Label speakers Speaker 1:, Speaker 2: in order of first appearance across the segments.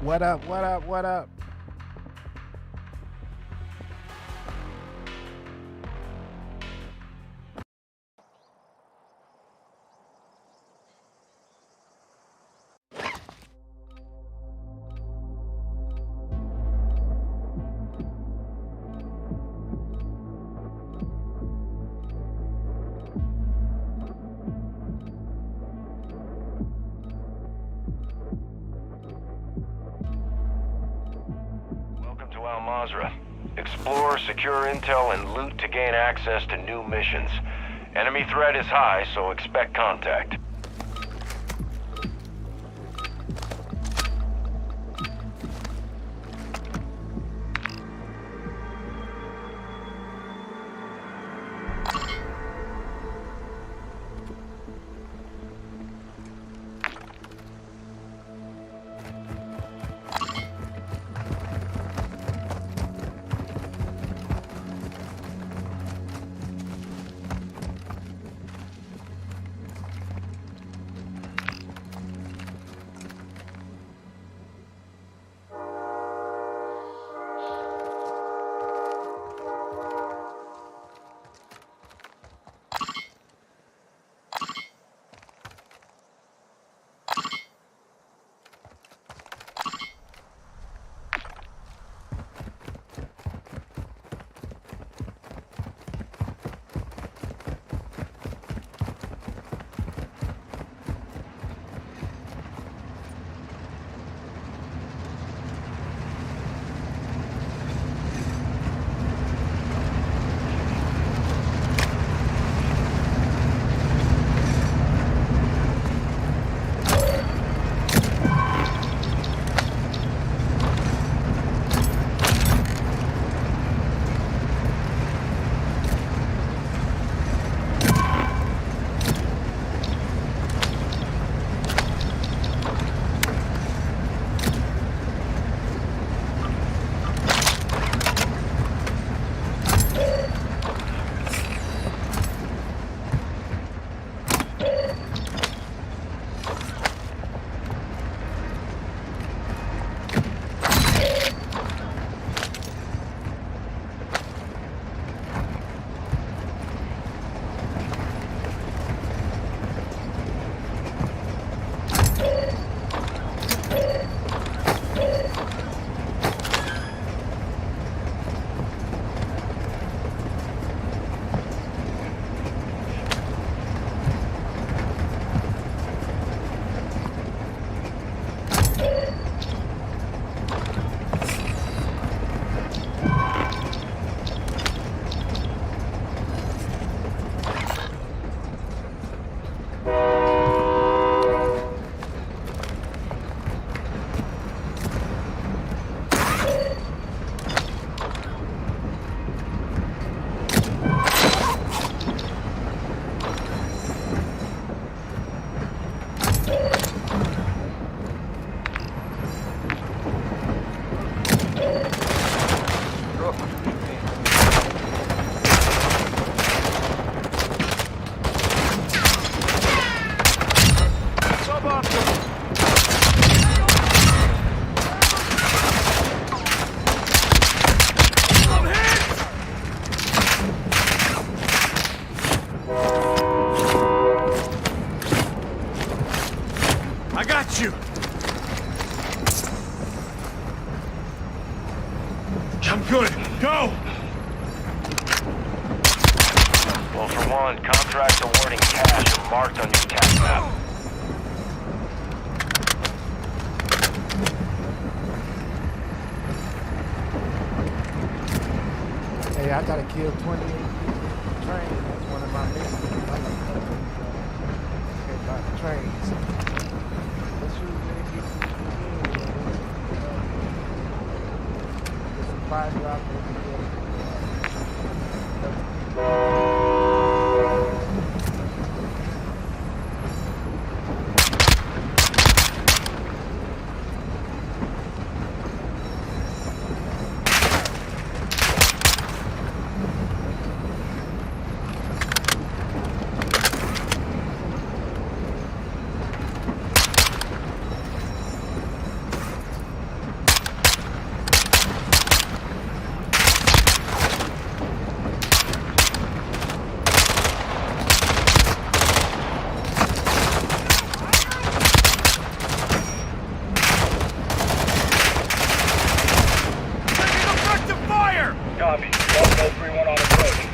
Speaker 1: What up, what up, what up?
Speaker 2: Explore, secure intel, and loot to gain access to new missions. Enemy threat is high, so expect contact.
Speaker 3: I'm good. Go!
Speaker 2: Well, for one, contracts awarding cash are marked on your tax map.
Speaker 1: Hey, I gotta kill 28 people train. That's one of my missions. Okay, about the trains. Let's shoot as many people as we can. Get some fire drop over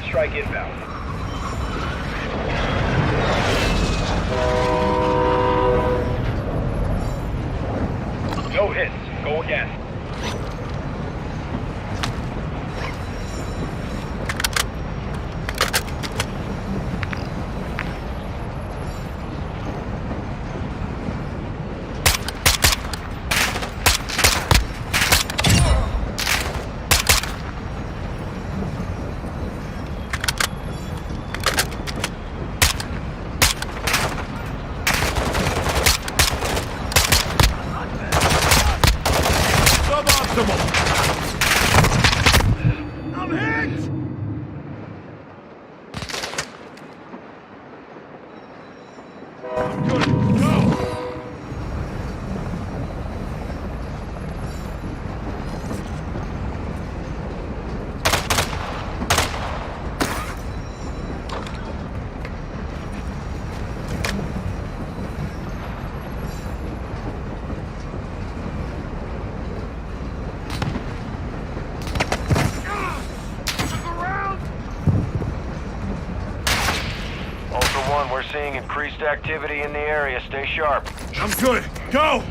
Speaker 3: strike inbound. No hits. Go again.
Speaker 1: I'm hit! Good. Go!
Speaker 2: We're seeing increased activity in the area. Stay sharp.
Speaker 1: I'm good. Go!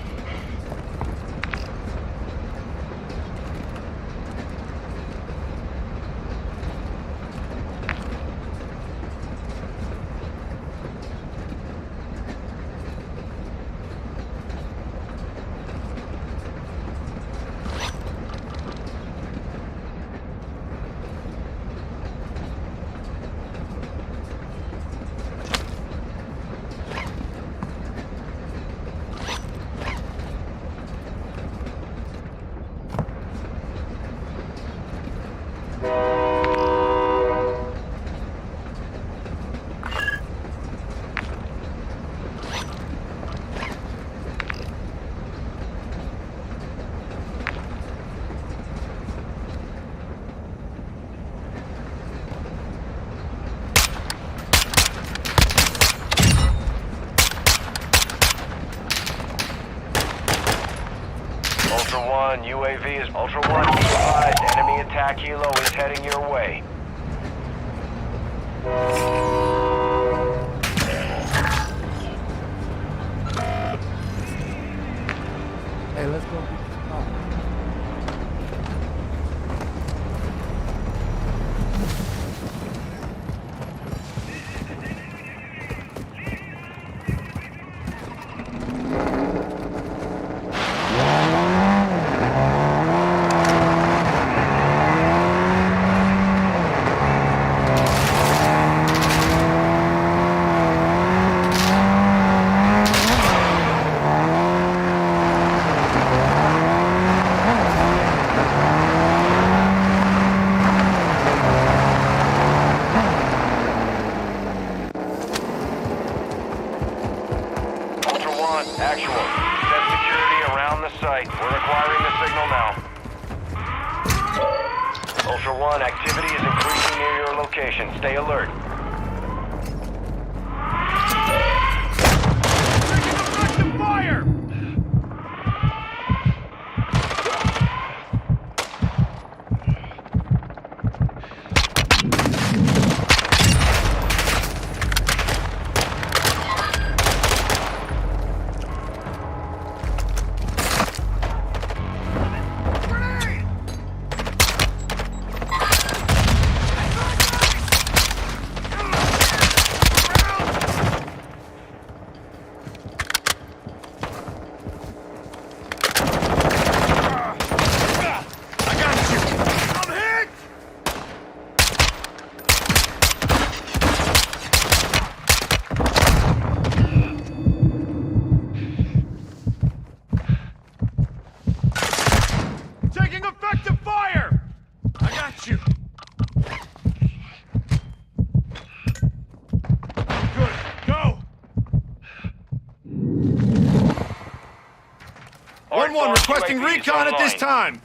Speaker 2: Ultra One, UAV is Ultra One. Be advised, enemy attack helo is heading your way.
Speaker 1: Hey, let's go.
Speaker 2: Actual. Set security around the site. We're acquiring the signal now. Ultra One, activity is increasing near your location. Stay alert.
Speaker 1: Taking effective fire! Taking effective fire! I got you. Good. Go! 1-1 requesting
Speaker 2: UAV is
Speaker 1: recon at this
Speaker 2: online.
Speaker 1: time.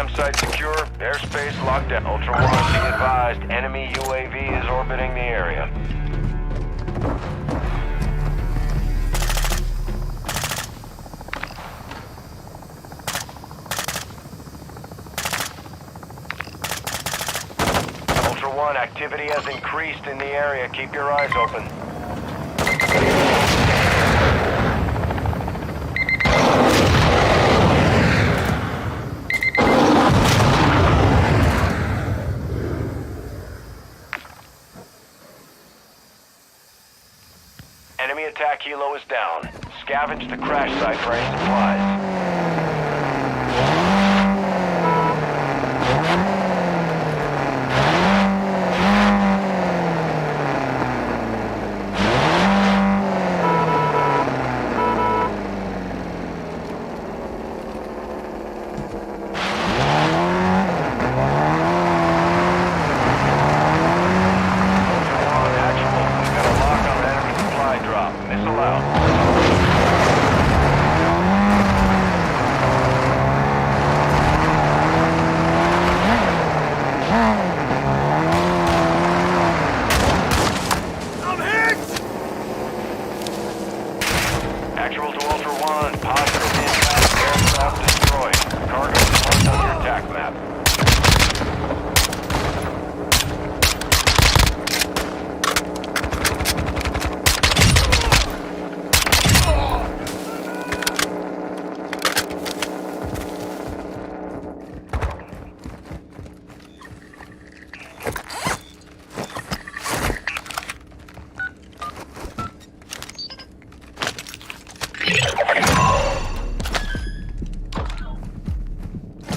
Speaker 2: campsite secure. Airspace locked down. Ultra One, be advised. Enemy UAV is orbiting the area. Ultra One, activity has increased in the area. Keep your eyes open. Enemy attack helo is down. Scavenge the crash site for any supplies. Actual to Ultra One, positive impact, aircraft destroyed. Cargo is marked on your attack map.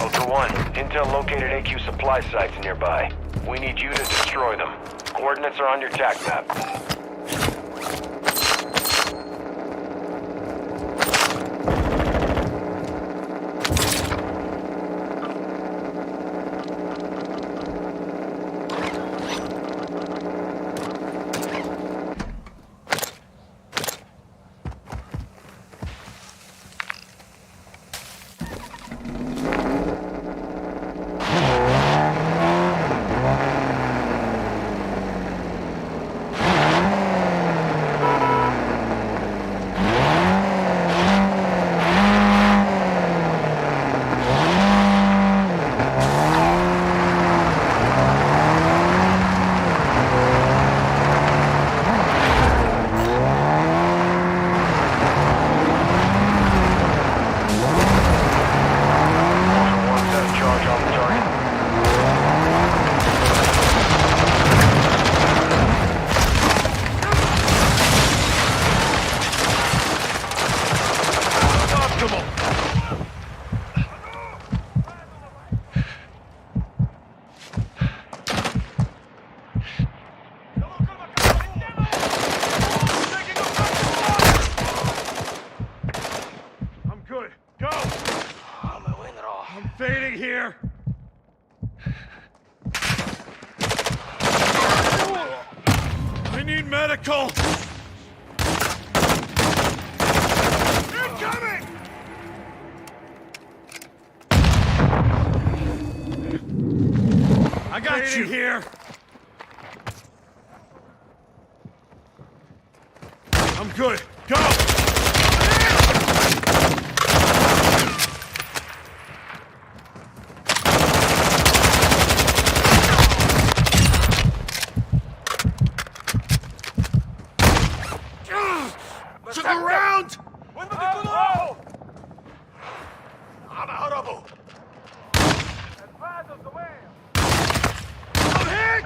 Speaker 2: Ultra One, Intel located AQ supply sites nearby. We need you to destroy them. Coordinates are on your TAC map.
Speaker 1: Fading here! I need medical! Incoming! I got you here! I'm good. Go! To the ground! I'm hit!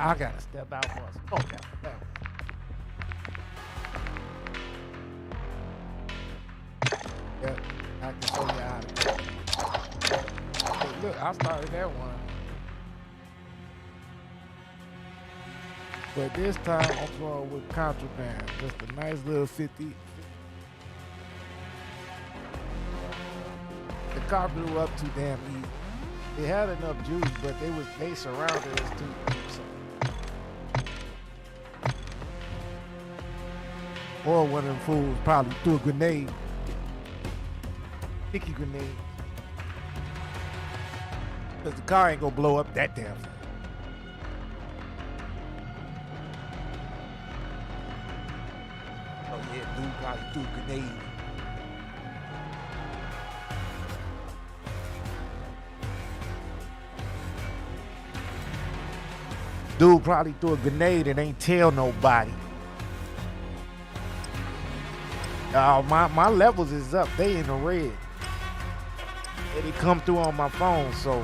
Speaker 1: I gotta step out for a smoke after that one. Yeah, I can show you how to do it. Hey, look, I started that one. But this time I'm going with contraband. Just a nice little 50. The car blew up too damn easy. It had enough juice, but they surrounded us too deep. So. Or one of them fools probably threw a grenade. Sticky grenade. Because the car ain't gonna blow up that damn thing. Oh yeah, dude probably threw a grenade. Dude probably threw a grenade and ain't tell nobody. My levels is up. They in the red. And they come through on my phone, so.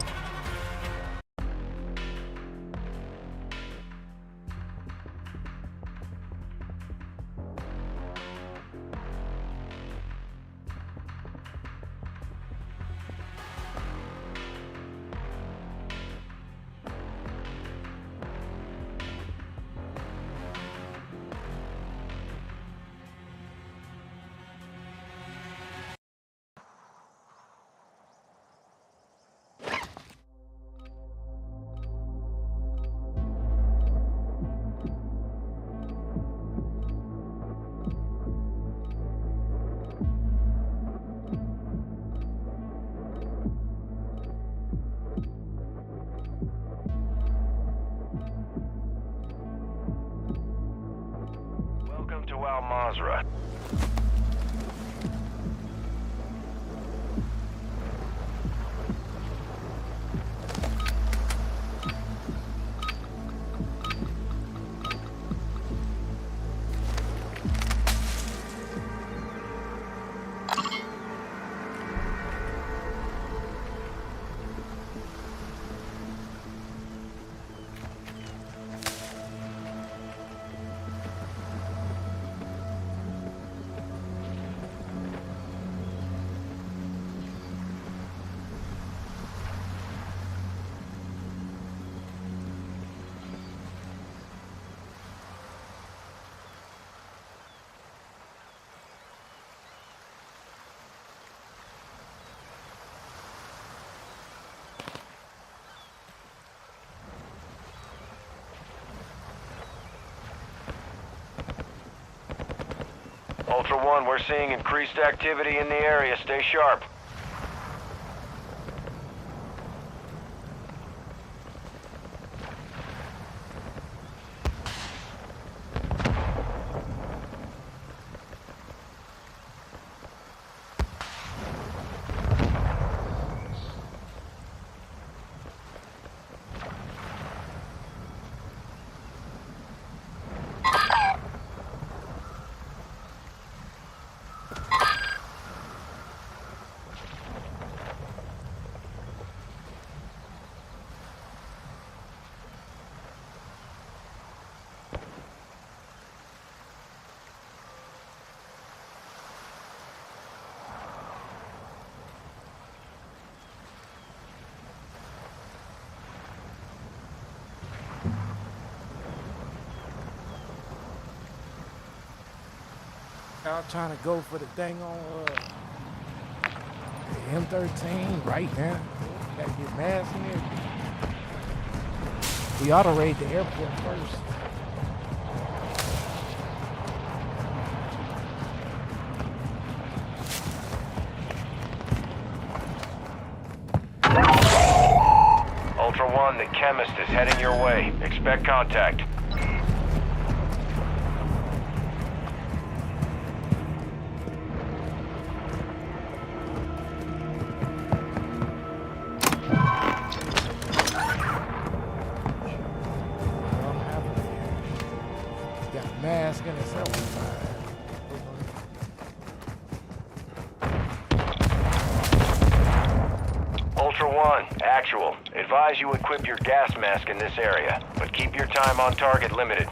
Speaker 2: Mazra. Ultra One, we're seeing increased activity in the area. Stay sharp.
Speaker 1: Y'all trying to go for the thing on the M13 right now. Gotta get masks in there. We ought to raid the airport first.
Speaker 2: Ultra One, the chemist is heading your way. Expect contact.
Speaker 1: Mask in itself.
Speaker 2: Ultra One, actual. Advise you equip your gas mask in this area, but keep your time on target limited.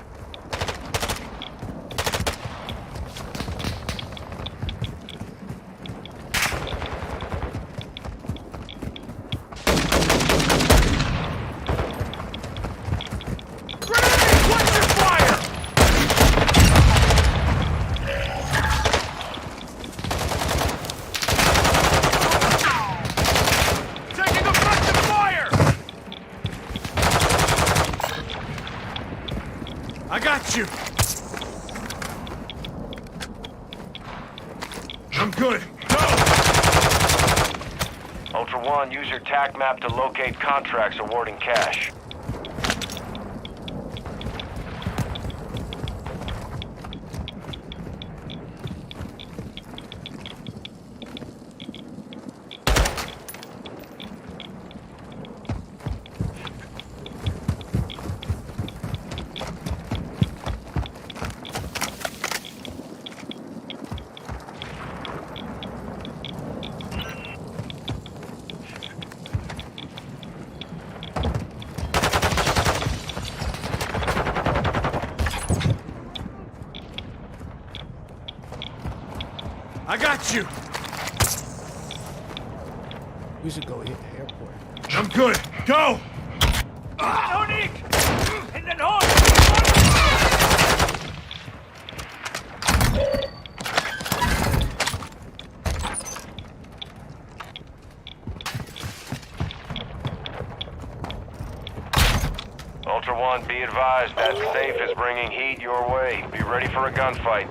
Speaker 3: I got you! I'm good. Go!
Speaker 2: Ultra One, use your TAC map to locate contracts awarding cash.
Speaker 3: I got you!
Speaker 1: We should go hit the airport.
Speaker 3: I'm good. Go! Honig! In den Horn!
Speaker 2: Ultra One, be advised that safe is bringing heat your way. Be ready for a gunfight.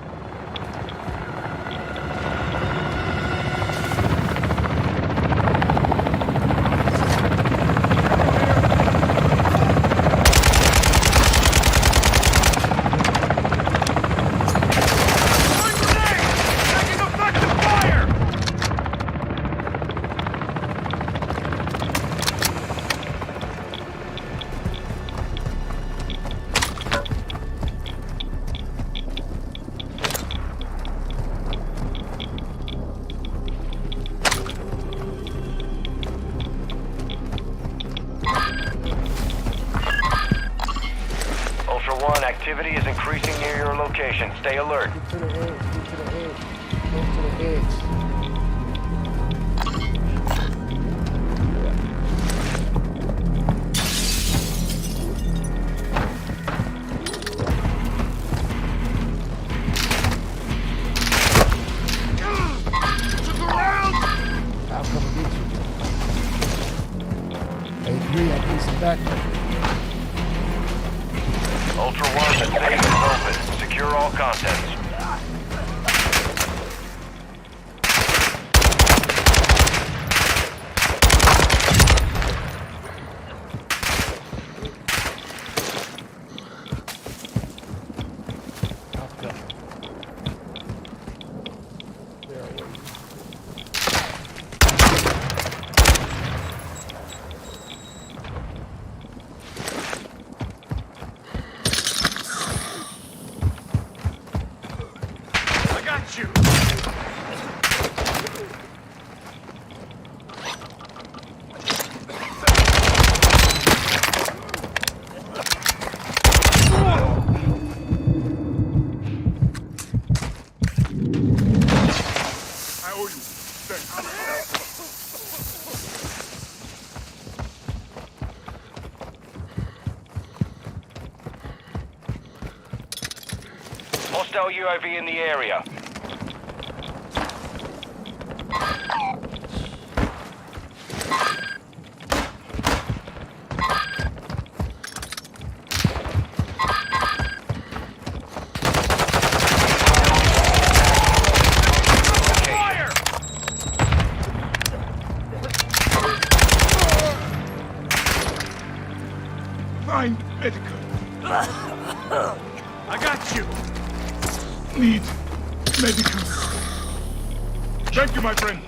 Speaker 2: Activity is increasing near your location. Stay alert.
Speaker 1: Get to the edge, get to the edge. Go to the edge. I'll come and get you. A3, I need some backup.
Speaker 2: Ultra One, the safe is open. Secure all contents. Hostile UAV in the area.
Speaker 3: Find medical. I got you. Need medical. Thank you, my friend.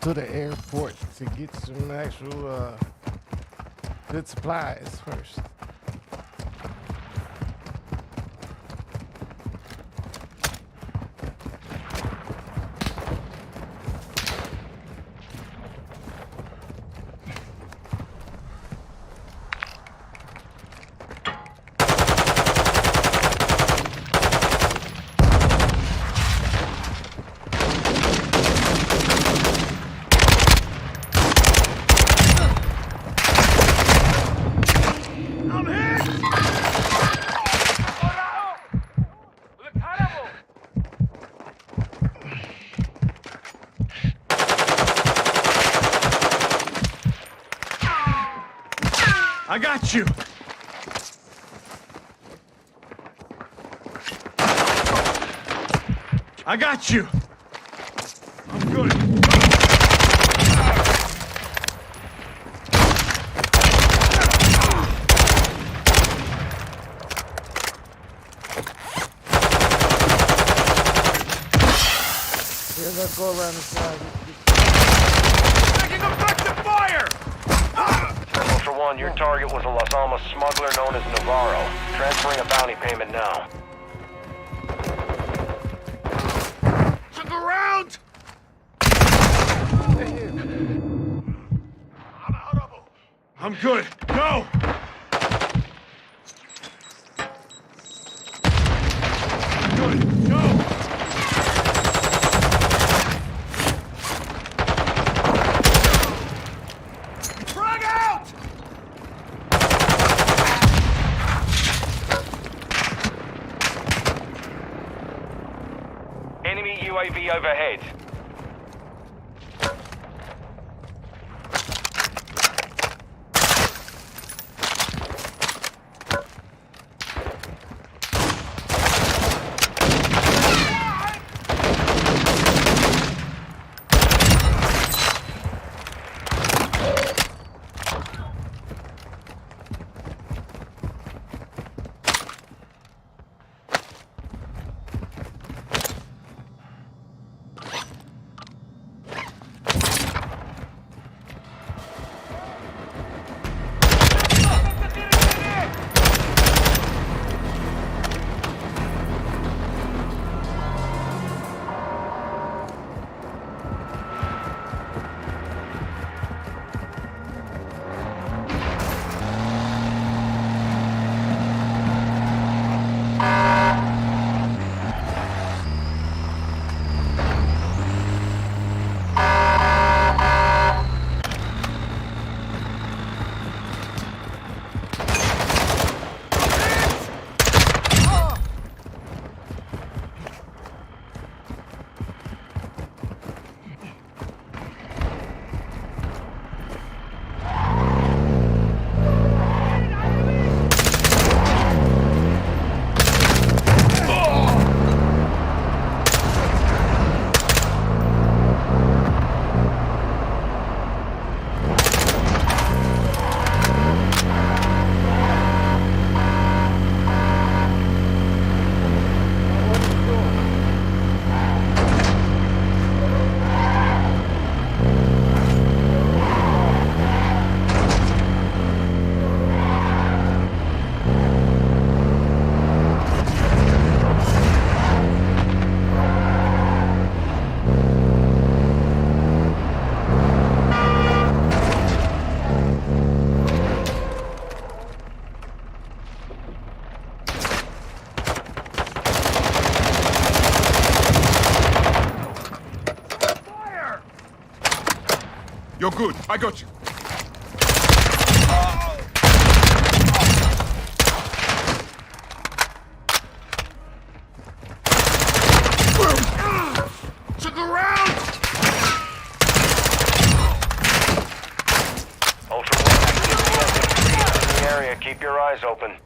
Speaker 1: to the airport to get some actual good supplies first.
Speaker 3: I got you! I got you! I'm good.
Speaker 1: Yeah, let's go around the side.
Speaker 3: Taking effective fire!
Speaker 2: Ultra One, your target was a Los Alamos smuggler known as Navarro. Transferring a bounty payment now.
Speaker 3: Look around! I'm good. Go! Good. Go! Frag out!
Speaker 2: Enemy UAV overhead.
Speaker 3: You're good. I got you. Took around!
Speaker 2: Ultra One, activity has increased in the area. Keep your eyes open.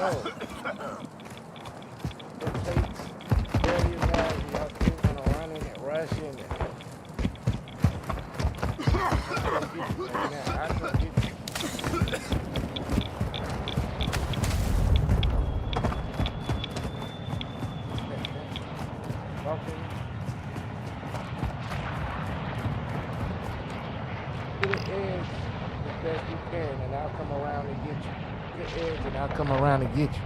Speaker 1: No. It takes very loud. Y'all keep on running and rushing. I can get you. Walking to the edge as best you can, and I'll come around and get you. The edge, and I'll come around and get you.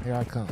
Speaker 1: Here I come.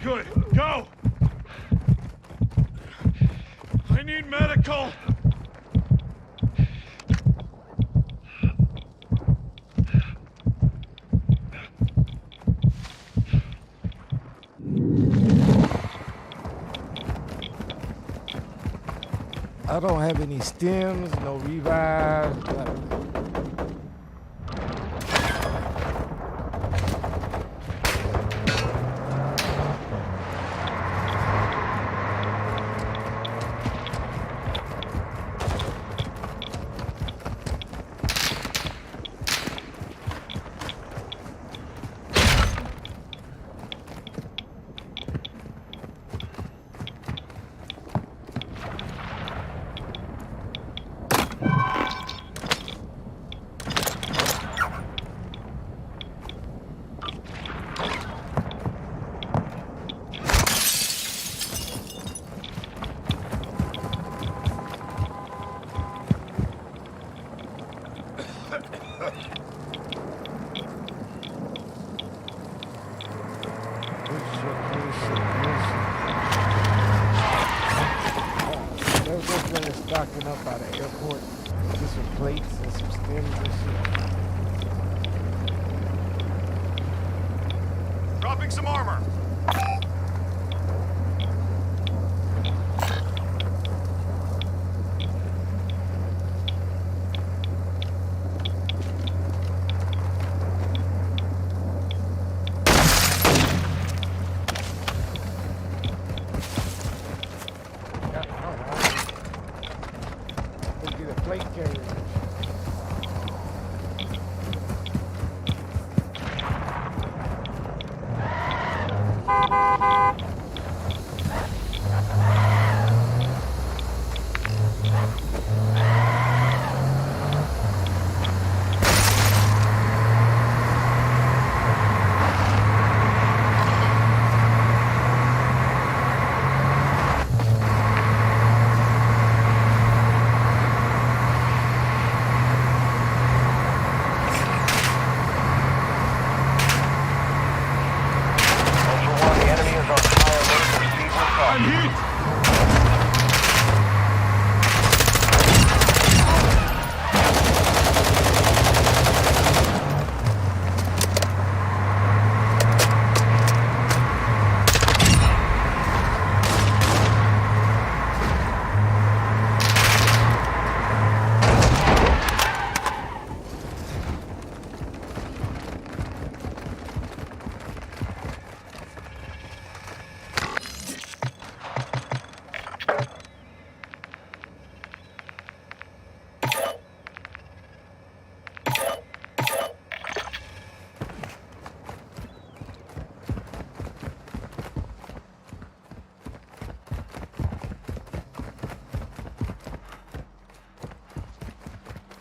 Speaker 3: Good. Go! I need medical!
Speaker 1: I don't have any stems, no revives, nothing. Stocking up by the airport. Get some plates and some stems and shit.
Speaker 3: Dropping some armor. I'm hit!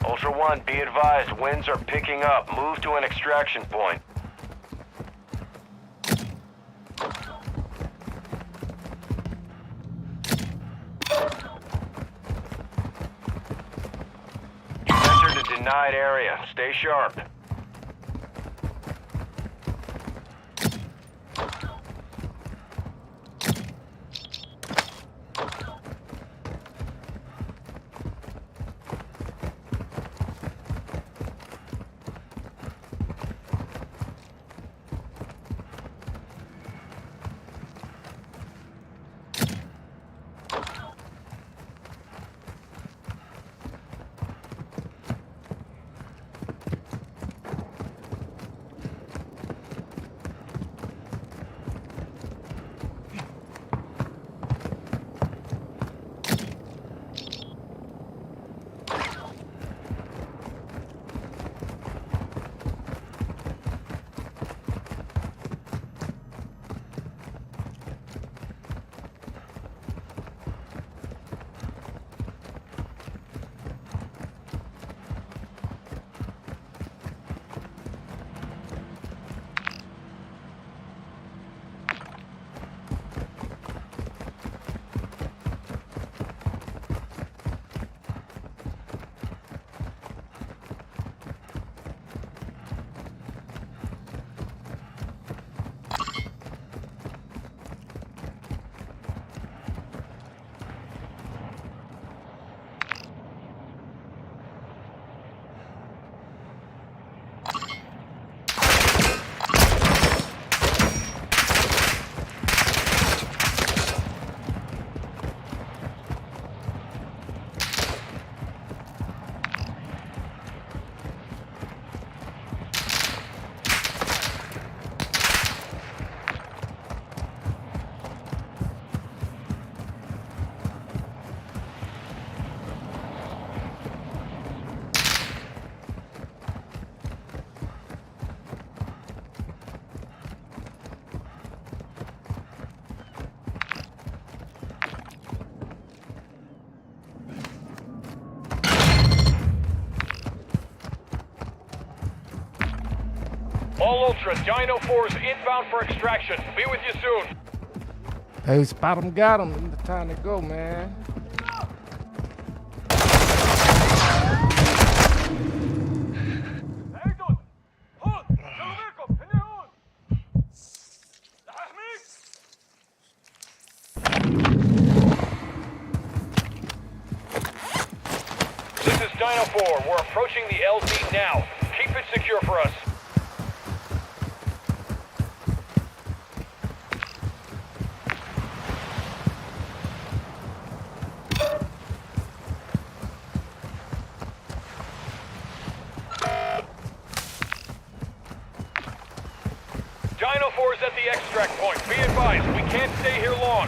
Speaker 2: Ultra One, be advised, winds are picking up. Move to an extraction point. You entered a denied area. Stay sharp.
Speaker 4: All Ultra, Dino 4 is inbound for extraction. Be with you soon.
Speaker 1: Hey, spot him, got him. It's time to go, man.
Speaker 4: This is Dino 4. We're approaching the LZ now. Keep it secure for us. Dino 4 is at the extract point. Be advised, we can't stay here long.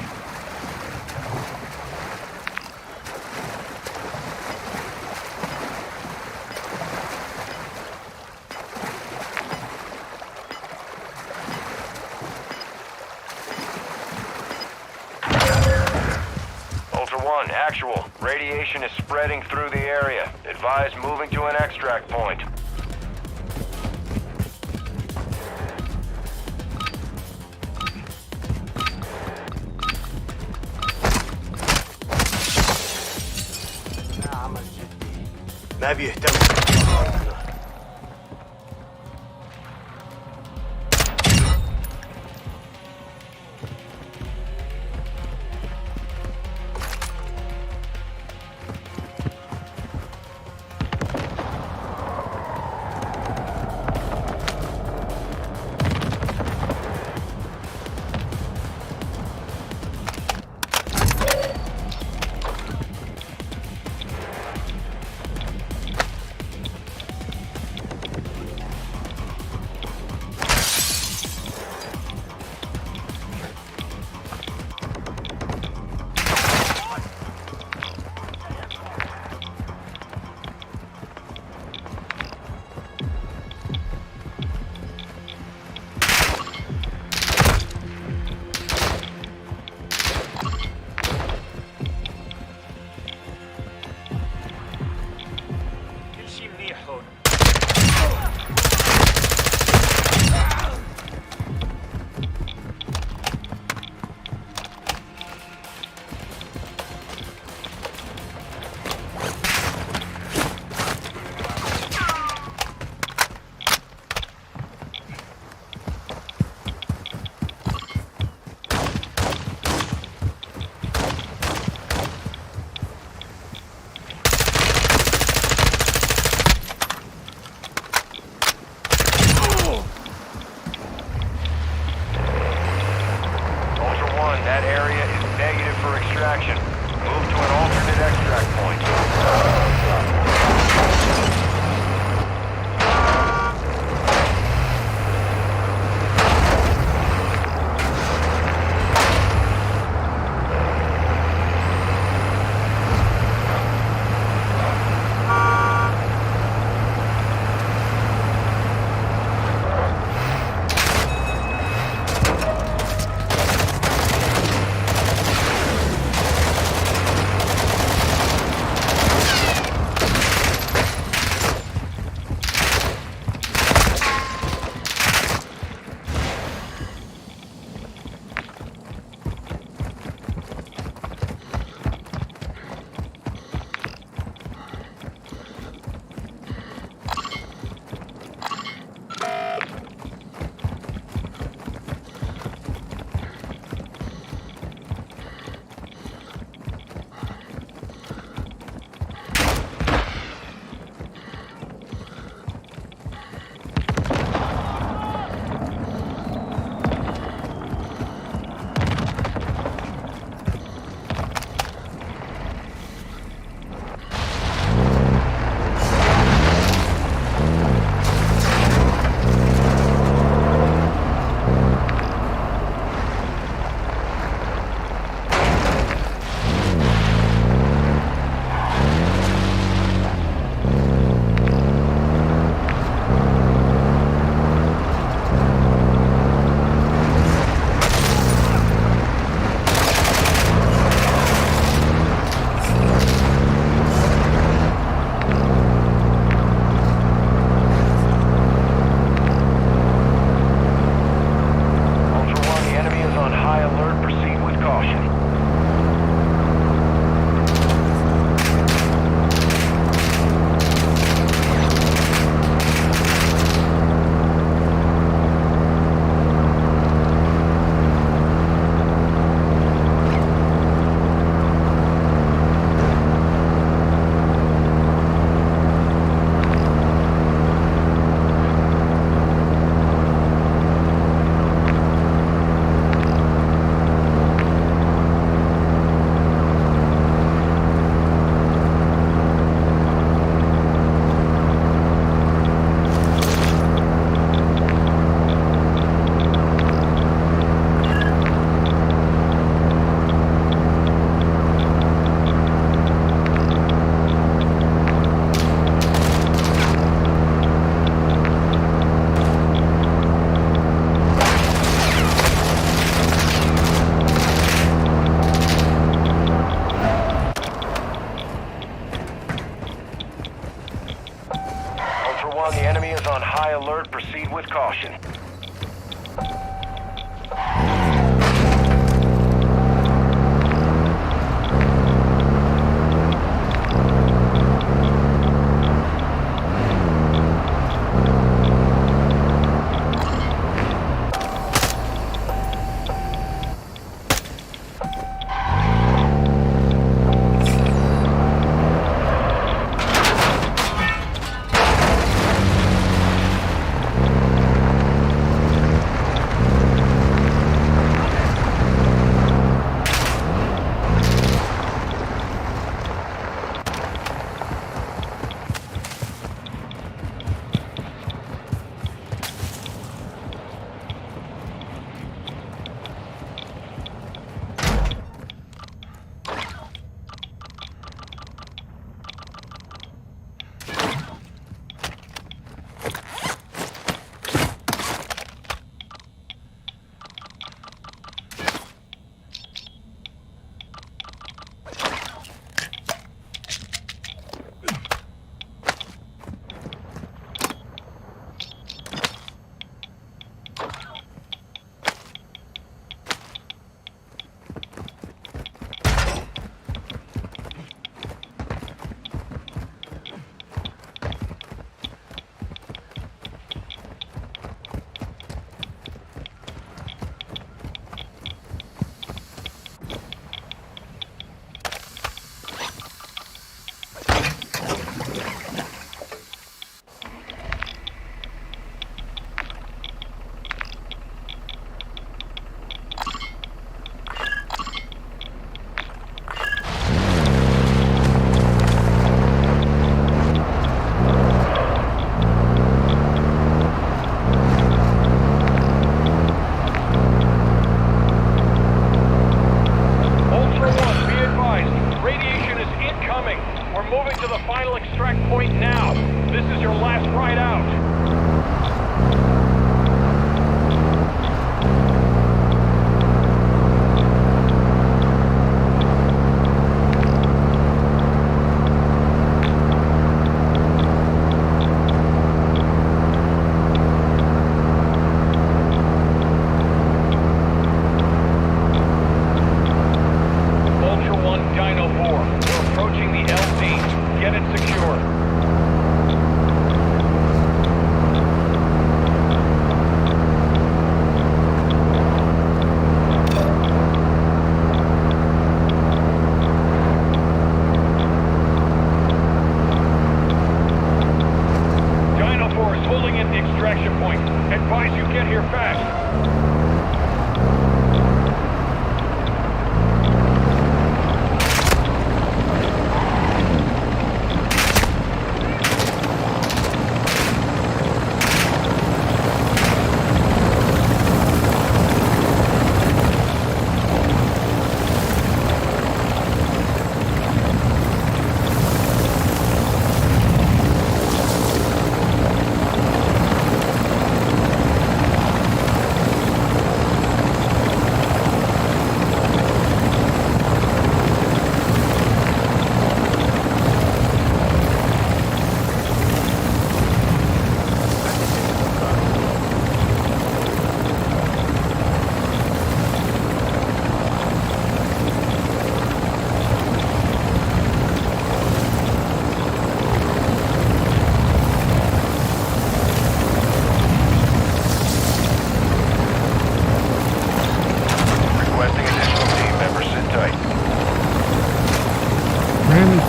Speaker 2: Ultra One, actual. Radiation is spreading through the area. Advise moving to an extract point.
Speaker 5: ما بيهتم.
Speaker 2: 1, that area is negative for extraction. Move to an alternate extract point.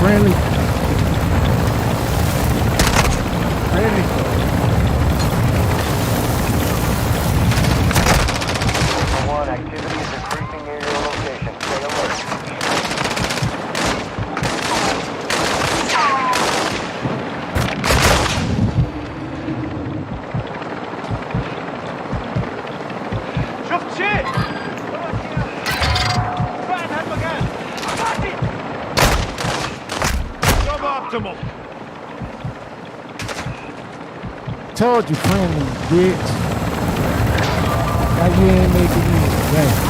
Speaker 1: Friendly. Friendly.
Speaker 2: One, activity is increasing near your location. Stay alert.
Speaker 5: شفت شيء؟ بعد هالمكان. عباسي.
Speaker 3: Suboptimal.
Speaker 1: Told you friendly, bitch. Now you ain't making me right.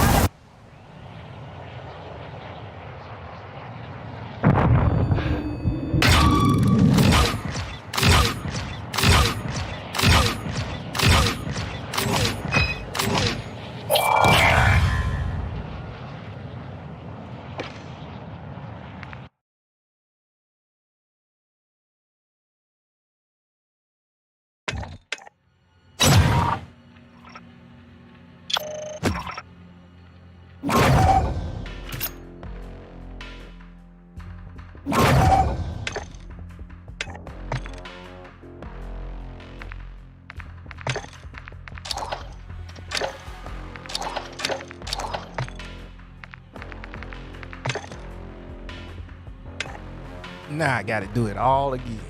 Speaker 1: Now I gotta do it all again.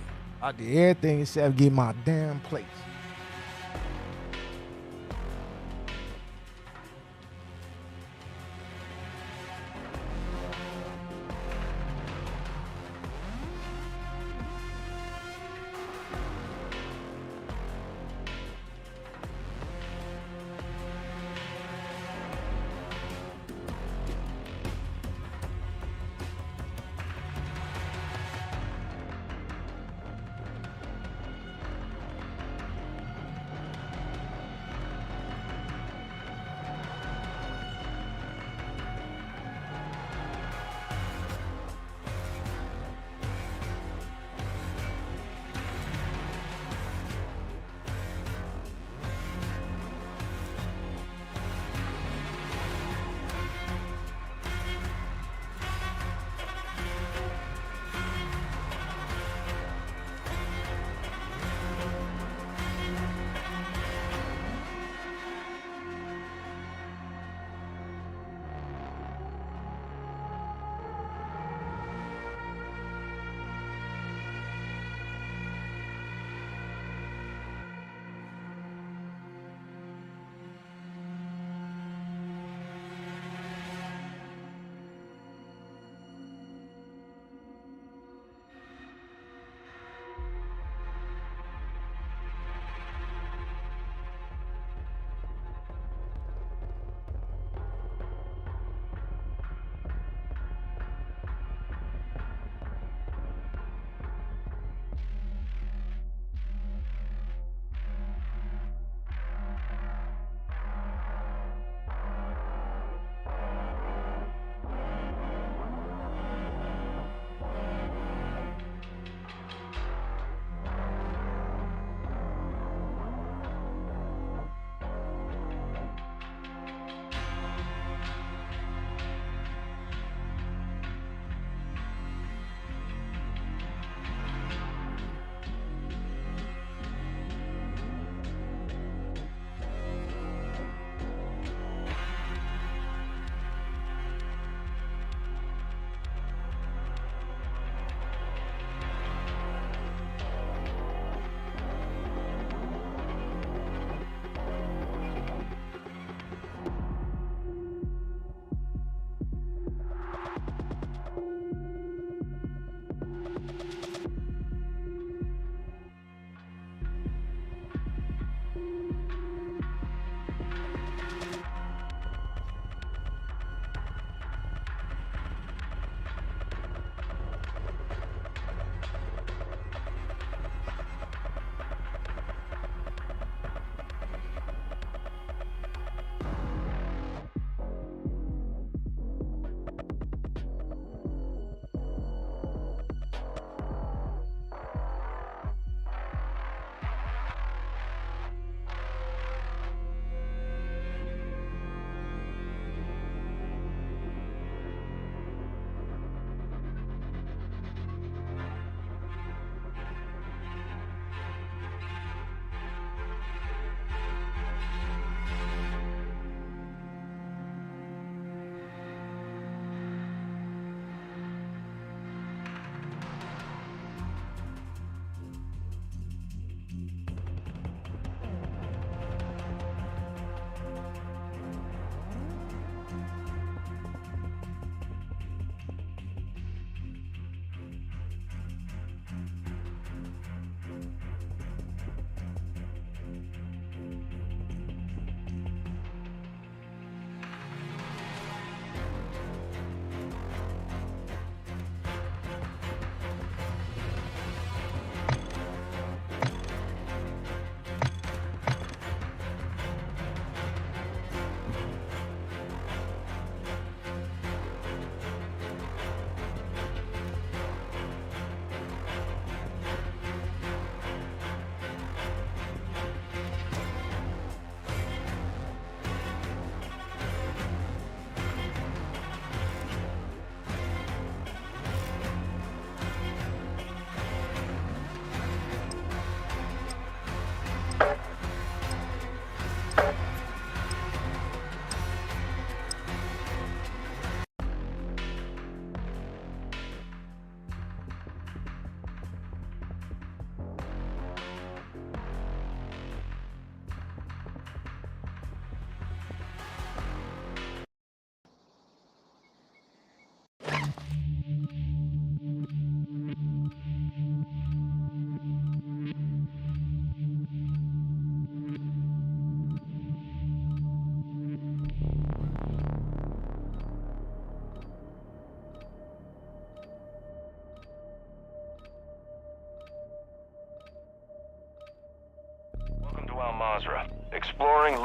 Speaker 1: I did everything except get my damn place.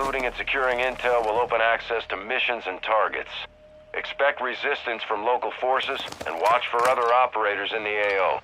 Speaker 2: looting and securing intel will open access to missions and targets. Expect resistance from local forces and watch for other operators in the AO.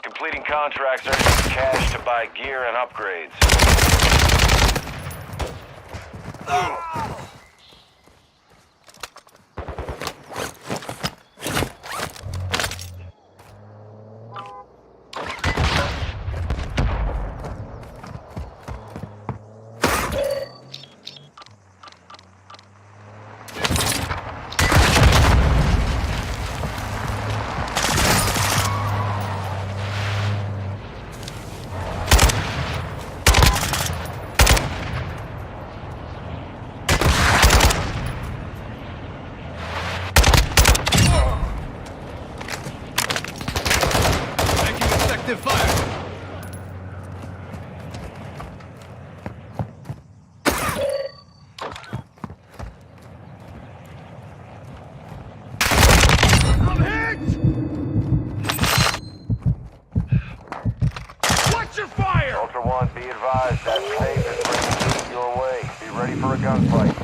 Speaker 2: Completing contracts earning cash to buy gear and upgrades.
Speaker 3: Fire! I'm hit! Watch your fire!
Speaker 2: Ultra One, be advised that safe is bringing your way. Be ready for a gunfight.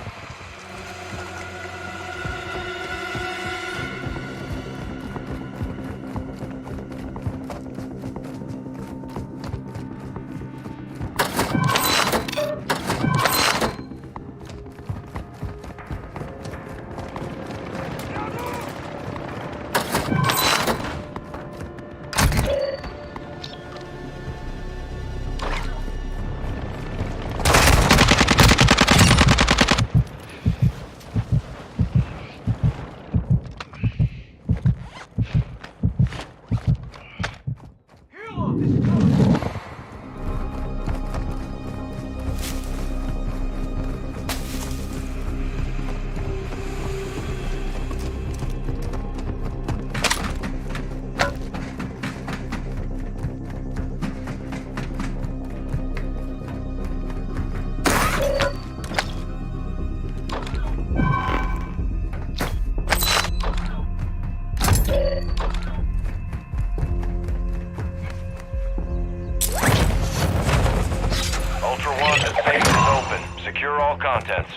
Speaker 2: Ultra One, the safe is open. Secure all contents.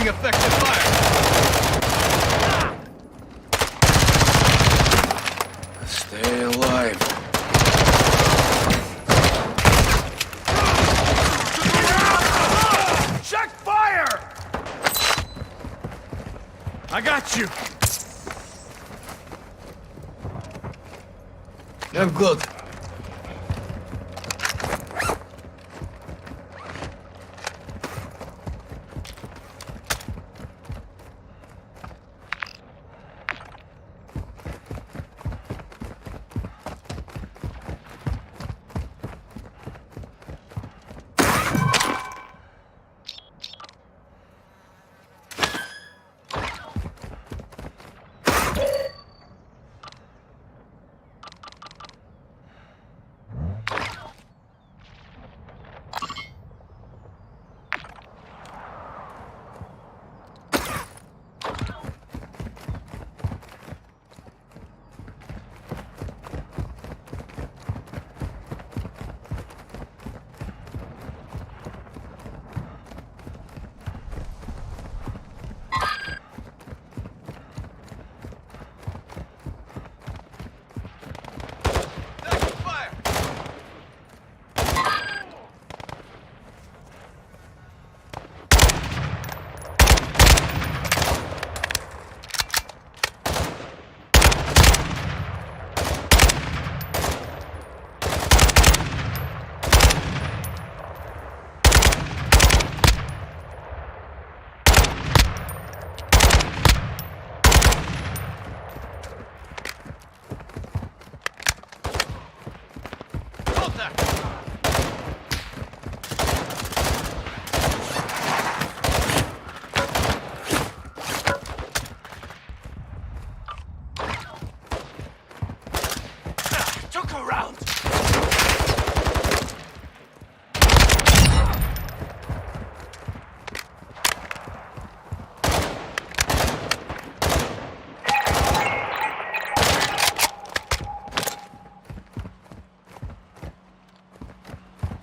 Speaker 4: Effective fire!
Speaker 6: Stay alive.
Speaker 5: Check fire! I got you.
Speaker 6: I'm good.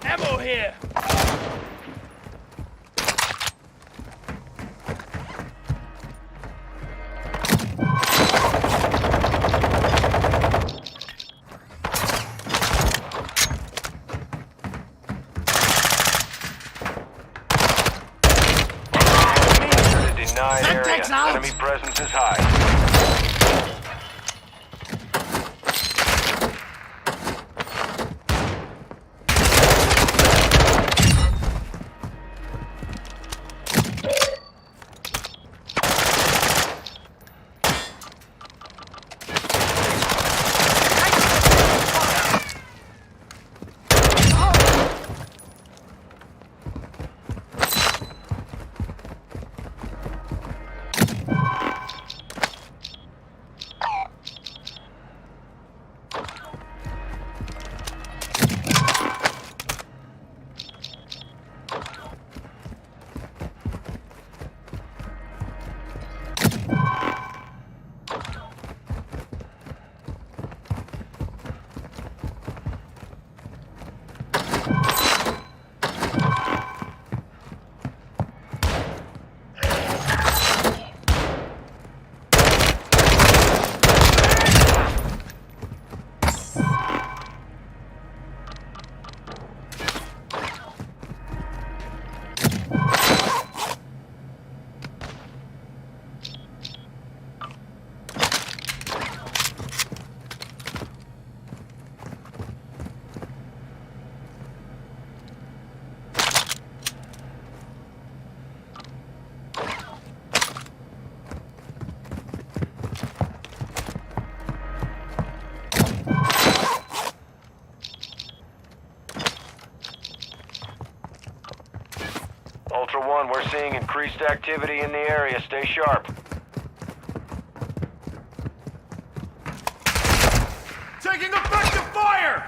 Speaker 5: Ammo here!
Speaker 2: 9 area.
Speaker 1: Semtex out!
Speaker 2: Enemy presence is high. Ultra One, we're seeing increased activity in the area. Stay sharp.
Speaker 5: Taking effective fire!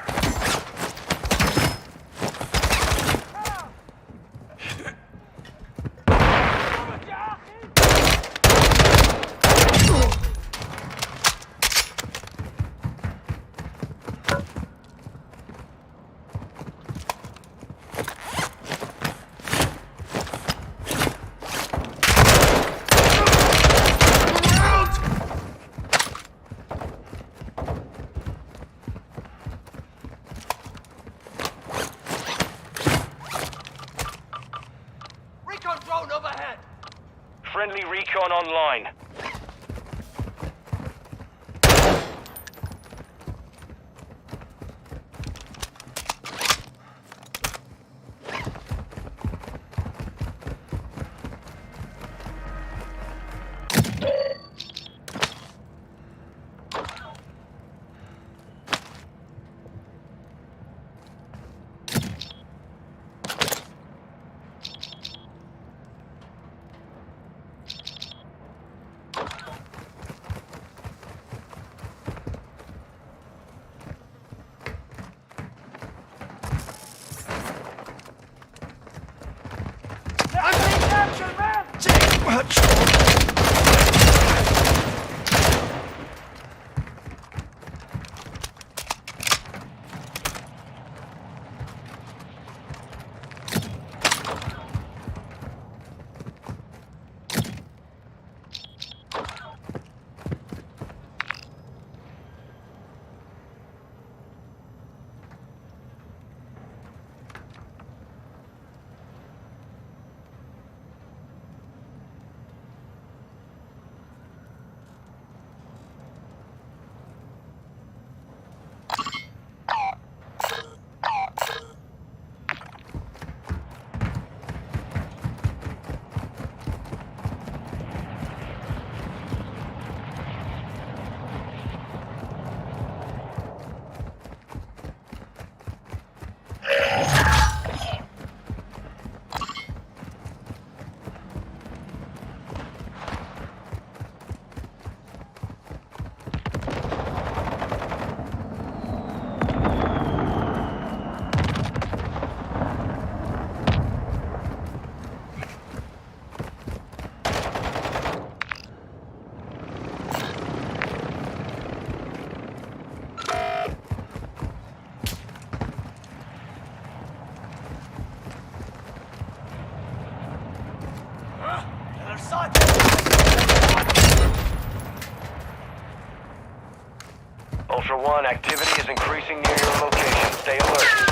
Speaker 4: Friendly recon online. Ultra One, activity is increasing near your location. Stay alert.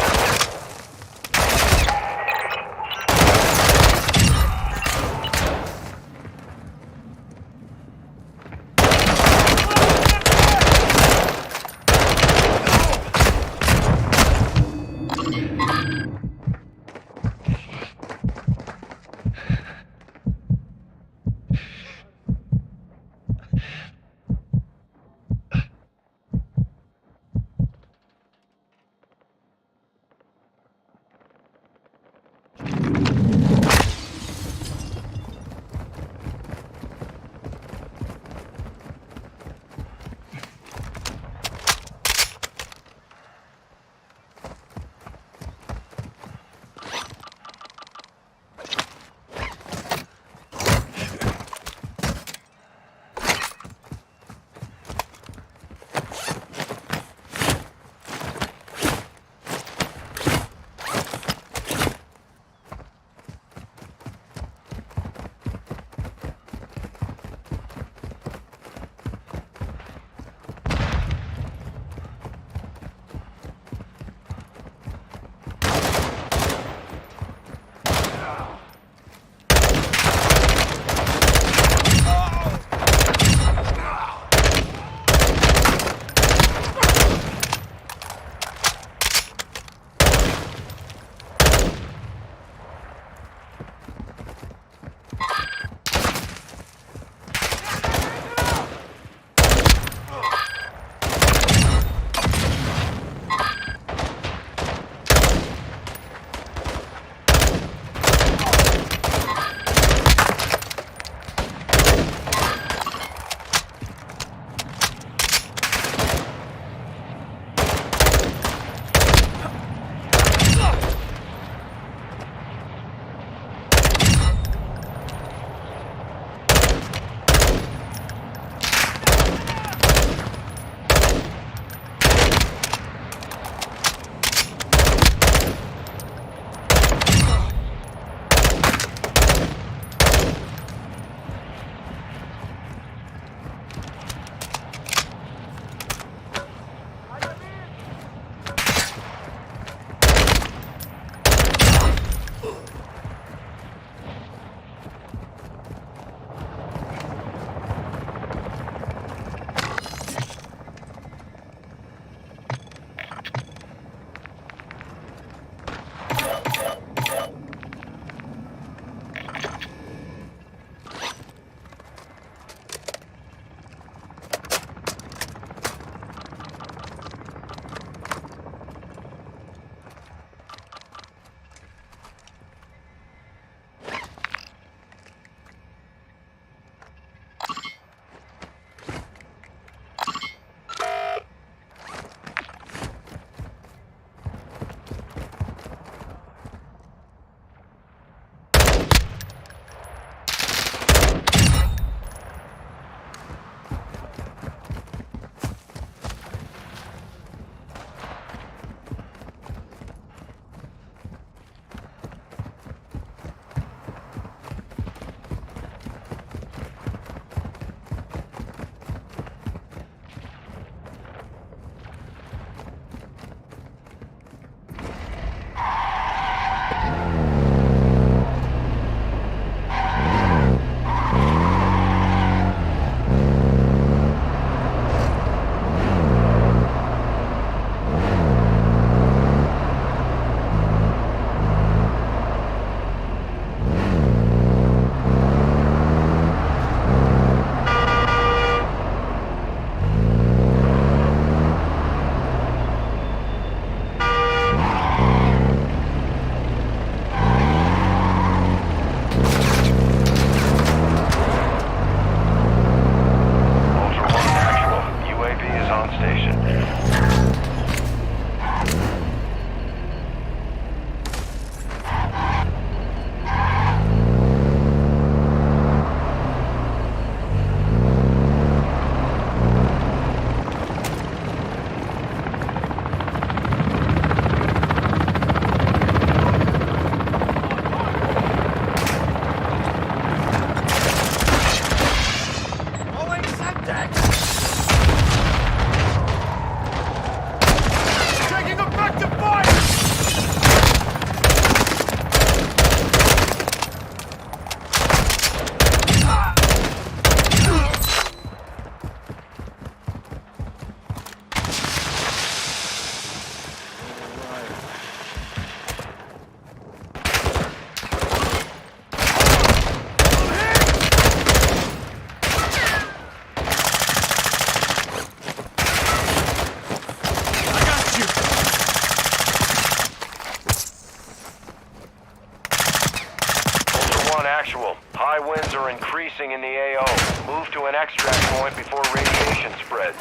Speaker 2: Actual. High winds are increasing in the AO. Move to an extract point before radiation spreads.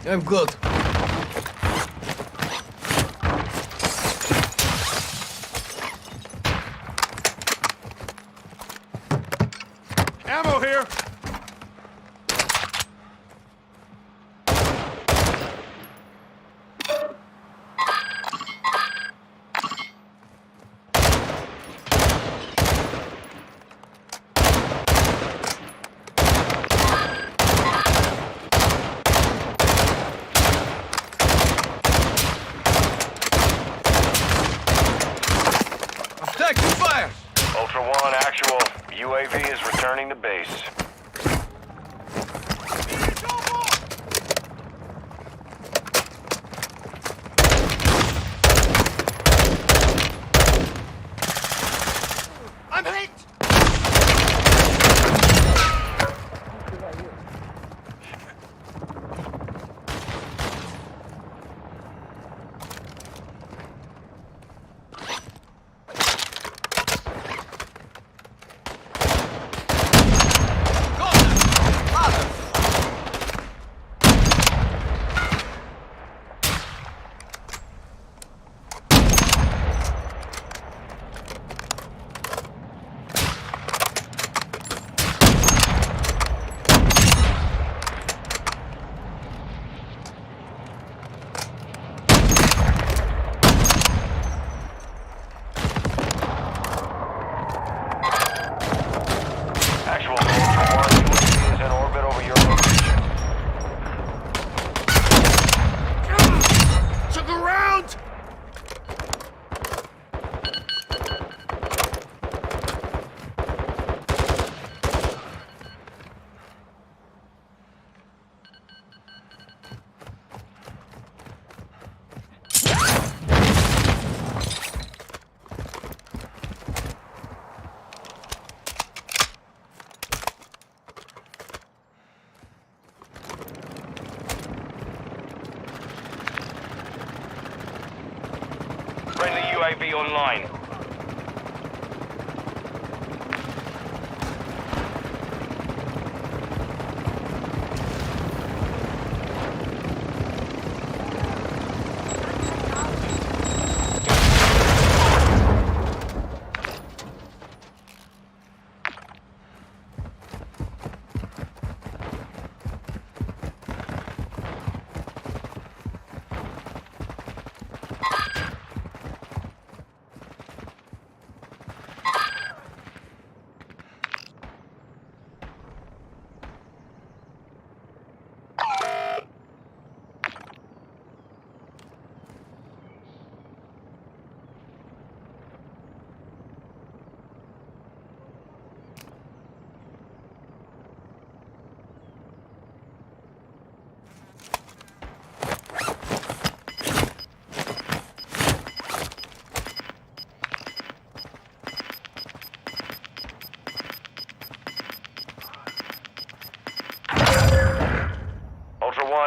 Speaker 6: I'm good.
Speaker 5: Ammo here!
Speaker 6: Taking fire!
Speaker 2: Ultra One, actual. UAV is returning to base.
Speaker 4: UAV online.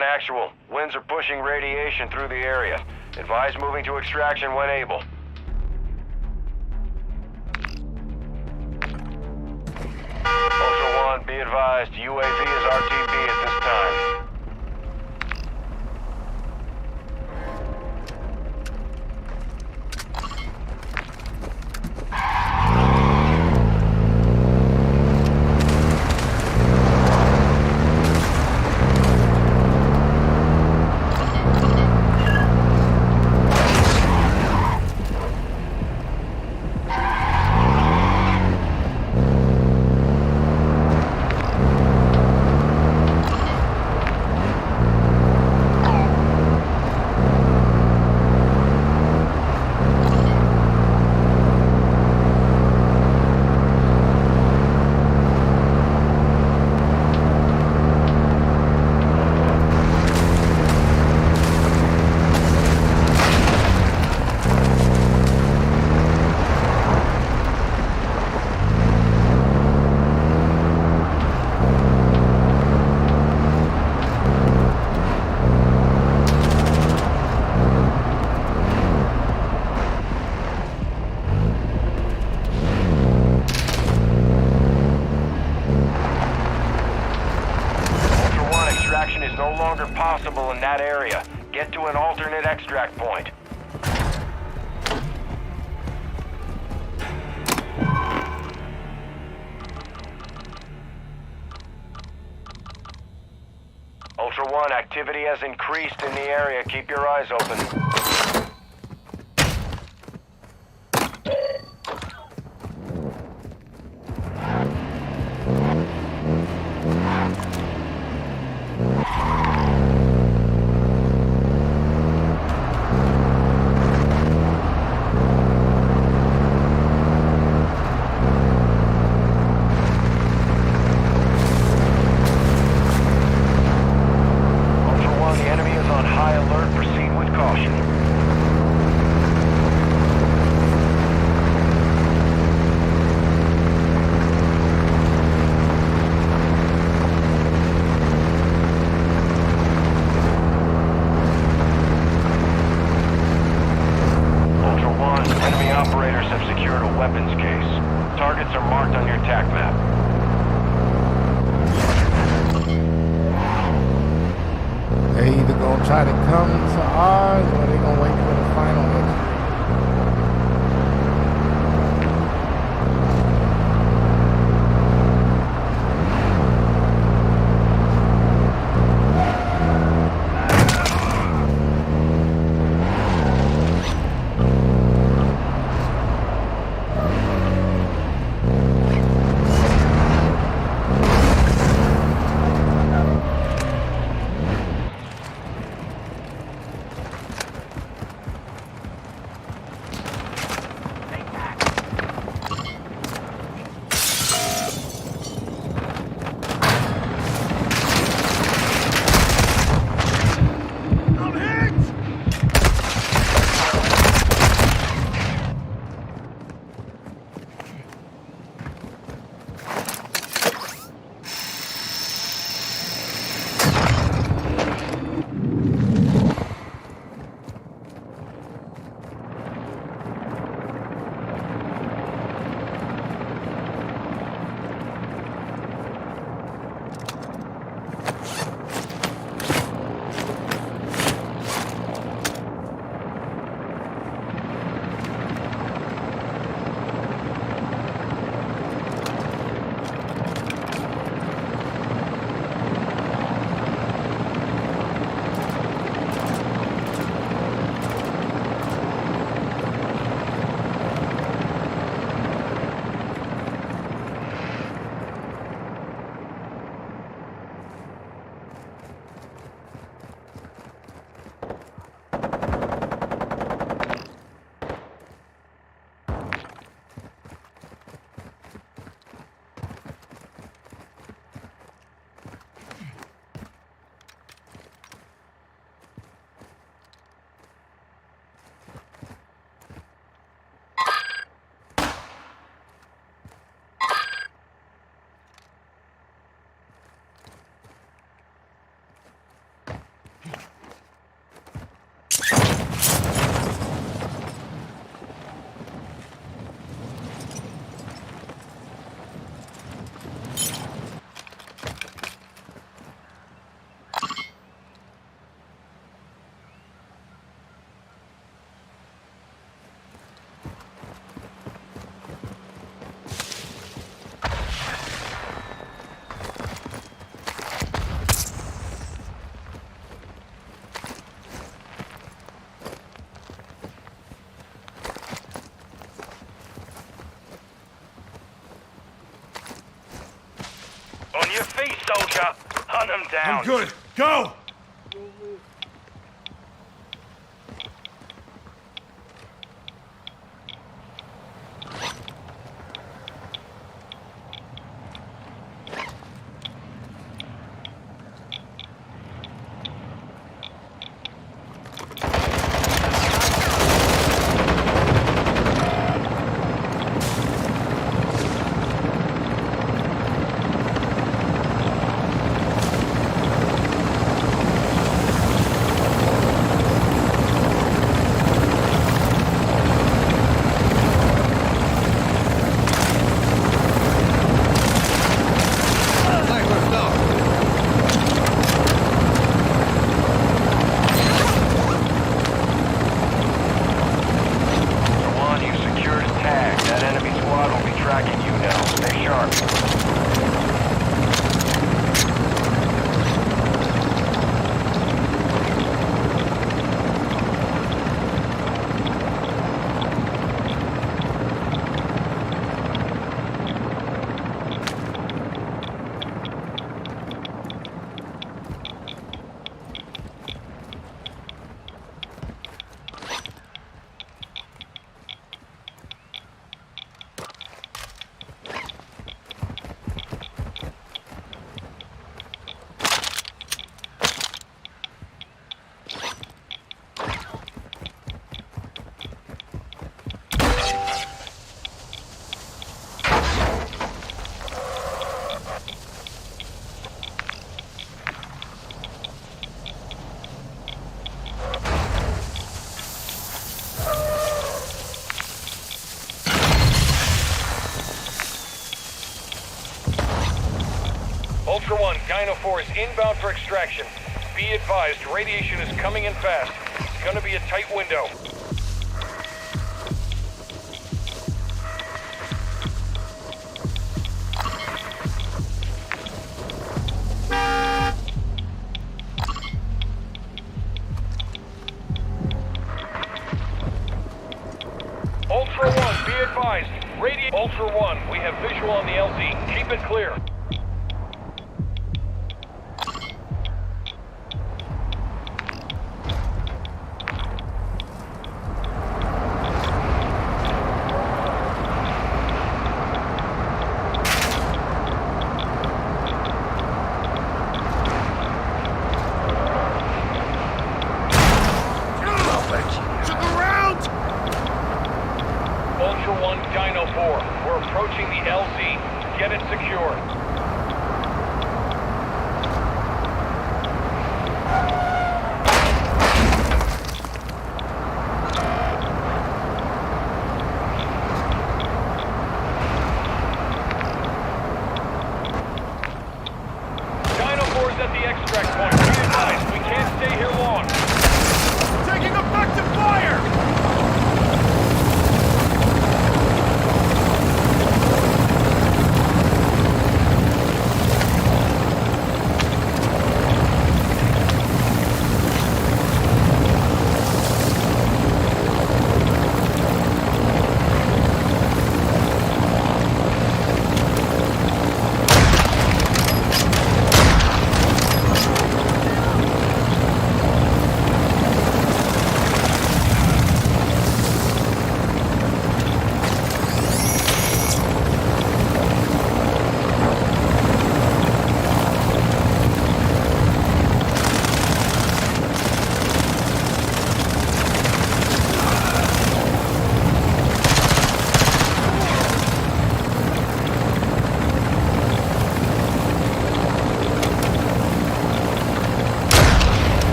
Speaker 4: Actual. Winds are pushing radiation through the area. Advise moving to extraction when able. Ultra One, be advised, UAV is RTB at this time. Possible in that area. Get to an alternate extract point. Ultra One, activity has increased in the area. Keep your eyes open.
Speaker 1: Try to come to ours, or they gonna wait for the final exit.
Speaker 4: soldier. Hunt them down.
Speaker 5: I'm good. Go!
Speaker 6: Sniper's down.
Speaker 2: One, you secured a tag. That enemy squad will be tracking you now. Stay sharp.
Speaker 4: Ultra One, Dino 4 is inbound for extraction. Be advised, radiation is coming in fast. It's gonna be a tight window. Ultra One, be advised. Ultra One, we have visual on the LZ. Keep it clear.
Speaker 5: Took around!
Speaker 4: Ultra One, Dino 4. We're approaching the LZ. Get it secured. Dino 4 is at the extract point. Be advised, we can't stay here long.
Speaker 5: Taking effective fire!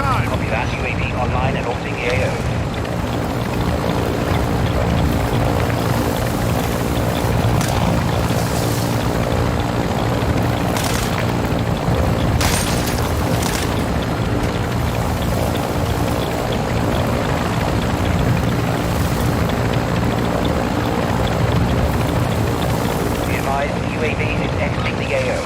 Speaker 5: time.
Speaker 7: Copy that. UAV online and orbiting the AO. UAV is exiting the AO.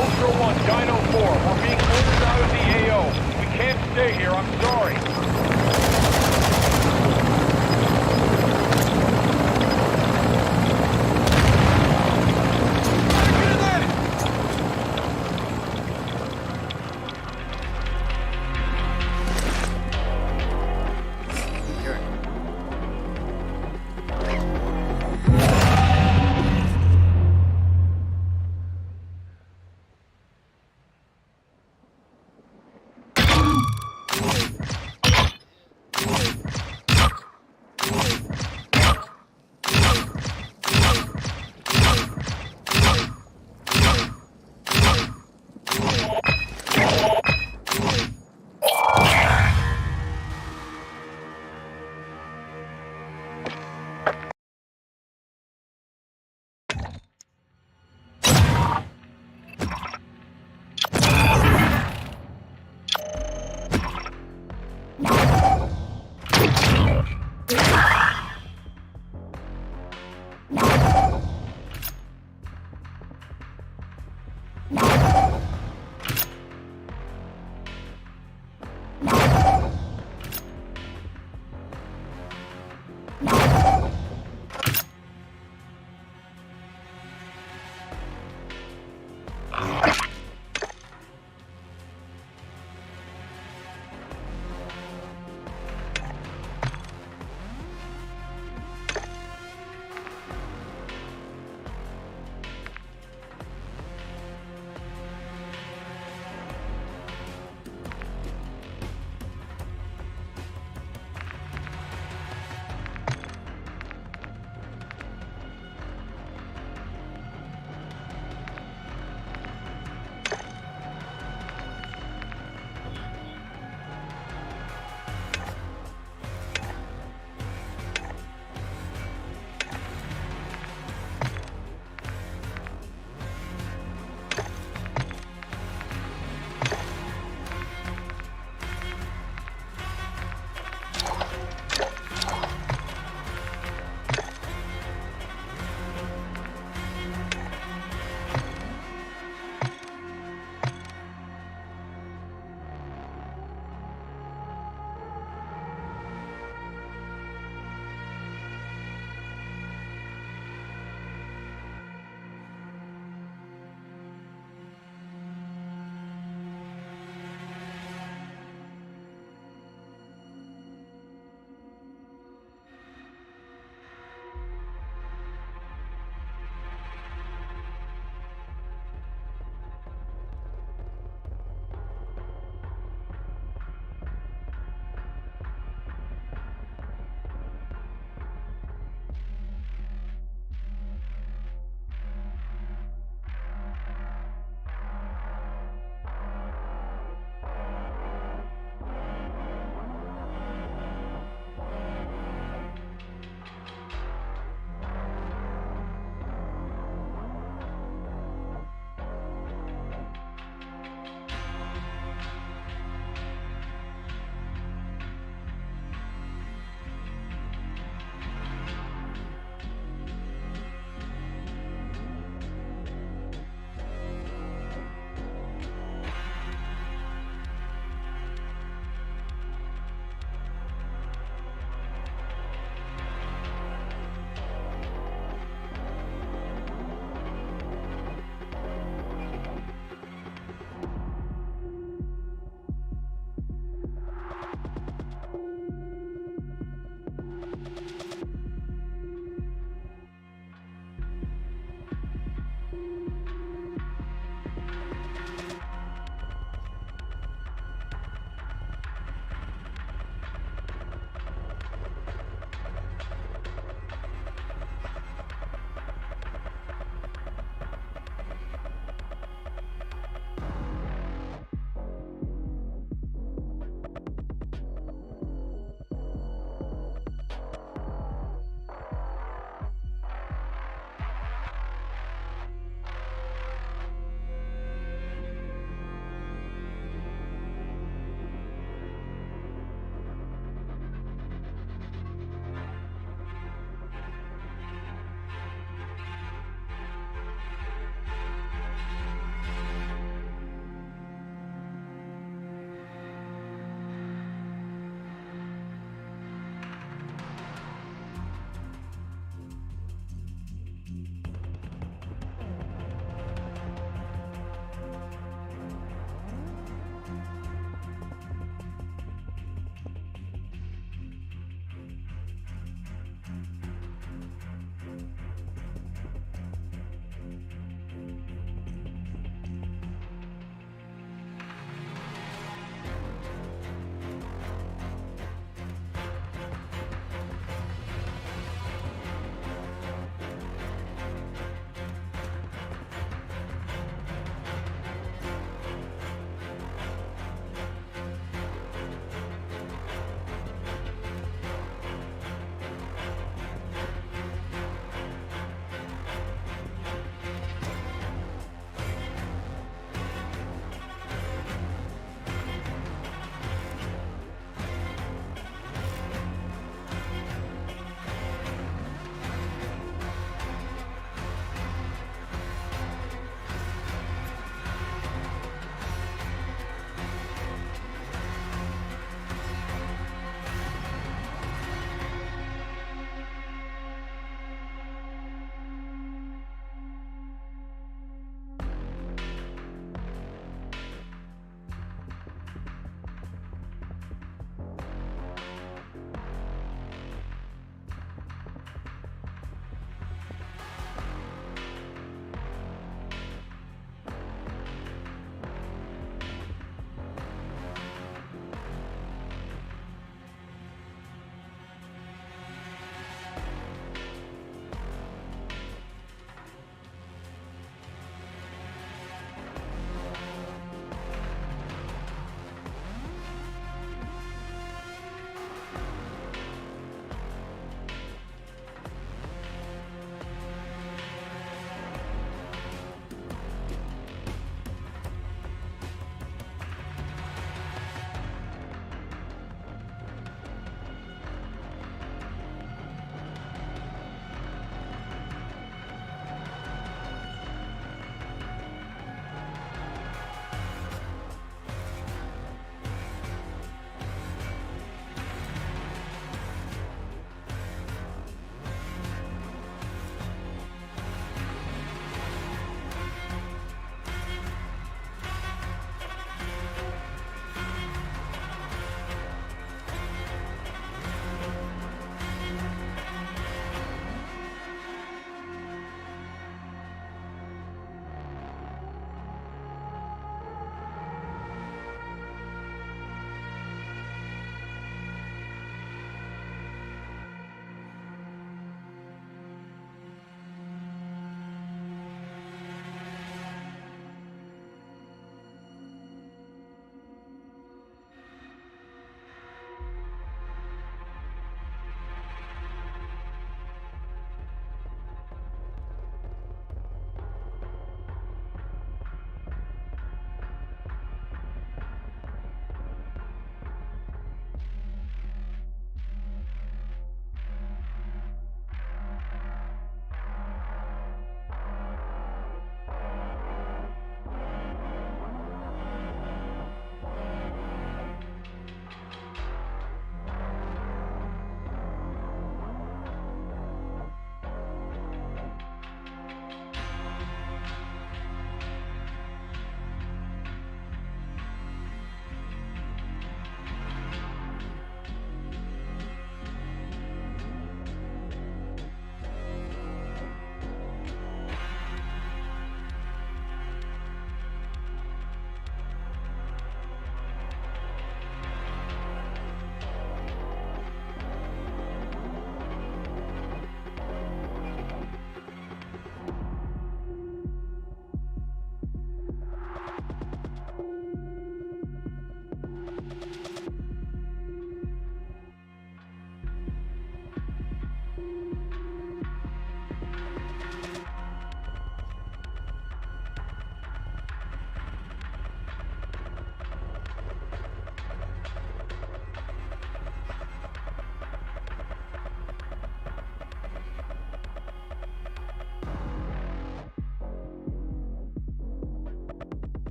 Speaker 4: Ultra One, Dino 4, we're being ordered out of the AO. We can't stay here, I'm sorry.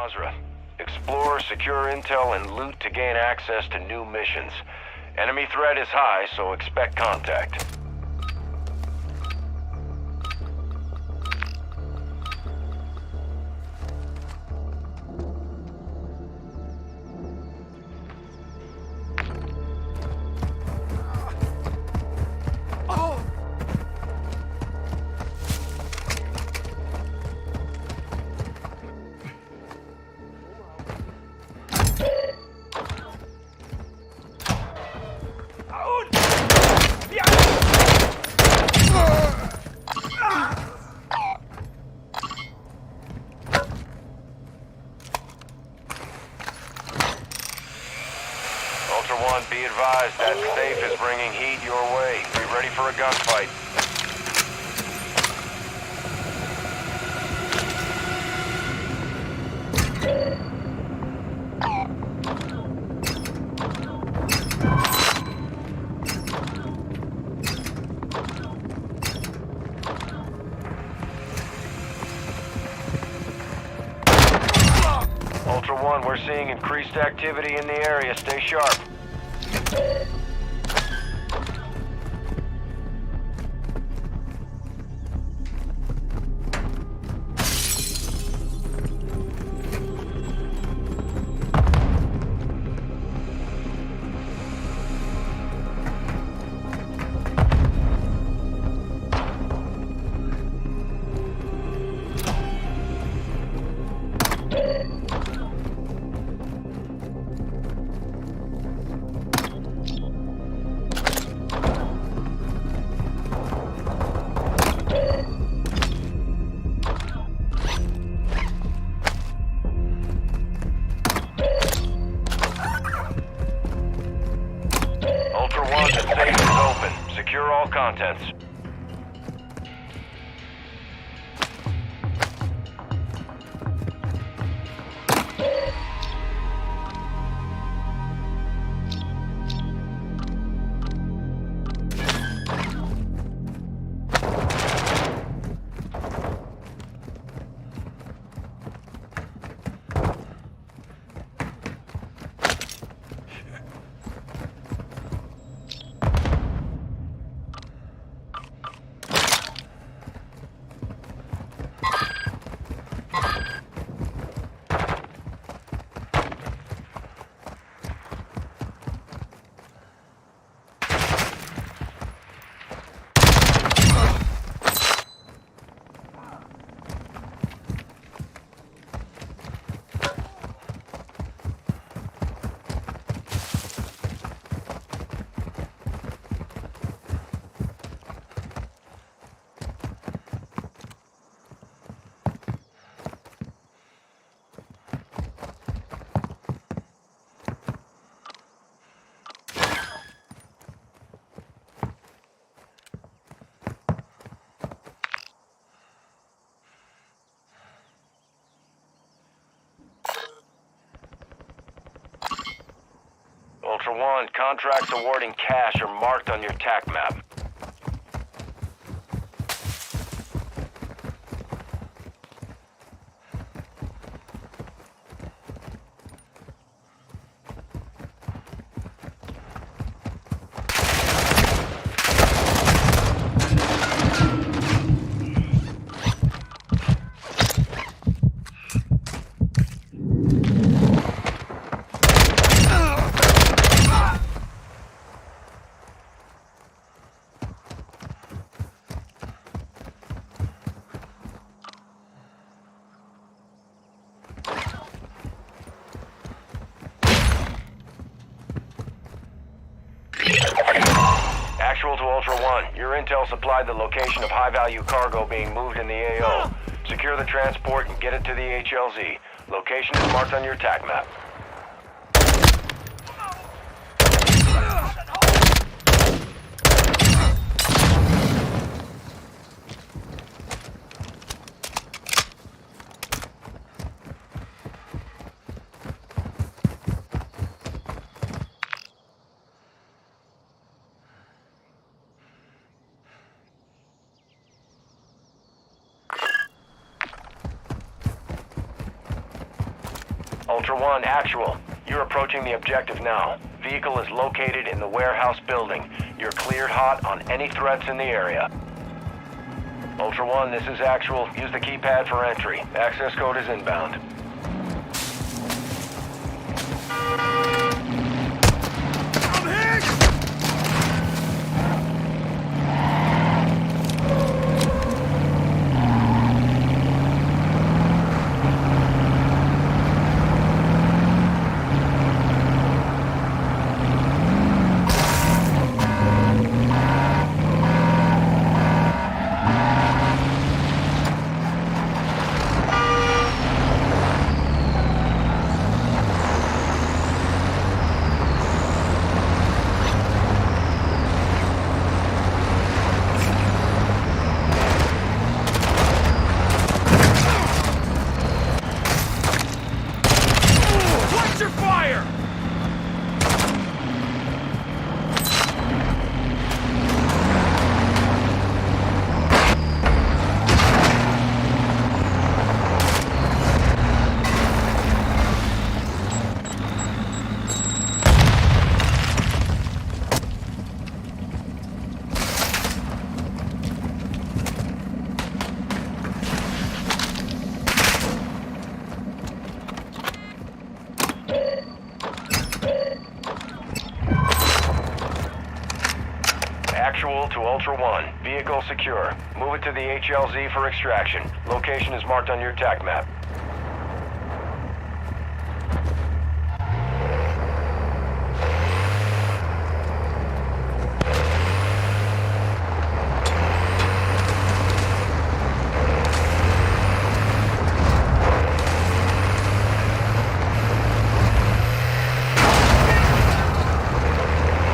Speaker 2: Basra. Explore, secure intel, and loot to gain access to new missions. Enemy threat is high, so expect contact. Ultra One, be advised that safe is bringing heat your way. Be ready for a gunfight. Ultra One, we're seeing increased activity in the area. Stay sharp. Ultra One, the safe is open. Secure all contents. Ultra One, contracts awarding cash are marked on your TAC map. Actual to Ultra One, your intel supplied the location of high-value cargo being moved in the AO. Secure the transport and get it to the HLZ. Location is marked on your TAC map. Ultra One, actual. You're approaching the objective now. Vehicle is located in the warehouse building. You're cleared hot on any threats in the area. Ultra One, this is actual. Use the keypad for entry. Access code is inbound.
Speaker 5: I'm hit! Watch your fire!
Speaker 2: Actual to Ultra One. Vehicle secure. Move it to the HLZ for extraction. Location is marked on your TAC map.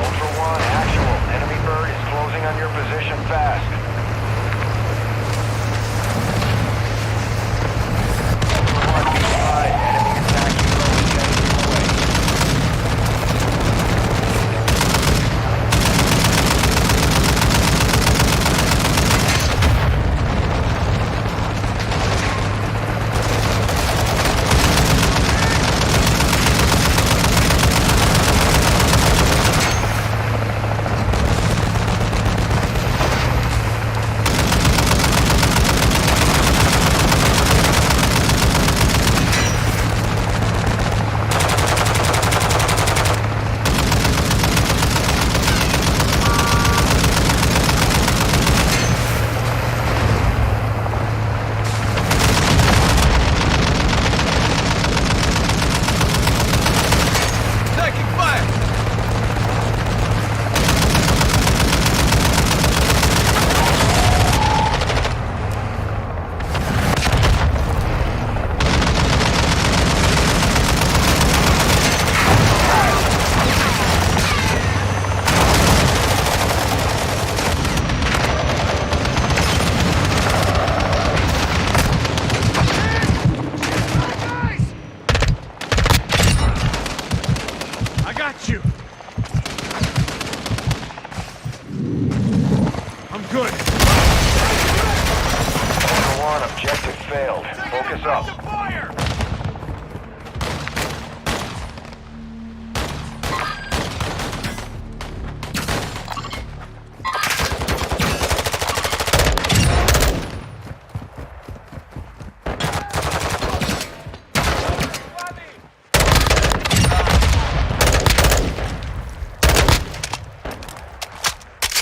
Speaker 2: Ultra One, actual. Enemy bird is closing on your position fast. Ultra One, be advised. Enemy attack helo is heading your way.
Speaker 6: Taking fire!
Speaker 5: I got you. I'm good.
Speaker 2: Ultra One, objective failed. Focus up.
Speaker 5: Fire!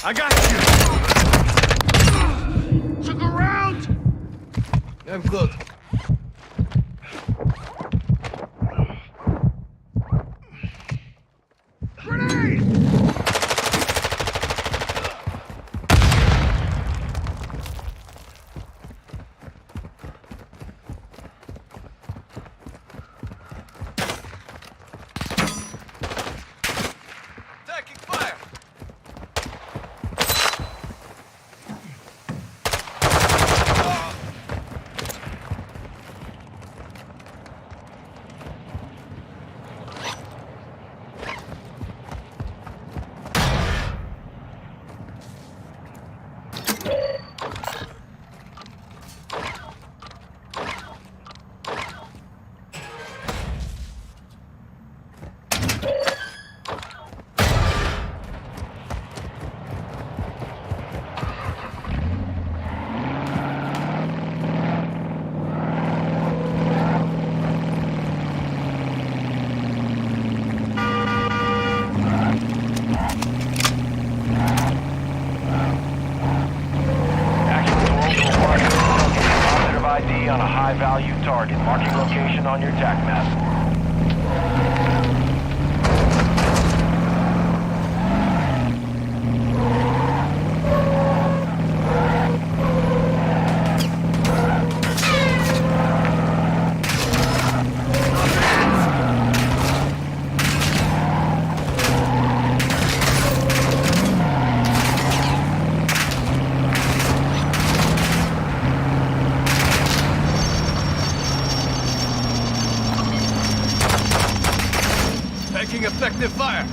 Speaker 5: I got you. Look around.
Speaker 6: I'm good.
Speaker 5: Grenade!
Speaker 6: Taking fire!
Speaker 2: high-value target. Marking location on your TAC map.
Speaker 6: Taking effective fire.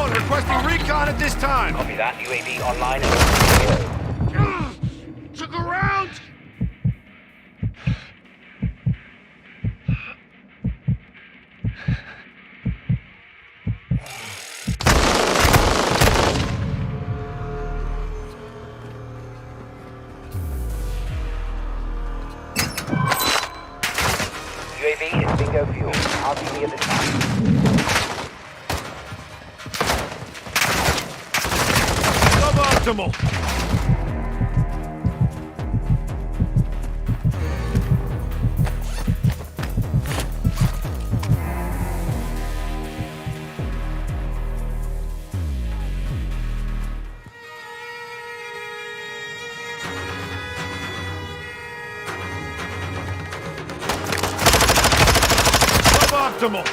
Speaker 5: Requesting recon at this time.
Speaker 7: Copy that. UAV online and orbiting the AO.
Speaker 5: Took a round.
Speaker 7: UAV is bingo fuel. RTB at the time.
Speaker 5: Suboptimal. Suboptimal.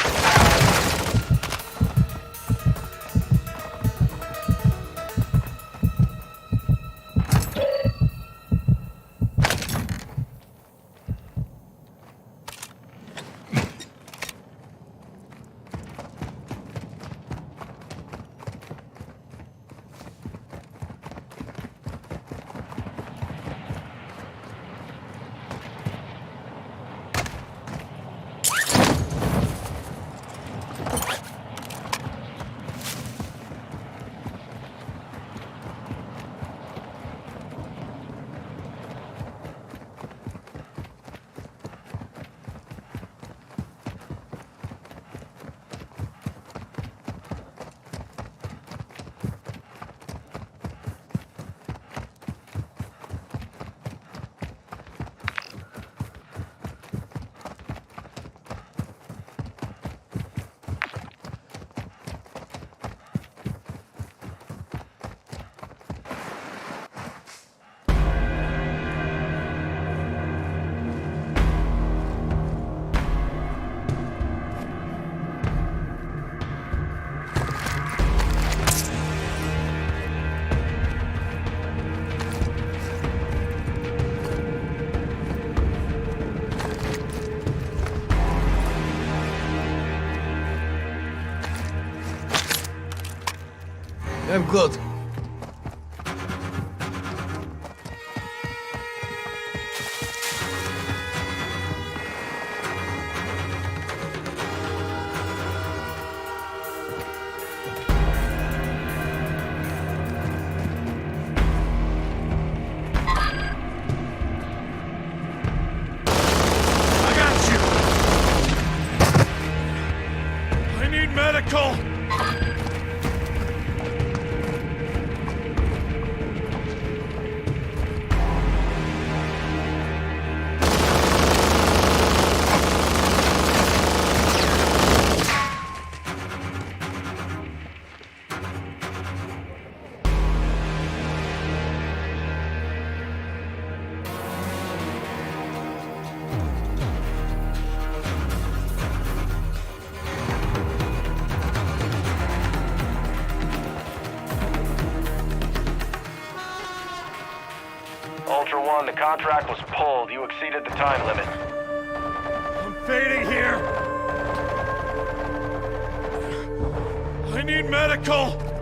Speaker 6: I'm good.
Speaker 5: I got you. I need medical.
Speaker 2: 1, the contract was pulled. You exceeded the time limit.
Speaker 5: I'm fading here. I need medical.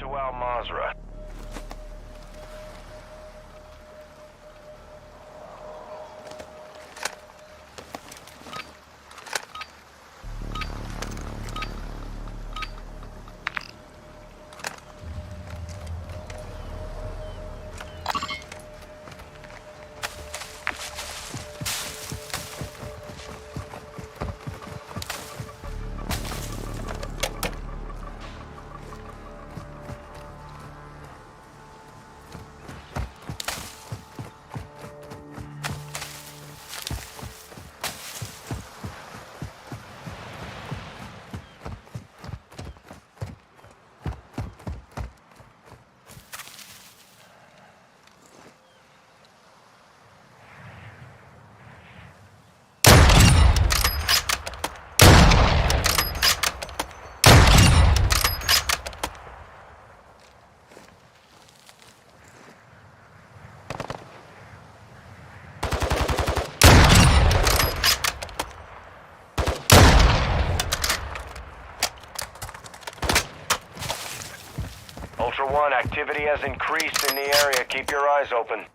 Speaker 2: to Al Mazrah. Ultra One, activity has increased in the area. Keep your eyes open.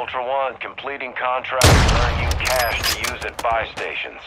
Speaker 2: Ultra One, completing contract will earn you cash to use at buy stations.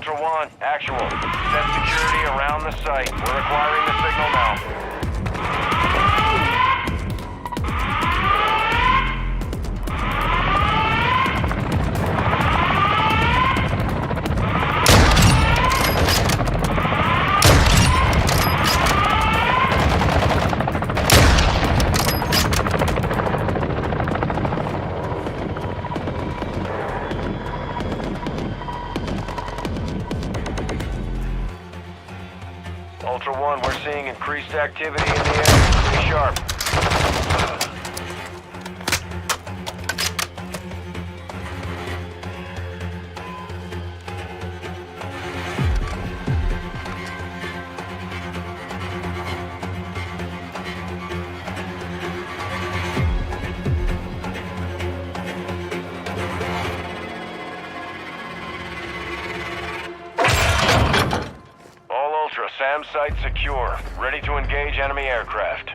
Speaker 2: Ultra One, actual. Set security around the site. We're acquiring the signal now. Ultra One, we're seeing increased activity in the area. Be sharp. SAM site secure. Ready to engage enemy aircraft.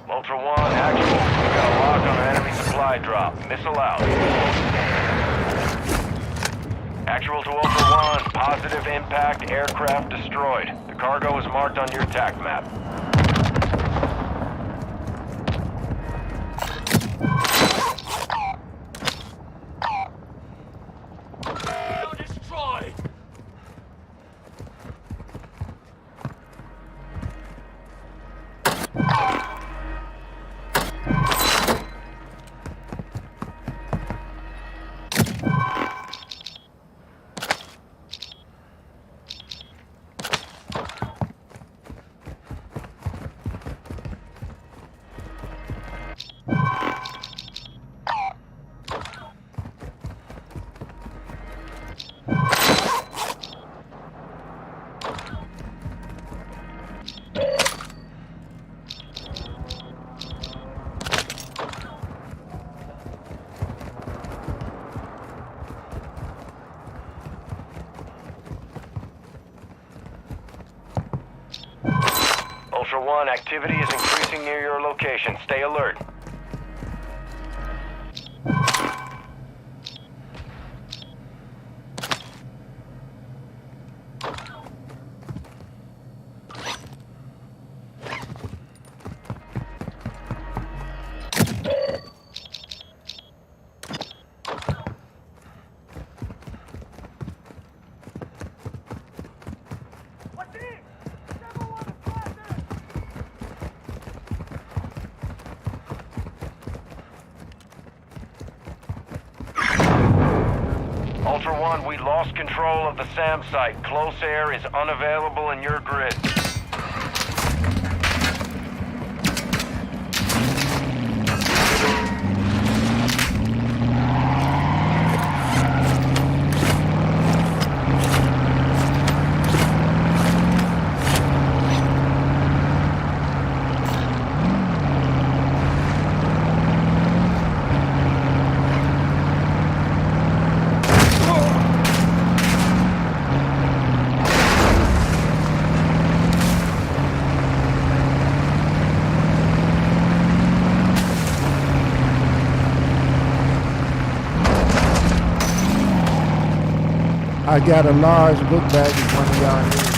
Speaker 2: Ultra One, actual. We got a lock on an enemy supply drop. Missile out. Actual to Ultra One, positive impact, aircraft destroyed. The cargo is marked on your TAC map. 1, activity is increasing near your location. Stay alert. Ultra One, we lost control of the SAM site. Close air is unavailable in your grid.
Speaker 1: I got a large book bag if one of y'all need.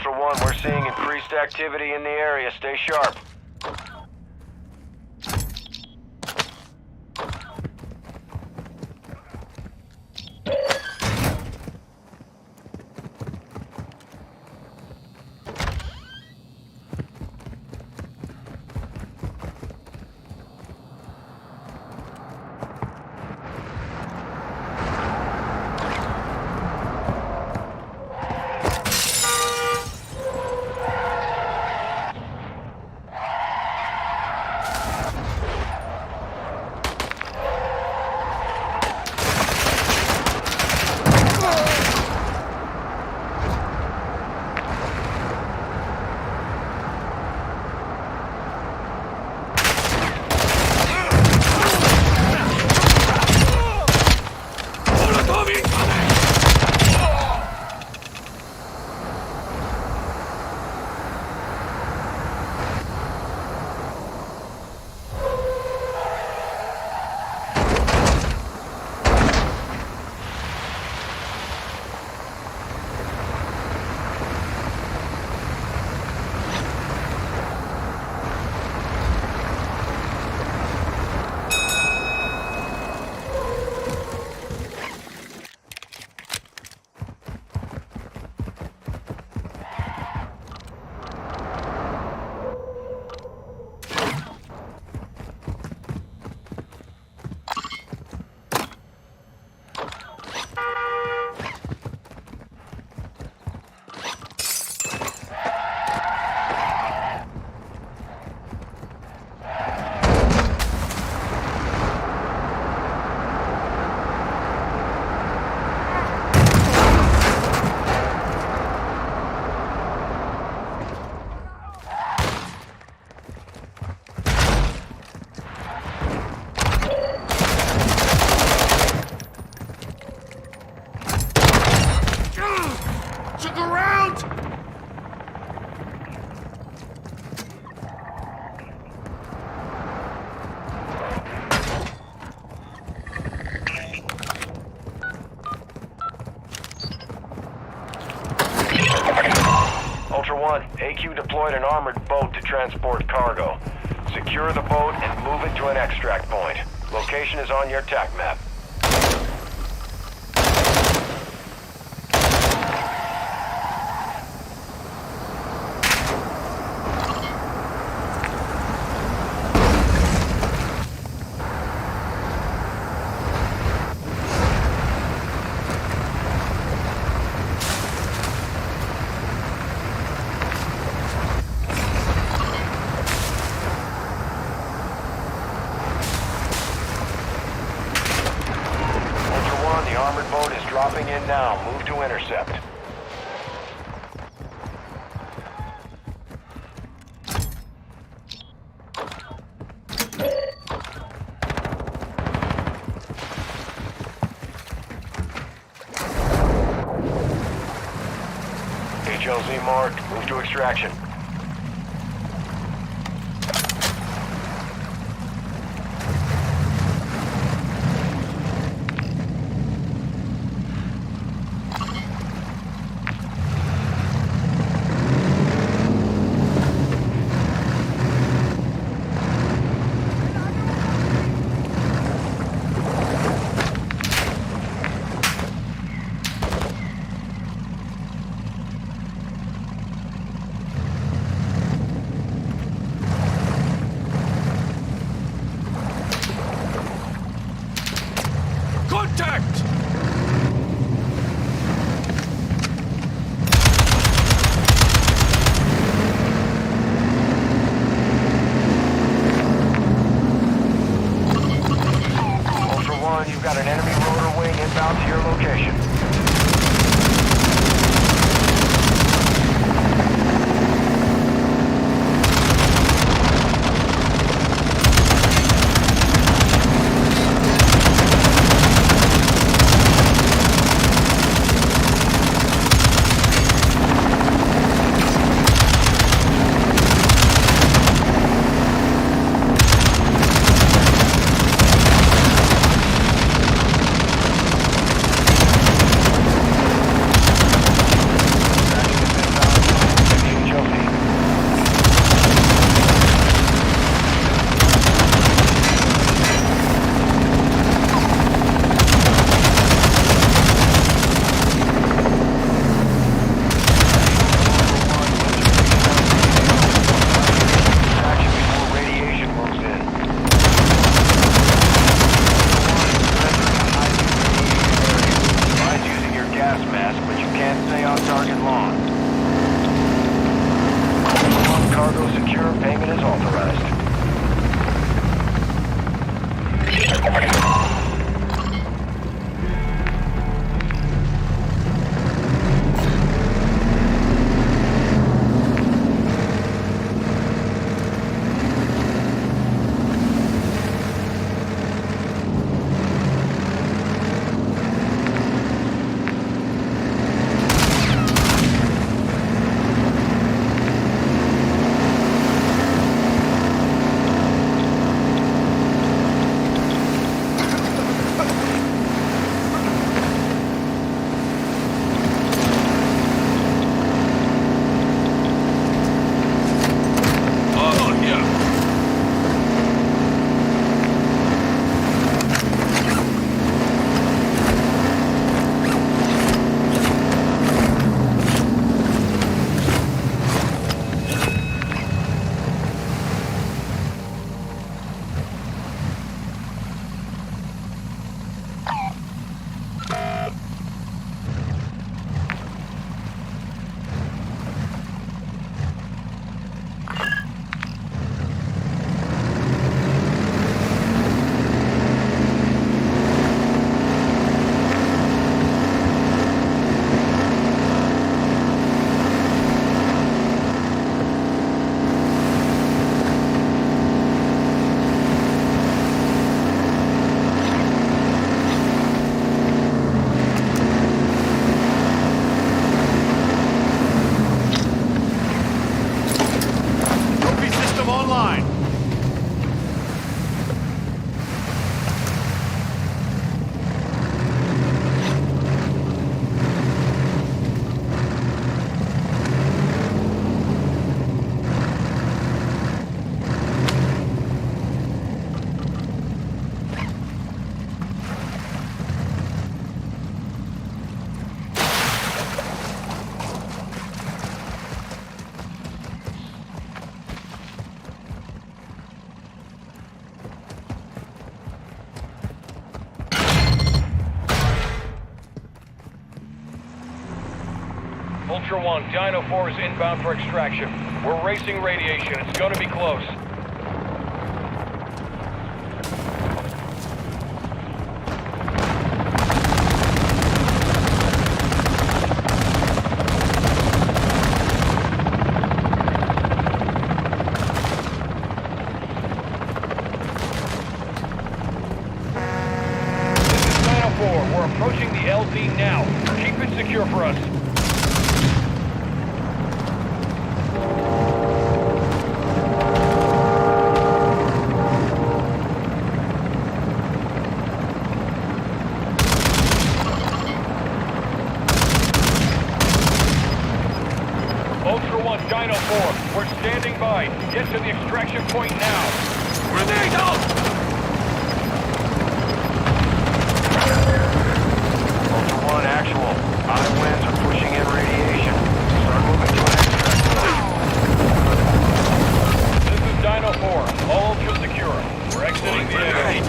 Speaker 2: Ultra One, we're seeing increased activity in the area. Stay sharp. Ultra One, AQ deployed an armored boat to transport cargo. Secure the boat and move it to an extract point. Location is on your TAC map. The armored boat is dropping in now. Move to intercept. HLZ marked. Move to extraction.
Speaker 4: Ultra One, Dino 4 is inbound for extraction. We're racing radiation. It's gonna be close. We're approaching the LZ now. Keep it secure for us. Ultra One, Dino 4, we're standing by. Get to the extraction point now.
Speaker 6: Grenade out!
Speaker 2: Ultra One, actual. High winds are pushing in radiation. Start moving to an extract zone.
Speaker 4: This is Dino 4. All Ultra secure. We're exiting the area.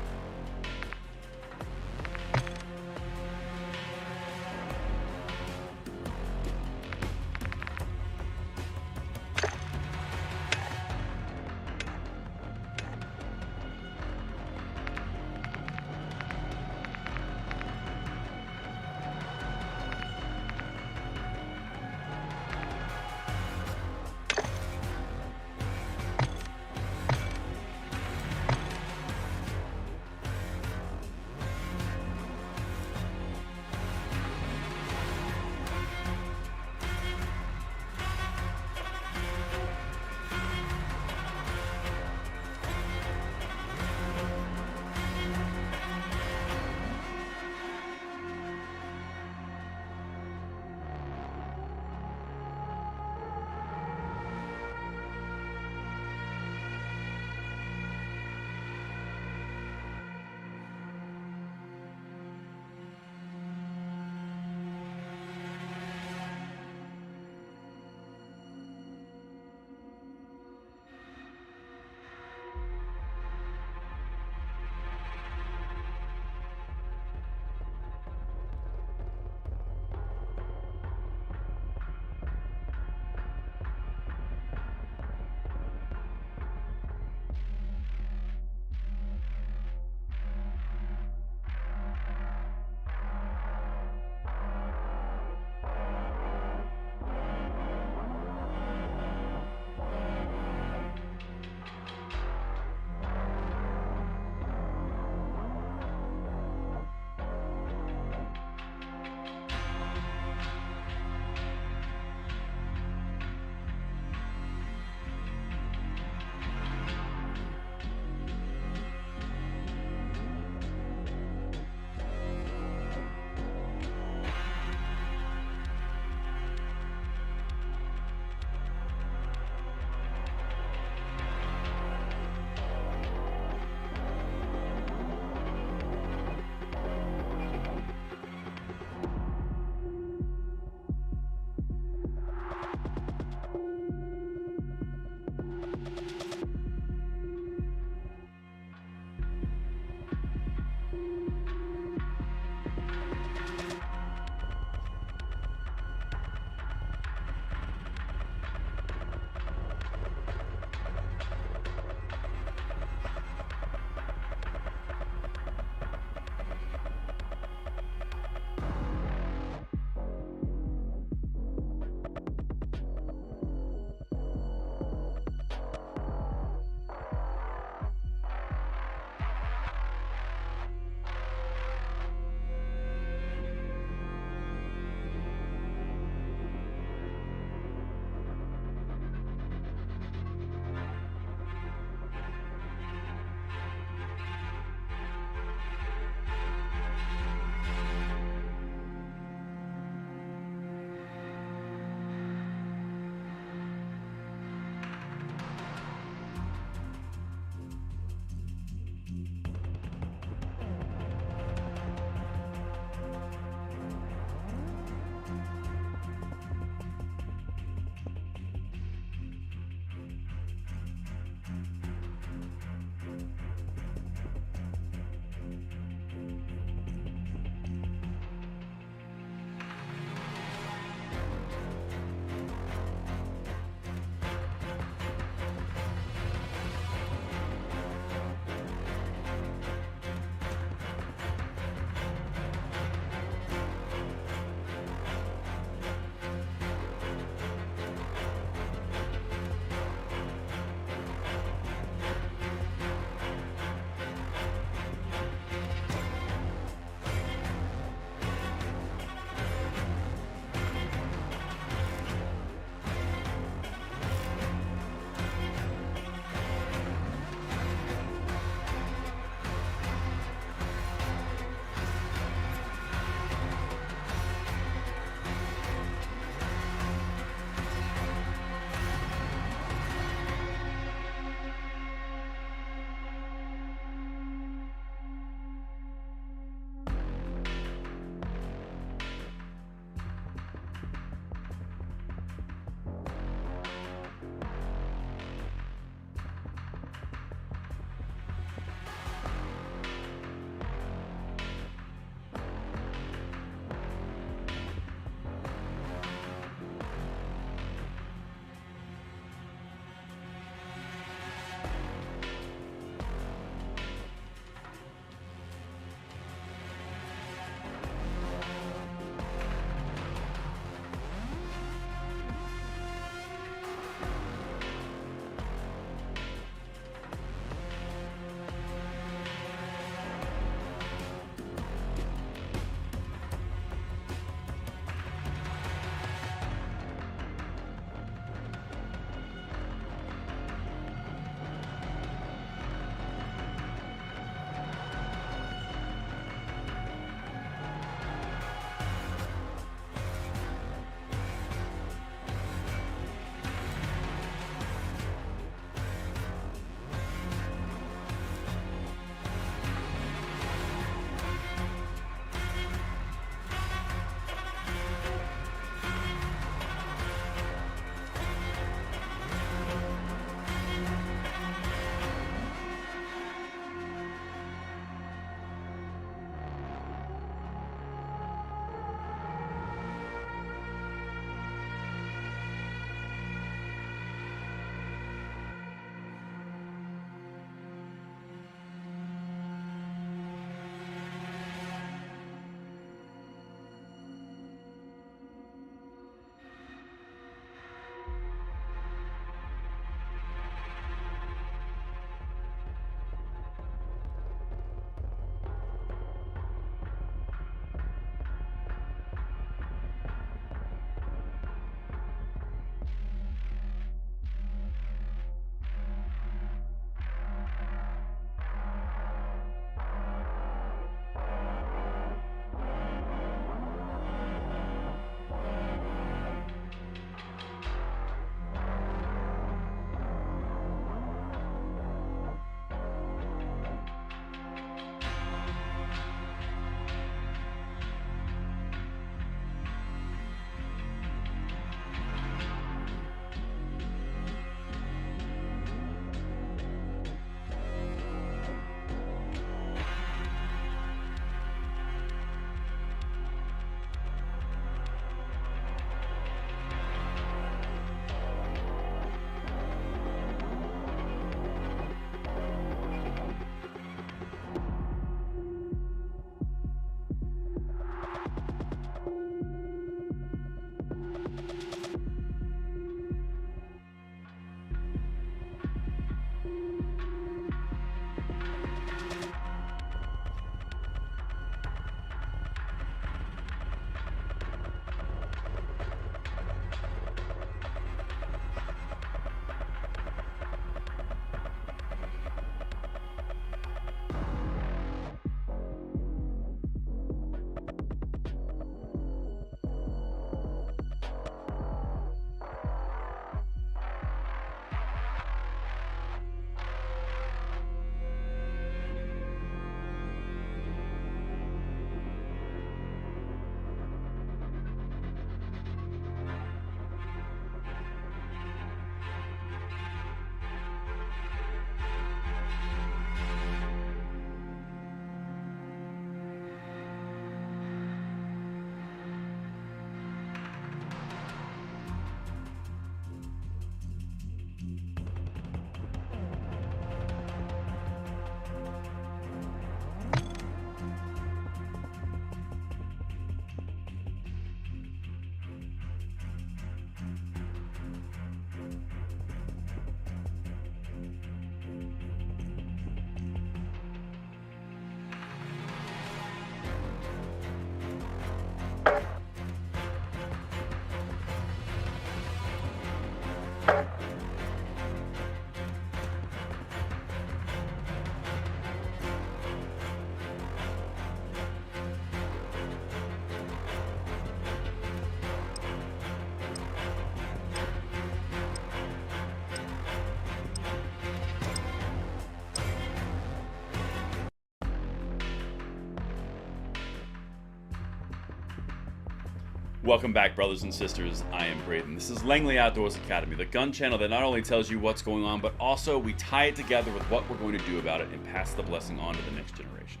Speaker 8: Welcome back, brothers and sisters. I am Braden. This is Langley Outdoors Academy, the gun channel that not only tells you what's going on, but also we tie it together with what we're going to do about it and pass the blessing on to the next generation.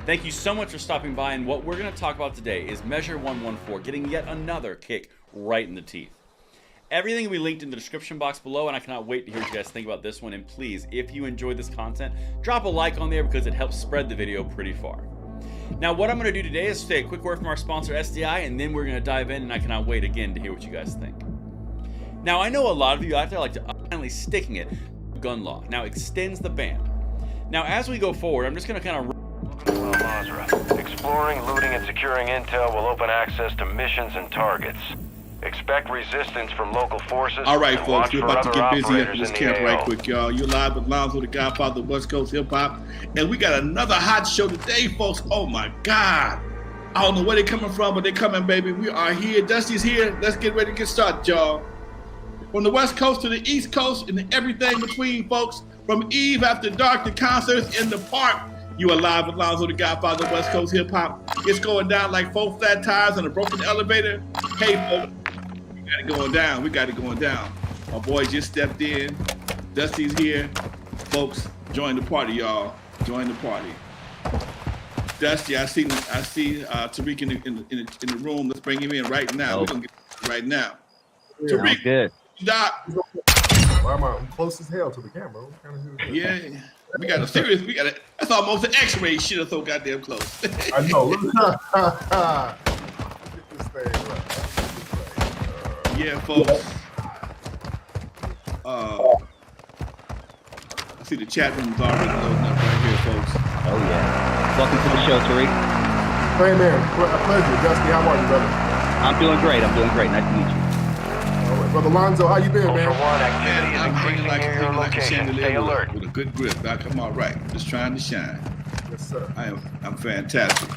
Speaker 8: Thank you so much for stopping by, and what we're going to talk about today is Measure 114, getting yet another kick right in the teeth. Everything will be linked in the description box below, and I cannot wait to hear what you guys think about this one. And please, if you enjoyed this content, drop a like on there because it helps spread the video pretty far. Now, what I'm going to do today is say a quick word from our sponsor, SDI, and then we're going to dive in, and I cannot wait again to hear what you guys think. Now, I know a lot of you out there like to finally sticking it gun law. Now, extends the ban. Now, as we go forward, I'm just going to kind of...
Speaker 2: Exploring, looting, and securing intel will open access to missions and targets. Expect resistance from local forces.
Speaker 3: All right, folks, we're about to get busy after this camp right quick, y'all. You're live with Lonzo, the Godfather of West Coast Hip Hop, and we got another hot show today, folks. Oh my God! I don't know where they're coming from, but they're coming, baby. We are here. Dusty's here. Let's get ready to get started, y'all. From the West Coast to the East Coast and everything between, folks. From Eve After Dark to concerts in the park. You are live with Lonzo, the Godfather of West Coast Hip Hop. It's going down like 4 flat tires on a broken elevator. Hey, folks. We got it going down. We got it going down. My boy just stepped in. Dusty's here. Folks, join the party, y'all. Join the party. Dusty, I see Tariq in the room. Let's bring him in right now. We're gonna get right now.
Speaker 9: Yeah,
Speaker 3: Tariq,
Speaker 9: good.
Speaker 3: stop.
Speaker 9: Why am I? I'm close as hell to the camera.
Speaker 3: Yeah, we got a serious. That's almost an X-ray shit. That's so goddamn close.
Speaker 9: I know. Get this thing right.
Speaker 3: Yeah, folks. I see the chat room's already loading up right here, folks.
Speaker 9: Oh yeah. Welcome to the show, Tariq. Hey man, a pleasure. Dusty, how are you, brother?
Speaker 10: I'm doing great. Nice to meet you.
Speaker 9: All right, brother Lonzo, how you been, man?
Speaker 2: Ultra One, activity is increasing near your location. Stay alert.
Speaker 3: With a good grip. I come out right. Just trying to shine.
Speaker 9: Yes, sir.
Speaker 3: I'm fantastic.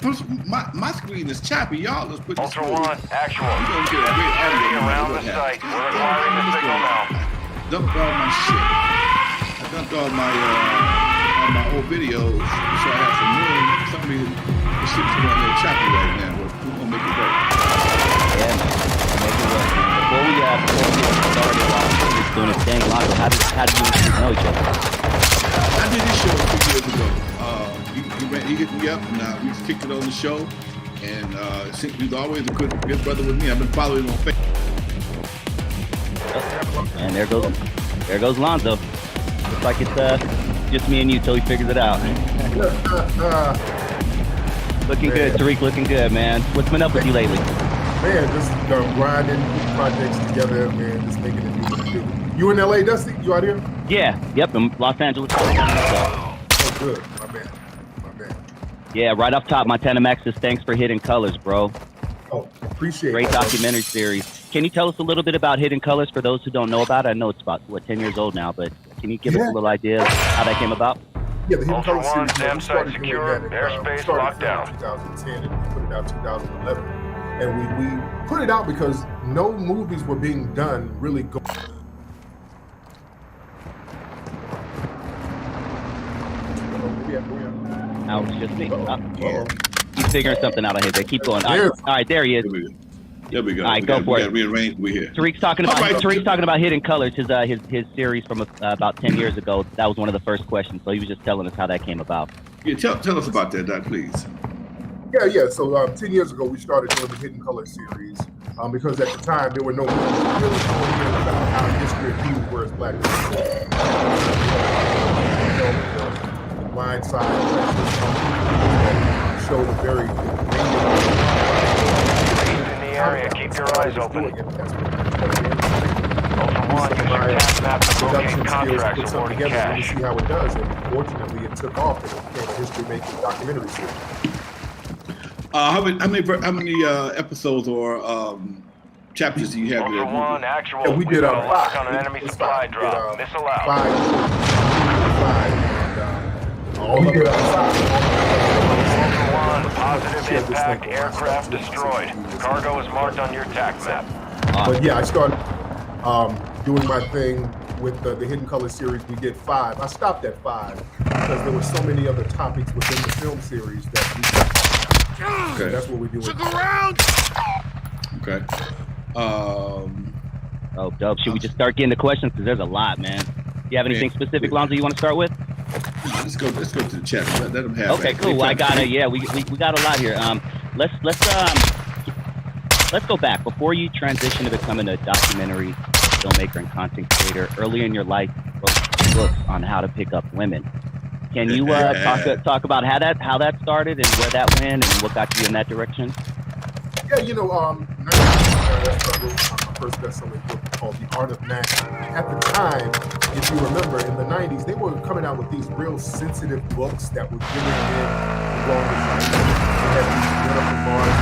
Speaker 3: My screen is choppy. Y'all let's put this
Speaker 2: Ultra One, actual.
Speaker 3: We're gonna get a great audio
Speaker 2: Around the site. We're acquiring the signal now.
Speaker 3: Dumped all my shit. I dumped all my old videos, so I have some room. Some of the shit's going a little choppy right now. We're gonna make it work.
Speaker 10: Yeah, man. Make it work. Before we get started, just doing a thing. Lonzo, how did you know each other?
Speaker 3: I did this show 2 years ago. He hit me up, and we kicked it on the show. And he's always a good brother with me. I've been following him on Facebook.
Speaker 10: And there goes Lonzo. Looks like it's just me and you till he figures it out. Looking good, Tariq. Looking good, man. What's been up with you lately?
Speaker 9: Man, just grinding, putting projects together, man. Just making it do. You in LA, Dusty? You out here?
Speaker 10: Yeah. Yep. In Los Angeles.
Speaker 9: Oh, good. My man.
Speaker 10: Yeah, right off top, Montana Max says thanks for Hidden Colors, bro.
Speaker 9: Oh, appreciate it.
Speaker 10: Great documentary series. Can you tell us a little bit about Hidden Colors for those who don't know about it? I know it's about, 10 years old now, but can you give us a little idea of how that came about?
Speaker 9: Yeah, the Hidden
Speaker 2: Ultra
Speaker 9: Colors
Speaker 2: One,
Speaker 9: series.
Speaker 2: SAM site secure, airspace locked down.
Speaker 9: 2010 and we put it out 2011. And we put it out because no movies were being done really good.
Speaker 10: Now it's just me. He's figuring something out ahead there. Keep going. All right, there he is.
Speaker 3: There we go.
Speaker 10: All right, go for it.
Speaker 3: Rearrange. We're here.
Speaker 10: Tariq's talking about Hidden Colors, his series from about 10 years ago. That was one of the first questions. So he was just telling us how that came about.
Speaker 3: Yeah, tell us about that, Doc, please.
Speaker 9: Yeah. So 10 years ago, we started doing the Hidden Colors series because at the time there were no movies really showing about how history of views were as black people. The blind side show the very
Speaker 2: area, keep your eyes open. Ultra One, use your task map to locate contracts awarding cash.
Speaker 9: See how it does, and fortunately it took off and it became a history-making documentary series.
Speaker 3: How many episodes or chapters do you have?
Speaker 2: Ultra One, actual.
Speaker 9: Yeah, we did a
Speaker 2: lock on an enemy supply drop. Missile out.
Speaker 9: All of it outside.
Speaker 2: Positive impact, aircraft destroyed. Cargo is marked on your TAC map.
Speaker 9: But yeah, I started doing my thing with the Hidden Colors series. We did 5. I stopped at 5 because there were so many other topics within the film series that we.
Speaker 3: Okay.
Speaker 9: That's what we do.
Speaker 5: Took around.
Speaker 3: Okay.
Speaker 10: Oh, dope. Should we just start getting the questions? Because there's a lot, man. Do you have anything specific, Lonzo, you want to start with?
Speaker 3: Let's go to the chat. Let them have
Speaker 10: Okay,
Speaker 3: it.
Speaker 10: cool. I got it. Yeah, we got a lot here. Let's go back before you transition to becoming a documentary filmmaker and content creator. Early in your life, you wrote books on how to pick up women. Can you talk about how that started and where that went and what got you in that direction?
Speaker 9: Yeah, you know, I wrote my first best-selling book called The Art of Matching. At the time, if you remember, in the 90s, they were coming out with these real sensitive books that were giving men the wrong advice. They had these Jennifer Mars,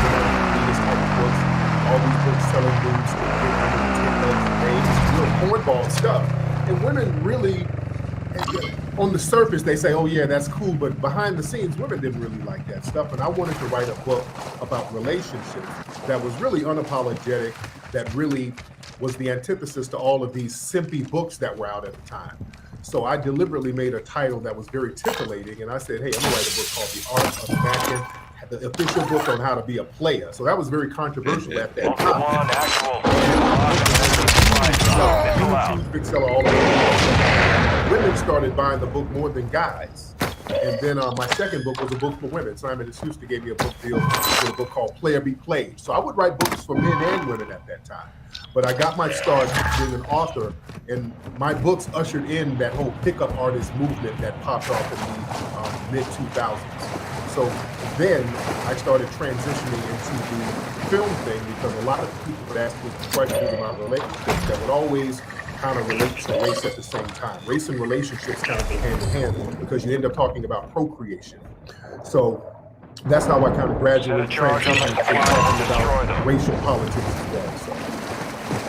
Speaker 9: these type of books, all these books selling dudes to get under the 10 legs of age, real cornball stuff. And women really, on the surface, they say, oh yeah, that's cool, but behind the scenes, women didn't really like that stuff. And I wanted to write a book about relationships that was really unapologetic, that really was the antithesis to all of these simpy books that were out at the time. So I deliberately made a title that was very titillating, and I said, hey, I'm gonna write a book called The Art of Matching, the official book on how to be a player. So that was very controversial at that time. Huge big seller all over the world. Women started buying the book more than guys. And then my second book was a book for women. Simon & Schuster gave me a book deal with a book called Player Be Played. So I would write books for men and women at that time. But I got my start being an author, and my books ushered in that whole pickup artist movement that popped off in the mid-2000s. So then I started transitioning into the film thing because a lot of people would ask me questions about relationships that would always kind of relate to race at the same time. Race and relationships kind of go hand in hand because you end up talking about procreation. So that's how I kind of gradually transitioned to talking about racial politics as well. So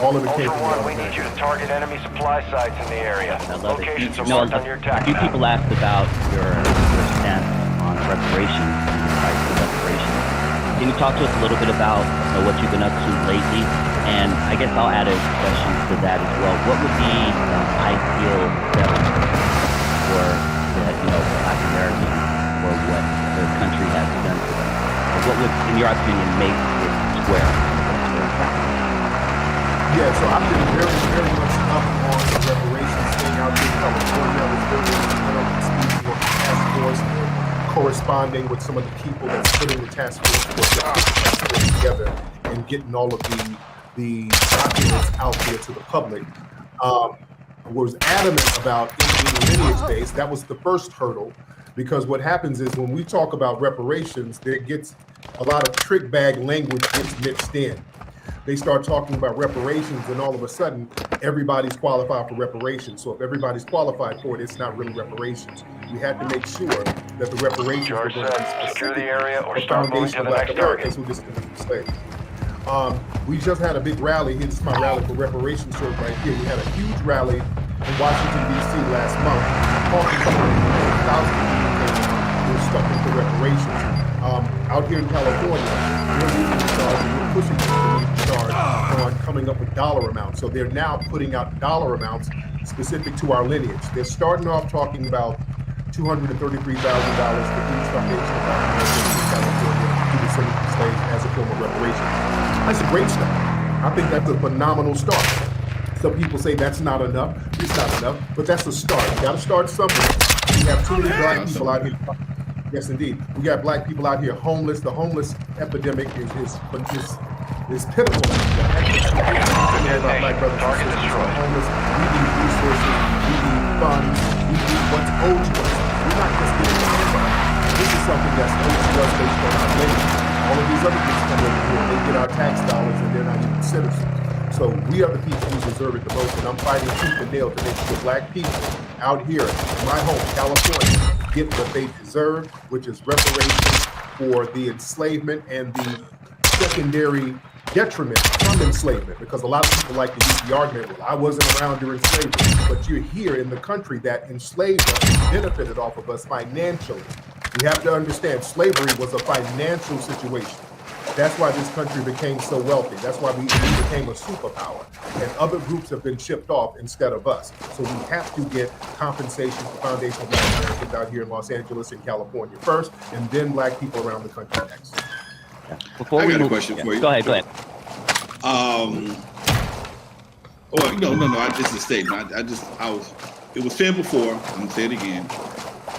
Speaker 9: all of it came from
Speaker 2: Ultra One, we need you to target enemy supply sites in the area.
Speaker 10: I love
Speaker 2: Locations
Speaker 10: it.
Speaker 2: are marked on your
Speaker 10: A
Speaker 2: tac
Speaker 10: few
Speaker 2: map.
Speaker 10: people asked about your stance on reparations and the price of reparations. Can you talk to us a little bit about what you've been up to lately? And I guess I'll add a question to that as well. What would be the ideal settlement for Black Americans or what the country has done to them? Or what would, in your opinion, make it square?
Speaker 9: Yeah, so I've been very, very much up on the reparations thing out here in California. I was very speaking with the task force, corresponding with some of the people that's putting the task force together and getting all of the documents out there to the public. Was adamant about it being lineage-based. That was the first hurdle, because what happens is when we talk about reparations, there gets a lot of trick bag language gets mixed in. They start talking about reparations, and all of a sudden, everybody's qualified for reparations. So if everybody's qualified for it, it's not really reparations. We had to make sure that the reparations were going to be
Speaker 2: secure the
Speaker 9: specific
Speaker 2: area or
Speaker 9: for
Speaker 2: start moving
Speaker 9: foundation
Speaker 2: to
Speaker 9: of
Speaker 2: the
Speaker 9: Black
Speaker 2: next
Speaker 9: Americans
Speaker 2: target.
Speaker 9: who descended from slaves. We just had a big rally. This is my rally for reparations shirt right here. We had a huge rally in Washington, D.C. last month, talking about 1,000 people who were stuck into reparations. Out here in California, we're leading the charge and we're pushing them to lead the charge on coming up with dollar amounts. So they're now putting out dollar amounts specific to our lineage. They're starting off talking about $233,000 for each foundation of Black Americans in California who descended from slaves as a form of reparations. That's a great start. I think that's a phenomenal start. Some people say that's not enough. It's not enough, but that's a start. You got to start somewhere. We have too many Black people out here. Yes, indeed. We got Black people out here homeless. The homeless epidemic is pitiful. Black brothers and sisters are homeless. We need resources. We need funds. We need what's owed to us. We're not just getting the handout. This is something that's owed to us based on our labor. All of these other groups come over here. They get our tax dollars and they're not even citizens. So we are the people who deserve it the most, and I'm fighting tooth and nail to make sure Black people out here in my home, California, get what they deserve, which is reparations for the enslavement and the secondary detriment from enslavement. Because a lot of people like to use the argument, well, I wasn't around during slavery, but you're here in the country that enslaved us and benefited off of us financially. We have to understand slavery was a financial situation. That's why this country became so wealthy. That's why we became a superpower. And other groups have been shipped off instead of us. So we have to get compensation for foundational Black Americans out here in Los Angeles and California first, and then Black people around the country next.
Speaker 3: I got a question for you.
Speaker 10: Go ahead.
Speaker 3: Oh, no. This is a statement. It was said before. I'm gonna say it again.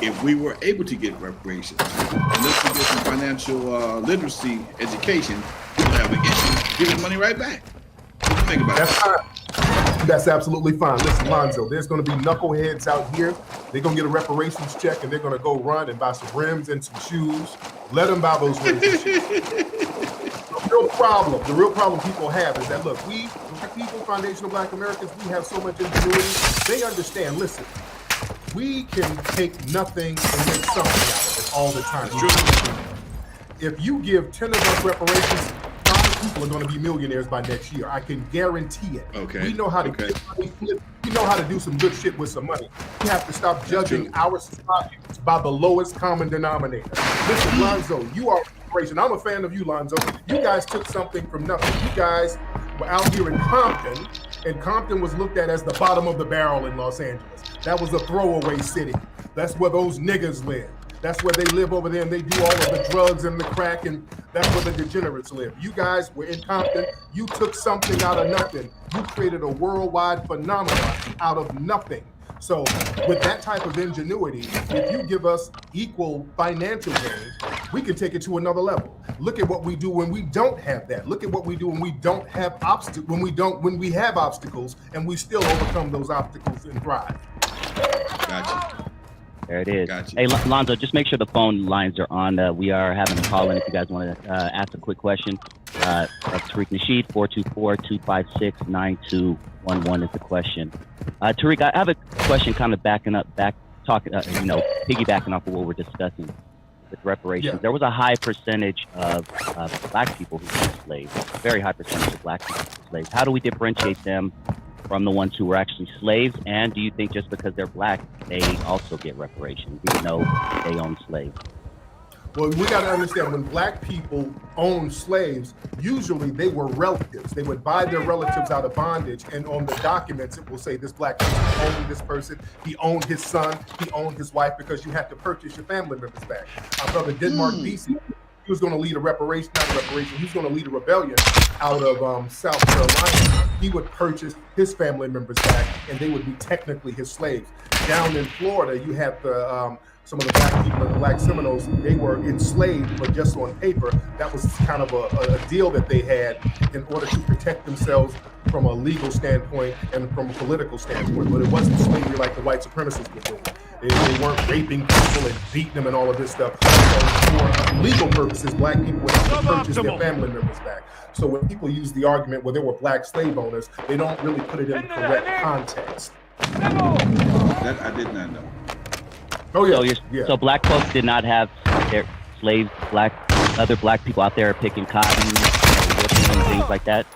Speaker 3: If we were able to get reparations, unless we get some financial literacy education, we don't have an issue giving money right back. What do you think about that?
Speaker 9: That's absolutely fine. Listen, Lonzo, there's going to be knuckleheads out here. They're going to get a reparations check and they're going to go run and buy some rims and some shoes. Let them buy those rims and shoes. The real problem people have is that, look, we, Black people, foundational Black Americans, we have so much ingenuity. They understand, listen, we can take nothing and make something out of it all the time. If you give 10 of us reparations, 5 people are going to be millionaires by next year. I can guarantee it.
Speaker 3: Okay.
Speaker 9: We know how to get money flipped. We know how to do some good shit with some money. We have to stop judging our society by the lowest common denominator. Listen, Lonzo, you are inspiration. I'm a fan of you, Lonzo. You guys took something from nothing. You guys were out here in Compton, and Compton was looked at as the bottom of the barrel in Los Angeles. That was a throwaway city. That's where those niggas live. That's where they live over there, and they do all of the drugs and the crack, and that's where the degenerates live. You guys were in Compton. You took something out of nothing. You created a worldwide phenomenon out of nothing. So with that type of ingenuity, if you give us equal financial gain, we can take it to another level. Look at what we do when we don't have that. Look at what we do when we don't have obstacles, when we have obstacles and we still overcome those obstacles and thrive.
Speaker 3: Gotcha.
Speaker 10: There it is.
Speaker 3: Gotcha.
Speaker 10: Hey, Lonzo, just make sure the phone lines are on. We are having a call in if you guys want to ask a quick question. Tariq Nasheed, 424-256-9211 is the question. Tariq, I have a question kind of piggybacking off of what we're discussing with reparations.
Speaker 9: Yeah.
Speaker 10: There was a high percentage of Black people who were slaves, a very high percentage of Black people who were slaves. How do we differentiate them from the ones who were actually slaves? And do you think just because they're Black, they also get reparations, even though they own slaves?
Speaker 9: Well, we got to understand, when Black people owned slaves, usually they were relatives. They would buy their relatives out of bondage, and on the documents, it will say this Black person owned this person, he owned his son, he owned his wife, because you had to purchase your family members back. Our brother Denmark Vesey, he was going to lead he was going to lead a rebellion out of South Carolina. He would purchase his family members back, and they would be technically his slaves. Down in Florida, you had some of the Black people and the Black Seminoles. They were enslaved, but just on paper. That was kind of a deal that they had in order to protect themselves from a legal standpoint and from a political standpoint. But it wasn't slavery like the white supremacists were doing. They weren't raping people and beating them and all of this stuff. So for legal purposes, Black people would have to purchase their family members back. So when people use the argument where there were Black slave owners, they don't really put it in the correct context.
Speaker 3: That I did not know.
Speaker 9: Oh yeah.
Speaker 10: So Black folks did not have their slaves, other Black people out there picking cotton, working and things like that?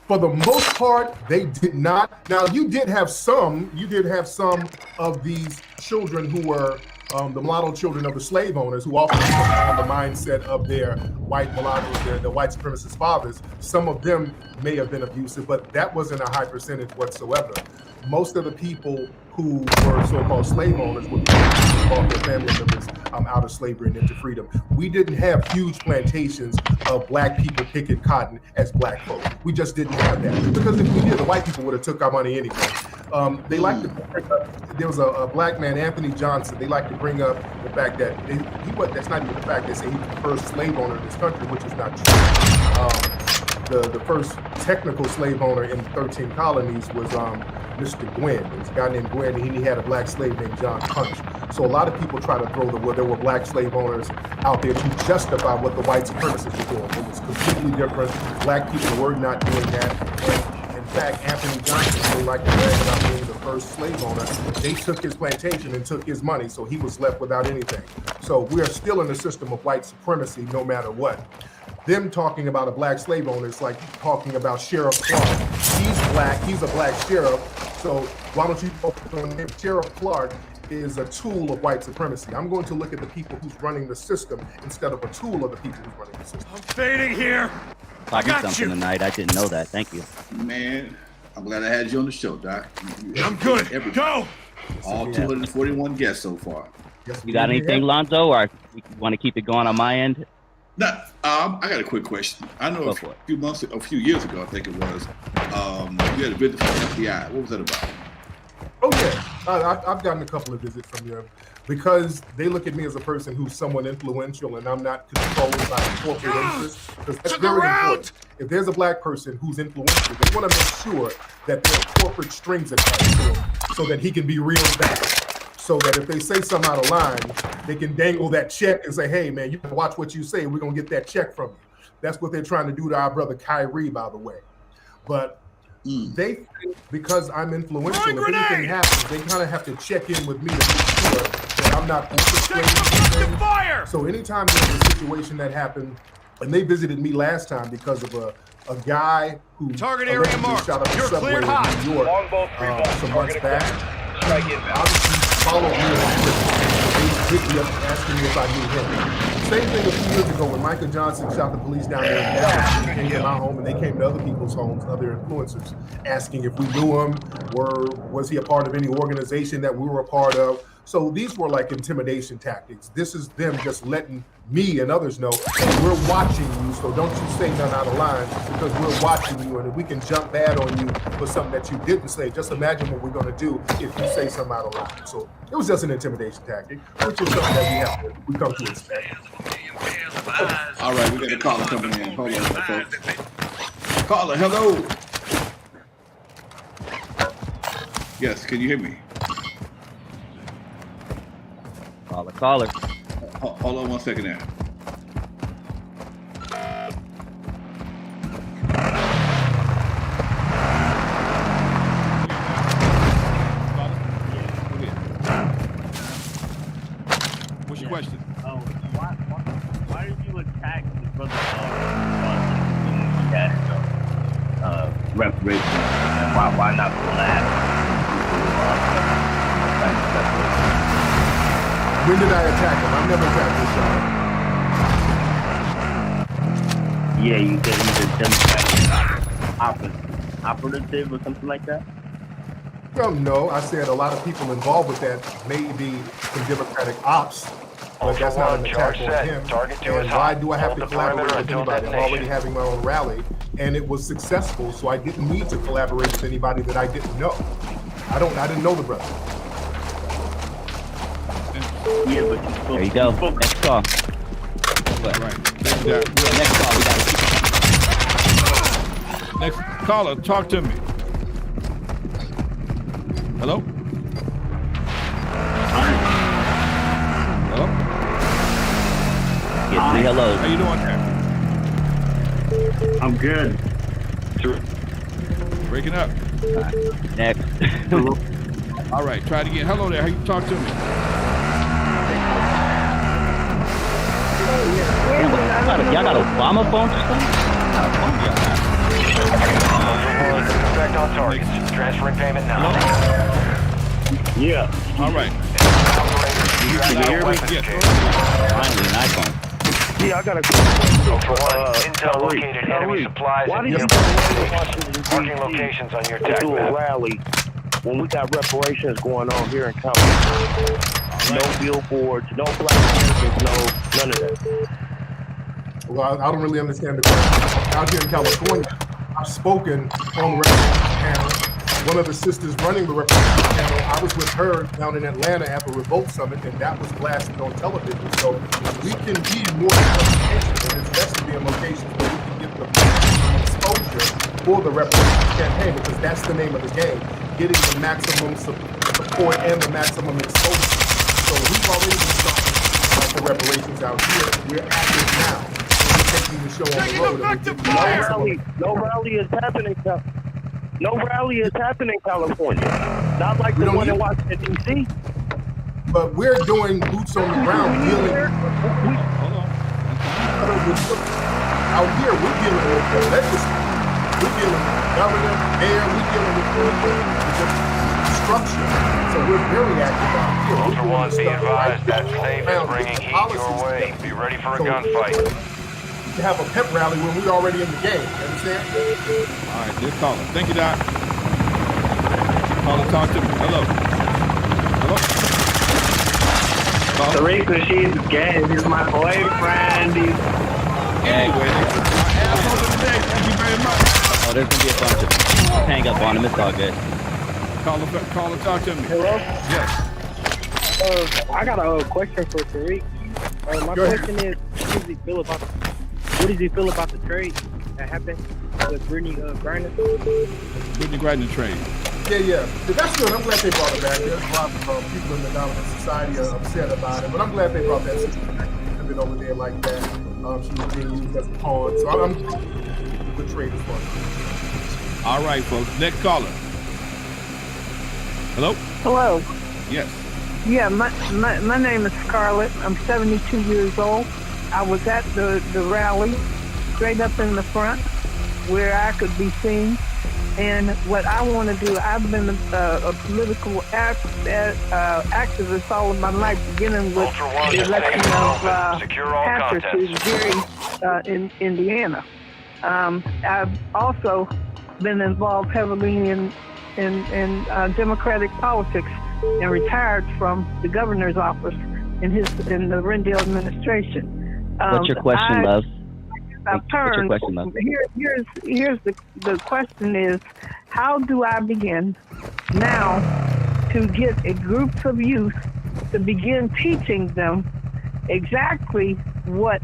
Speaker 9: For the most part, they did not. Now, you did have some of these children who were the mulatto children of the slave owners, who often had the mindset of their white mulattoes, the white supremacist fathers. Some of them may have been abusive, but that wasn't a high percentage whatsoever. Most of the people who were so-called slave owners would brought their family members out of slavery and into freedom. We didn't have huge plantations of Black people picking cotton as Black folk. We just didn't have that, because if we did, the white people would have took our money anyway. They like to bring up, there was a Black man, Anthony Johnson. They like to bring up the fact that that's not even the fact. They say he was the first slave owner in this country, which is not true. The first technical slave owner in 13 colonies was Mr. Gwynn. There was a guy named Gwynn, and he had a Black slave named John Punch. So a lot of people try to throw there were Black slave owners out there to justify what the white supremacists were doing. It was completely different. Black people were not doing that. And in fact, Anthony Johnson, they like to brag about being the first slave owner. They took his plantation and took his money, so he was left without anything. So we're still in the system of white supremacy no matter what. Them talking about a Black slave owner is like talking about Sheriff Clark. He's Black, he's a Black sheriff, so why don't you focus on him? Sheriff Clark is a tool of white supremacy. I'm going to look at the people who's running the system instead of a tool of the people who's running the system.
Speaker 5: I'm fading here.
Speaker 10: I got something tonight. I didn't know that. Thank you.
Speaker 3: Man, I'm glad I had you on the show, Doc.
Speaker 5: I'm good. Go.
Speaker 3: All 241 guests so far.
Speaker 10: You got anything, Lonzo, or you want to keep it going on my end?
Speaker 3: Now, I got a quick question. I know a few years ago, I think it was, you had a visit from the F.B.A. What was that about?
Speaker 9: Oh yeah, I've gotten a couple of visits from them because they look at me as a person who's somewhat influential and I'm not controlled by corporate interests. Because that's very important. If there's a black person who's influential, they want to make sure that there are corporate strings attached to him so that he can be reeled back. So that if they say something out of line, they can dangle that check and say, hey man, you can watch what you say, we're gonna get that check from you. That's what they're trying to do to our brother C.R.U, by the way. But they think because I'm influential, if anything happens, they kind of have to check in with me to make sure that I'm not orchestrating. So anytime there's a situation that happened, and they visited me last time because of a guy who
Speaker 5: target area marked.
Speaker 9: Shot up a subway in New York some months back. Obviously followed me on Twitter. They hit me up asking me if I knew him. Same thing a few years ago when Michael Johnson shot the police down there in Dallas. They came to my home and they came to other people's homes, other influencers, asking if we knew him, was he a part of any organization that we were a part of. So these were like intimidation tactics. This is them just letting me and others know that we're watching you, so don't you say nothing out of line because we're watching you, and if we can jump bad on you for something that you didn't say, just imagine what we're going to do if you say something out of line. So it was just an intimidation tactic, which is something that we come to expect.
Speaker 3: All right, we got a caller coming in. Hold on, folks. Caller, hello. Yes, can you hear me?
Speaker 10: Caller.
Speaker 3: Hold on 1 second there.
Speaker 5: What's your question?
Speaker 11: Why did you attack his brother reparation? Why not collab?
Speaker 9: When did I attack him? I've never attacked this guy.
Speaker 11: Yeah, you said he's a Democratic operative or something like that?
Speaker 9: Well, no, I said a lot of people involved with that may be some Democratic ops, but that's not an attack on him. And why do I have to collaborate with anybody? I'm already having my own rally, and it was successful, so I didn't need to collaborate with anybody that I didn't know. I didn't know the brother.
Speaker 11: Yeah, but
Speaker 10: there you go. Next call.
Speaker 5: Right.
Speaker 10: Next call. We got it.
Speaker 5: Next caller, talk to me. Hello? Hello?
Speaker 10: Get 3 hellos.
Speaker 5: How you doing there?
Speaker 11: I'm good.
Speaker 5: Breaking up.
Speaker 10: Next.
Speaker 5: All right, try it again. Hello there. How you talk to me?
Speaker 10: Y'all got Obama phones or something?
Speaker 2: Suspect on target. Transferring payment now.
Speaker 11: Yeah.
Speaker 5: All right.
Speaker 11: Can you hear me?
Speaker 10: Finally, an iPhone.
Speaker 11: Yeah, I got a question.
Speaker 2: Intel located enemy supplies
Speaker 11: Why
Speaker 2: and
Speaker 11: did you
Speaker 2: marking locations on your tech
Speaker 11: do a
Speaker 2: map.
Speaker 11: rally when we got reparations going on here in California? No billboards, no black Americans, none of that.
Speaker 9: Well, I don't really understand the question. Out here in California, I've spoken on the reparations panel. One of the sisters running the reparations panel, I was with her down in Atlanta at the Revolt Summit, and that was blasted on television. So we can be more locations, and it's best to be in locations where we can get the maximum exposure for the reparations campaign, because that's the name of the game, getting the maximum support and the maximum exposure. So we've already been starting for reparations out here. We're active now. Taking the show on the road.
Speaker 11: No rally is happening. No rally is happening in California. Not like the one in Washington, D.C.
Speaker 9: But we're doing boots on the ground, dealing. Out here, we're dealing with the legislature. We're dealing with the governor, mayor. We're dealing with structure. So we're very active out here.
Speaker 2: Ultra One, be advised that safe is bringing heat your way. Be ready for a gunfight.
Speaker 9: To have a pep rally when we're already in the game. You understand?
Speaker 5: All right, this caller. Thank you, Doc. Caller, talk to me. Hello.
Speaker 11: Tariq Rashid is gay. He's my boyfriend.
Speaker 5: Anyway, our asshole of the day. Thank you very much.
Speaker 10: Oh, there's gonna be a bunch of them. Hang up on him. It's all good.
Speaker 5: Call and talk to me.
Speaker 12: Hello?
Speaker 5: Yes.
Speaker 12: I got a question for Tariq. My question is, what does he feel about the trade that happened with Brittany Griner?
Speaker 5: Brittany Griner trade.
Speaker 9: Yeah. That's good. I'm glad they brought it back. There's a lot of people in the dominant society are upset about it, but I'm glad they brought that sister back. Have it over there like that. She was being used as a pawn. So I'm a good trade as well.
Speaker 5: All right, folks. Next caller. Hello?
Speaker 13: Hello.
Speaker 5: Yes.
Speaker 13: Yeah, my name is Scarlett. I'm 72 years old. I was at the rally, straight up in the front, where I could be seen. And what I want to do, I've been a political activist all of my life, beginning with the election of Patrick, who's very in Indiana. I've also been involved heavily in Democratic politics and retired from the governor's office in the Rendell administration.
Speaker 10: What's your question, love?
Speaker 13: I've turned. Here's the question is, how do I begin now to get a group of youth to begin teaching them exactly what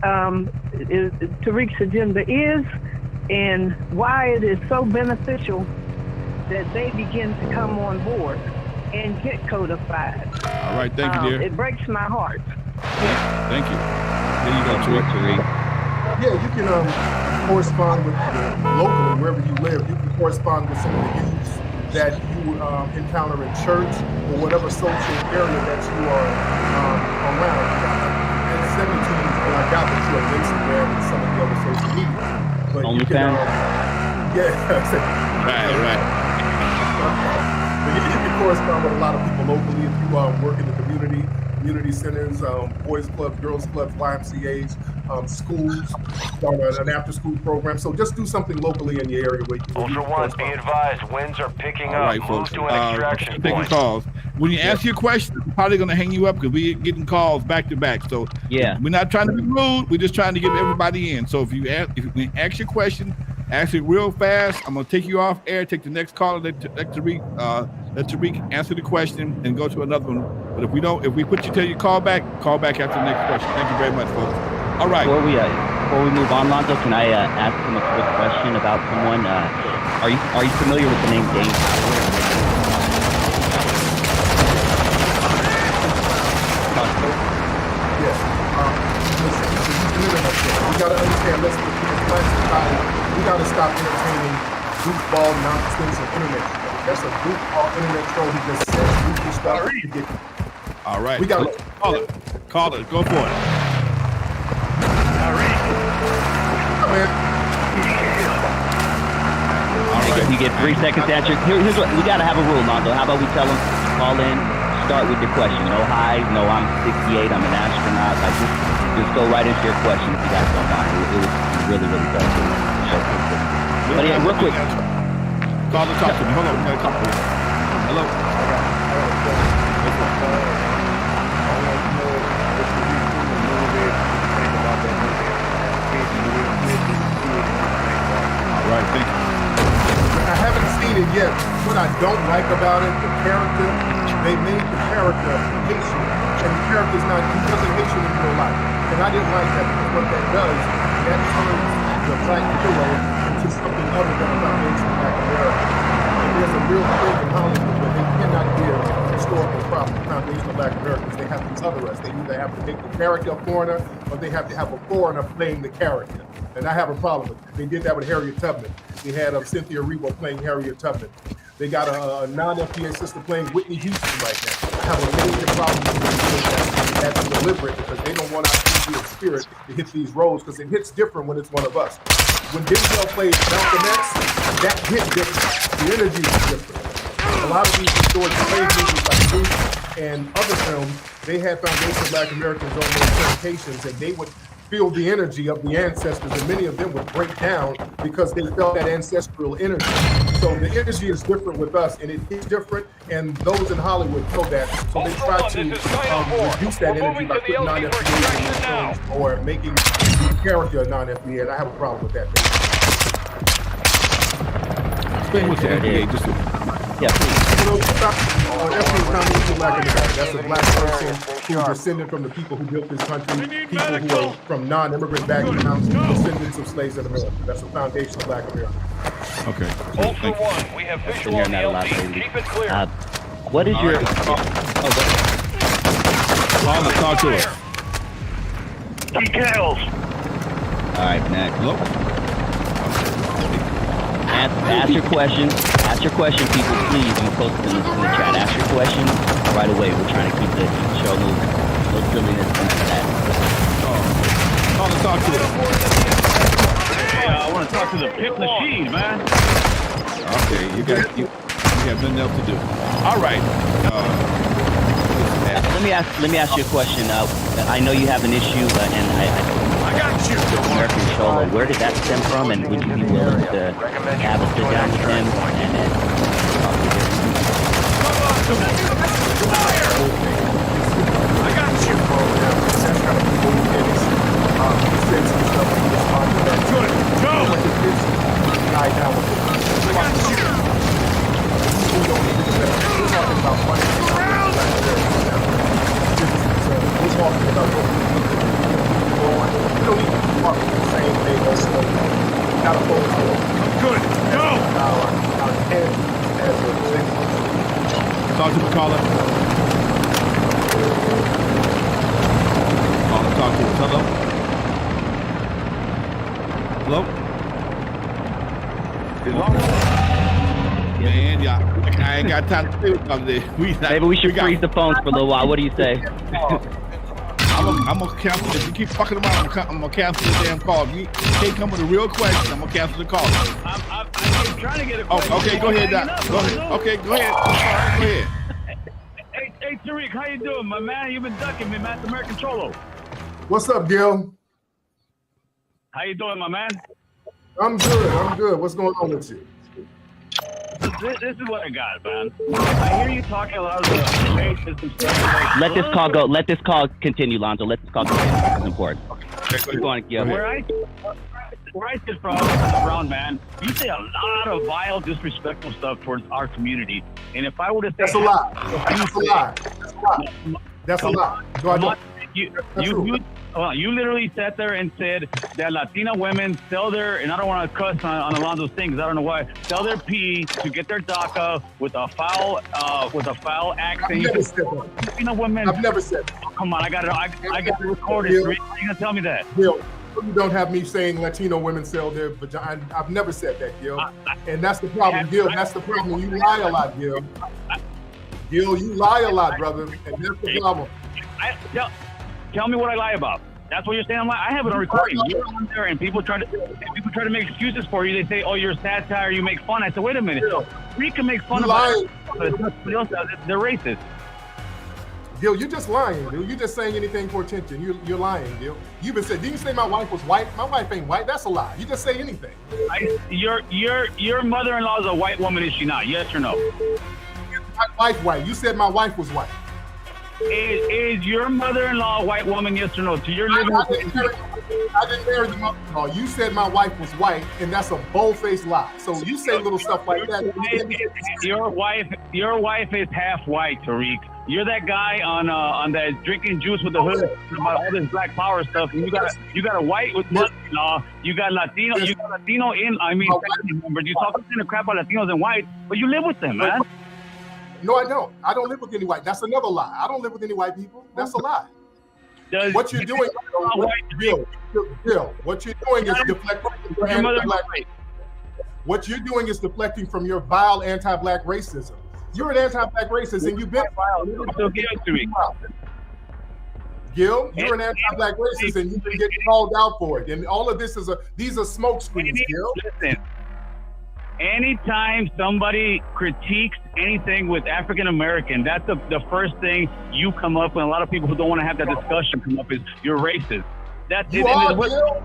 Speaker 13: Tariq's agenda is and why it is so beneficial that they begin to come on board and get codified.
Speaker 5: All right, thank you, dear.
Speaker 13: It breaks my heart.
Speaker 5: Thank you. There you go, Tariq.
Speaker 9: Yeah, you can correspond with locally, wherever you live. You can correspond with some of the youths that you encounter in church or whatever social area that you are around. At 17, I doubt that you're on Instagram and some of the other social media. But you can, right. But you can correspond with a lot of people locally if you work in the community centers, boys clubs, girls clubs, YMCAs, schools, an after-school program. So just do something locally in your area.
Speaker 2: Ultra One, be advised, winds are picking up.
Speaker 5: Right,
Speaker 2: Move
Speaker 5: folks.
Speaker 2: to an extraction point.
Speaker 5: Calls. When you ask your question, I'm probably going to hang you up because we're getting calls back to back. So we're not trying to be rude. We're just trying to get everybody in. So if you ask your question, ask it real fast. I'm going to take you off air, take the next caller, let Tariq answer the question and go to another one. But if we put you till you call back after the next question. Thank you very much, folks. All right.
Speaker 10: Before we move on, Lonzo, can I ask him a quick question about someone? Are you familiar with the name Dane Powell?
Speaker 9: Yes. We got to understand, we got to stop entertaining goofball nonsense on internet. That's a goofball internet troll who just says goofy stuff to get.
Speaker 5: All right.
Speaker 9: We got
Speaker 5: call it. Go for it.
Speaker 9: All right.
Speaker 10: You get 3 seconds to answer. Here's what we got to have a rule, Lonzo. How about we tell them, call in, start with your question. No hi, no I'm 68, I'm an astronaut. Like just go right into your question if you guys don't mind. It was really good. But yeah, real quick.
Speaker 5: Call and talk to me. Hold on, we got a couple. Hello. All right, thank you.
Speaker 9: I haven't seen it yet. What I don't like about it, the character, they made the character Haitian, and the character's not, he doesn't Haitian in real life. And I didn't like that because what that does, that turns the black hero into something other than a foundation of Black America. And there's a real thing in Hollywood where they cannot give historical proper foundation of Black Americans. They have to cover us. They either have to make the character a foreigner or they have to have a foreigner playing the character. And I have a problem with it. They did that with Harriet Tubman. They had C.R.U playing Harriet Tubman. They got a non-F.B.A sister playing Whitney Houston right now. I have a major problem with that. That's deliberate because they don't want our F.B.A spirit to hit these roles because it hits different when it's one of us. When Denzel plays Malcolm X, that hit different. The energy is different. A lot of these historic slave movies like Bruce and other films, they had foundation Black Americans on those presentations and they would feel the energy of the ancestors, and many of them would break down because they felt that ancestral energy. So the energy is different with us, and it is different, and those in Hollywood know that. So they try to reduce that energy by putting non-FBA or making the character a non-FBA, and I have a problem with that.
Speaker 5: Explain what's the FBA, just
Speaker 10: yeah, please.
Speaker 9: That's a black person who's descended from the people who built this country, people who are from non-immigrant backgrounds, descendants of slaves in America. That's the foundation of Black America.
Speaker 5: Okay.
Speaker 4: Ultra One, we have visual on the LZ. Keep it clear.
Speaker 10: What is your...
Speaker 5: Let's talk to us.
Speaker 11: Details.
Speaker 10: All right, next.
Speaker 5: Hello?
Speaker 10: Ask your question. Ask your question, people, please. You post it in the chat. Ask your question right away. We're trying to keep the show moving. No silliness into that.
Speaker 5: Oh, let's talk to us.
Speaker 14: Hey, I want to talk to the pit machine, man.
Speaker 5: Okay, you have nothing else to do. All right.
Speaker 10: Let me ask you a question. I know you have an issue, and I got you. American Cholo, where did that stem from, and would you be willing to have a sit down with him and talk to him?
Speaker 9: I got you. That's kind of cool. Good. Go. I got you. We're talking about money. We're talking about we don't even talk the same thing as not a phone. Good. Go. Our head as a executive.
Speaker 5: Talk to the caller. Talk to us. Hello? Man, yeah, I ain't got time to do something.
Speaker 10: Maybe we should freeze the phones for a little while. What do you say?
Speaker 5: I'm gonna cancel. If you keep fucking around, I'm gonna cancel the damn call. If you can't come with a real question, I'm gonna cancel the call.
Speaker 14: I'm trying to get a question.
Speaker 5: Oh, okay, go ahead, Doc. Go ahead. Okay, go ahead. Go ahead.
Speaker 14: Hey, Tariq, how you doing, my man? You've been ducking me, man. American Cholo.
Speaker 9: What's up, Gil?
Speaker 14: How you doing, my man?
Speaker 9: I'm good. What's going on with you?
Speaker 14: This is what I got, man. I hear you talking a lot of the bases and stuff.
Speaker 10: Let this call go. Let this call continue, Lonzo. Let this call continue. It's important.
Speaker 5: Okay,
Speaker 10: go on, yeah.
Speaker 14: Where I sit from, around, man, you say a lot of vile, disrespectful stuff towards our community. And if I were to say...
Speaker 9: That's a lie. That's a lie. That's a lie. Go ahead.
Speaker 14: You literally sat there and said that Latina women sell their, and I don't want to cuss on Alonzo's things, I don't know why, sell their pee to get their DACA with a foul accent.
Speaker 9: I've never said that.
Speaker 14: Latina women.
Speaker 9: I've never said that.
Speaker 14: Oh, come on, I got to record it. How are you gonna tell me that?
Speaker 9: Gil, you don't have me saying Latino women sell their vagina. I've never said that, Gil. And that's the problem, Gil. That's the problem. You lie a lot, Gil. Gil, you lie a lot, brother. And that's the problem.
Speaker 14: Tell me what I lie about. That's what you're saying. I have it on recording. You're on there, and people try to make excuses for you. They say, "Oh, you're satire. You make fun." I said, "Wait a minute. We can make fun of it, but somebody else does it. They're racist."
Speaker 9: Gil, you're just lying, dude. You're just saying anything for attention. You're lying, Gil. You've been saying, didn't you say my wife was white? My wife ain't white. That's a lie. You just say anything.
Speaker 14: Your mother-in-law is a white woman, is she not? Yes or no?
Speaker 9: My wife white. You said my wife was white.
Speaker 14: Is your mother-in-law a white woman, yes or no? To your living
Speaker 9: I didn't marry the mother-in-law. You said my wife was white, and that's a bold-faced lie. So you say little stuff like that.
Speaker 14: Your wife is half white, Tariq. You're that guy on that drinking juice with the hood about all this black power stuff. And you got a white with mother-in-law. You got Latino. You got Latino in. I mean, family members. You talk kind of crap about Latinos and white, but you live with them, man.
Speaker 9: No, I don't. I don't live with any white. That's another lie. I don't live with any white people. That's a lie. What you're doing, Bill, what you're doing is deflecting from anti-black. What you're doing is deflecting from your vile anti-black racism. You're an anti-black racist, and you've been vile.
Speaker 14: So give it to me.
Speaker 9: Gil, you're an anti-black racist, and you've been getting called out for it. And all of this these are smoke screens, Gil.
Speaker 14: Listen. Anytime somebody critiques anything with African American, that's the first thing you come up with. A lot of people who don't want to have that discussion come up is you're racist. That's
Speaker 9: You are, Gil.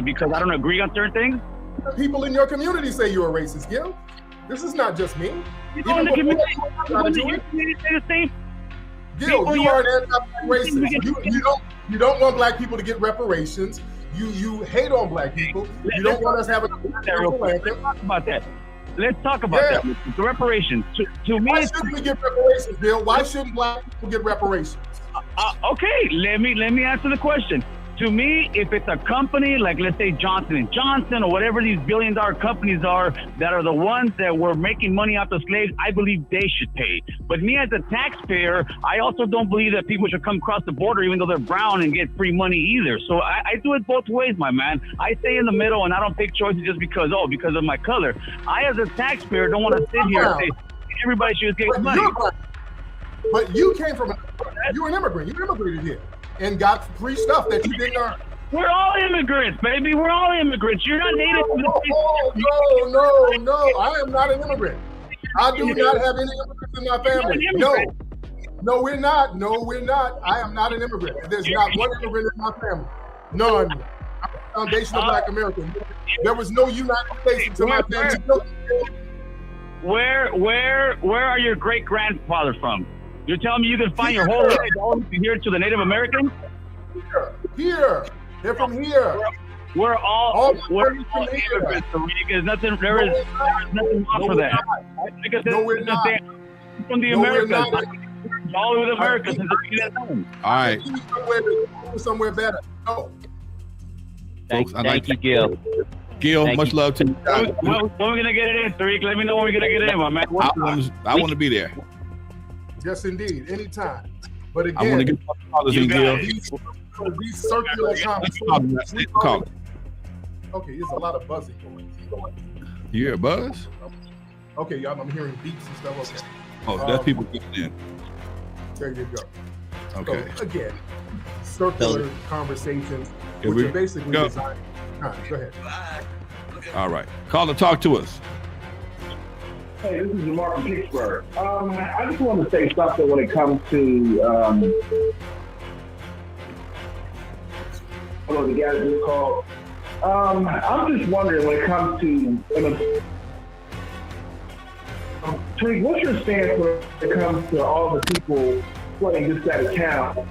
Speaker 14: because I don't agree on certain things.
Speaker 9: People in your community say you're a racist, Gil. This is not just me.
Speaker 14: People in the community say the same.
Speaker 9: Gil, you are an anti-black racist. You don't want black people to get reparations. You hate on black people. You don't want us having
Speaker 14: Let's talk about that. Let's talk about that. The reparations. To me,
Speaker 9: why shouldn't we get reparations, Bill? Why shouldn't black people get reparations?
Speaker 14: Okay, let me answer the question. To me, if it's a company like, let's say, Johnson & Johnson or whatever these billion-dollar companies are that are the ones that were making money off the slaves, I believe they should pay. But me as a taxpayer, I also don't believe that people should come across the border even though they're brown and get free money either. So I do it both ways, my man. I stay in the middle and I don't pick choices just because of my color. I, as a taxpayer, don't want to sit here and say everybody should get money.
Speaker 9: But you came from, you're an immigrant. You immigrated here and got free stuff that you didn't earn.
Speaker 14: We're all immigrants, baby. We're all immigrants. You're not native to
Speaker 9: the No. I am not an immigrant. I do not have any immigrants in my family. No, we're not. I am not an immigrant. There's not one immigrant in my family. None. I'm a foundational Black American. There was no United States until my family.
Speaker 14: Where are your great grandfather from? You're telling me you can find your whole life all here to the Native Americans?
Speaker 9: Here. They're from here.
Speaker 14: We're all immigrants. There is nothing wrong for that.
Speaker 9: No, we're not.
Speaker 14: From the Americans. All over the Americas.
Speaker 5: All right.
Speaker 9: Somewhere better. No.
Speaker 10: Thank you, Gil.
Speaker 5: Gil, much love to you.
Speaker 14: When are we going to get it in, Tariq? Let me know when we're going to get it in, my man.
Speaker 5: I want to be there.
Speaker 9: Yes, indeed. Anytime. But again,
Speaker 5: I want to get my fathers in, Gil.
Speaker 9: These circular conversations. Okay, there's a lot of buzzing going on.
Speaker 5: You hear a buzz?
Speaker 9: Okay, y'all, I'm hearing beeps and stuff. Okay.
Speaker 5: Oh, that's people getting in.
Speaker 9: There you go.
Speaker 5: Okay.
Speaker 9: So, again, circular conversations, which are basically designed. Go ahead.
Speaker 5: All right. Caller, talk to us.
Speaker 15: Hey, this is Jamar from Pittsburgh. I just want to say something when it comes to the guys who called. I'm just wondering when it comes to Tariq, what's your stance when it comes to all the people playing this out of town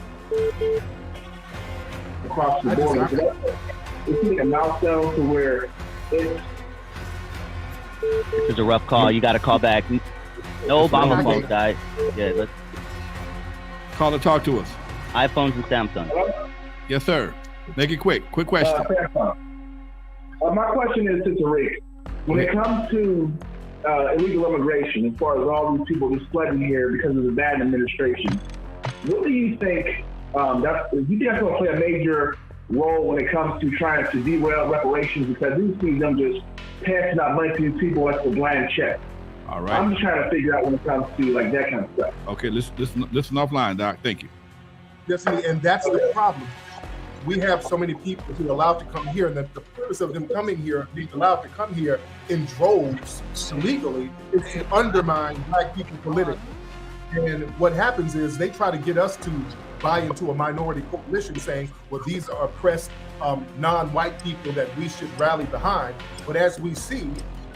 Speaker 15: across the border? It's like a milestone to where it's.
Speaker 10: This is a rough call. You got to call back. No Obama phones died. Yeah, let's.
Speaker 5: Caller, talk to us.
Speaker 10: iPhones and Samsung.
Speaker 5: Yes, sir. Make it quick. Quick question.
Speaker 15: My question is to Tariq. When it comes to illegal immigration, as far as all these people just flooding here because of the bad administration, what do you think? Do you think that's going to play a major role when it comes to trying to derail reparations? Because we see them just passing out money to these people as a blank check.
Speaker 5: All right.
Speaker 15: I'm just trying to figure out when it comes to like that kind of stuff.
Speaker 5: Okay, listen offline, Doc. Thank you.
Speaker 9: Yes, and that's the problem. We have so many people who are allowed to come here, and the purpose of them coming here, being allowed to come here in droves illegally, is to undermine Black people politically. And what happens is they try to get us to buy into a minority coalition saying, well, these are oppressed non-white people that we should rally behind. But as we see,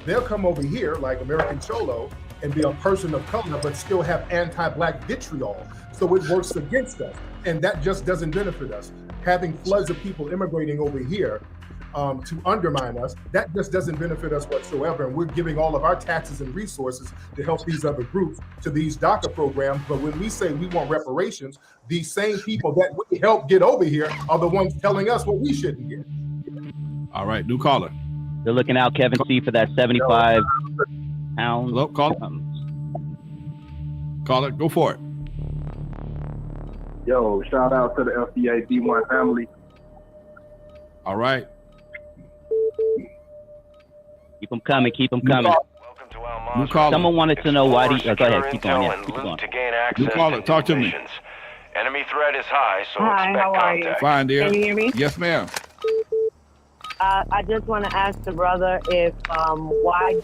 Speaker 9: they'll come over here like American Cholo and be a person of color, but still have anti-Black vitriol. So it works against us. And that just doesn't benefit us. Having floods of people immigrating over here to undermine us, that just doesn't benefit us whatsoever. And we're giving all of our taxes and resources to help these other groups, to these DACA programs. But when we say we want reparations, these same people that we help get over here are the ones telling us what we shouldn't get.
Speaker 5: All right, new caller.
Speaker 10: They're looking out, Kevin C, for that 75 pounds.
Speaker 5: Hello, caller. Caller, go for it.
Speaker 15: Yo, shout out to the F.B.A. D1 family.
Speaker 5: All right.
Speaker 10: Keep them coming. Keep them coming.
Speaker 2: Welcome to Al
Speaker 5: New caller.
Speaker 10: Someone wanted to know why do you... go ahead. Keep going. Yeah, keep going.
Speaker 2: To gain access
Speaker 5: New caller, talk to me.
Speaker 2: Enemy threat is high, so
Speaker 13: Hi,
Speaker 2: expect
Speaker 13: how are
Speaker 2: contact.
Speaker 13: you?
Speaker 5: Fine, dear.
Speaker 13: Can you hear me?
Speaker 5: Yes, ma'am.
Speaker 13: I just want to ask the brother if why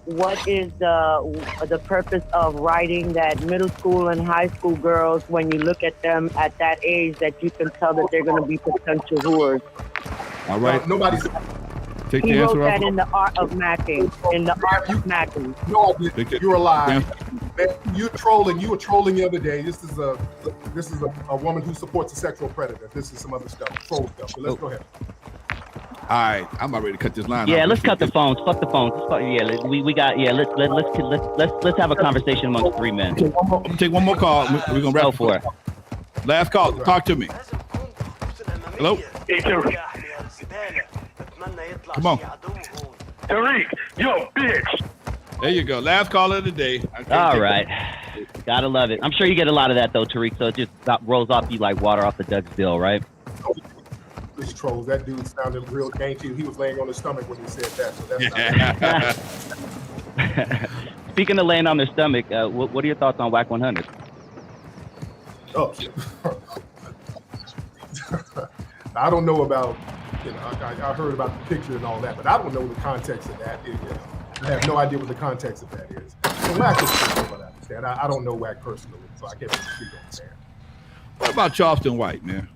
Speaker 16: what is the purpose of writing that middle school and high school girls, when you look at them at that age, that you can tell that they're going to be potential whores?
Speaker 5: All right.
Speaker 9: Nobody's.
Speaker 5: Take
Speaker 16: He
Speaker 5: the
Speaker 16: wrote
Speaker 5: answer
Speaker 16: that
Speaker 5: off.
Speaker 16: in the art of macking. In the art of macking.
Speaker 9: No, I didn't. You're alive. Man, you're trolling. You were trolling the other day. This is a woman who supports a sexual predator. This is some other stuff, troll stuff. So let's go ahead.
Speaker 5: All right, I'm about ready to cut this line.
Speaker 10: Yeah,
Speaker 5: off.
Speaker 10: let's cut the phones. Fuck the phones. We got. Yeah, let's have a conversation amongst three men.
Speaker 5: I'm gonna take one more call. We're gonna wrap
Speaker 10: for it.
Speaker 5: Last call. Talk to me. Hello. Come on.
Speaker 14: Tariq, yo, bitch.
Speaker 5: There you go. Last caller of the day.
Speaker 10: All right. Gotta love it. I'm sure you get a lot of that though, Tariq. So it just rolls off you like water off the duck's bill, right?
Speaker 9: This trolls. That dude sounded real dainty. He was laying on his stomach when he said that. So that's
Speaker 10: Speaking of laying on their stomach, what are your thoughts on WAC 100?
Speaker 9: Oh, I don't know about. I heard about the picture and all that, but I don't know the context of that. I have no idea what the context of that is. So WAC is personal, but I understand. I don't know WAC personally, so I can't really speak on that.
Speaker 5: What about Charleston White, man?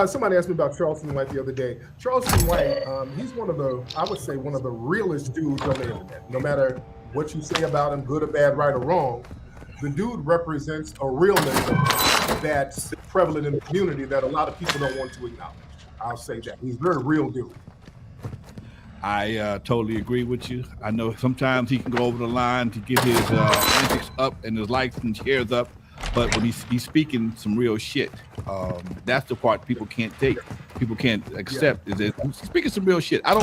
Speaker 9: Somebody asked me about Charleston White the other day. Charleston White, he's one of the realest dudes on the internet. No matter what you say about him, good or bad, right or wrong, the dude represents a realness that's prevalent in the community that a lot of people don't want to acknowledge. I'll say that. He's a very real dude.
Speaker 5: I totally agree with you. I know sometimes he can go over the line to get his antics up and his likes and shares up, but when he's speaking some real shit, that's the part people can't take. People can't accept. Is that he's speaking some real shit. I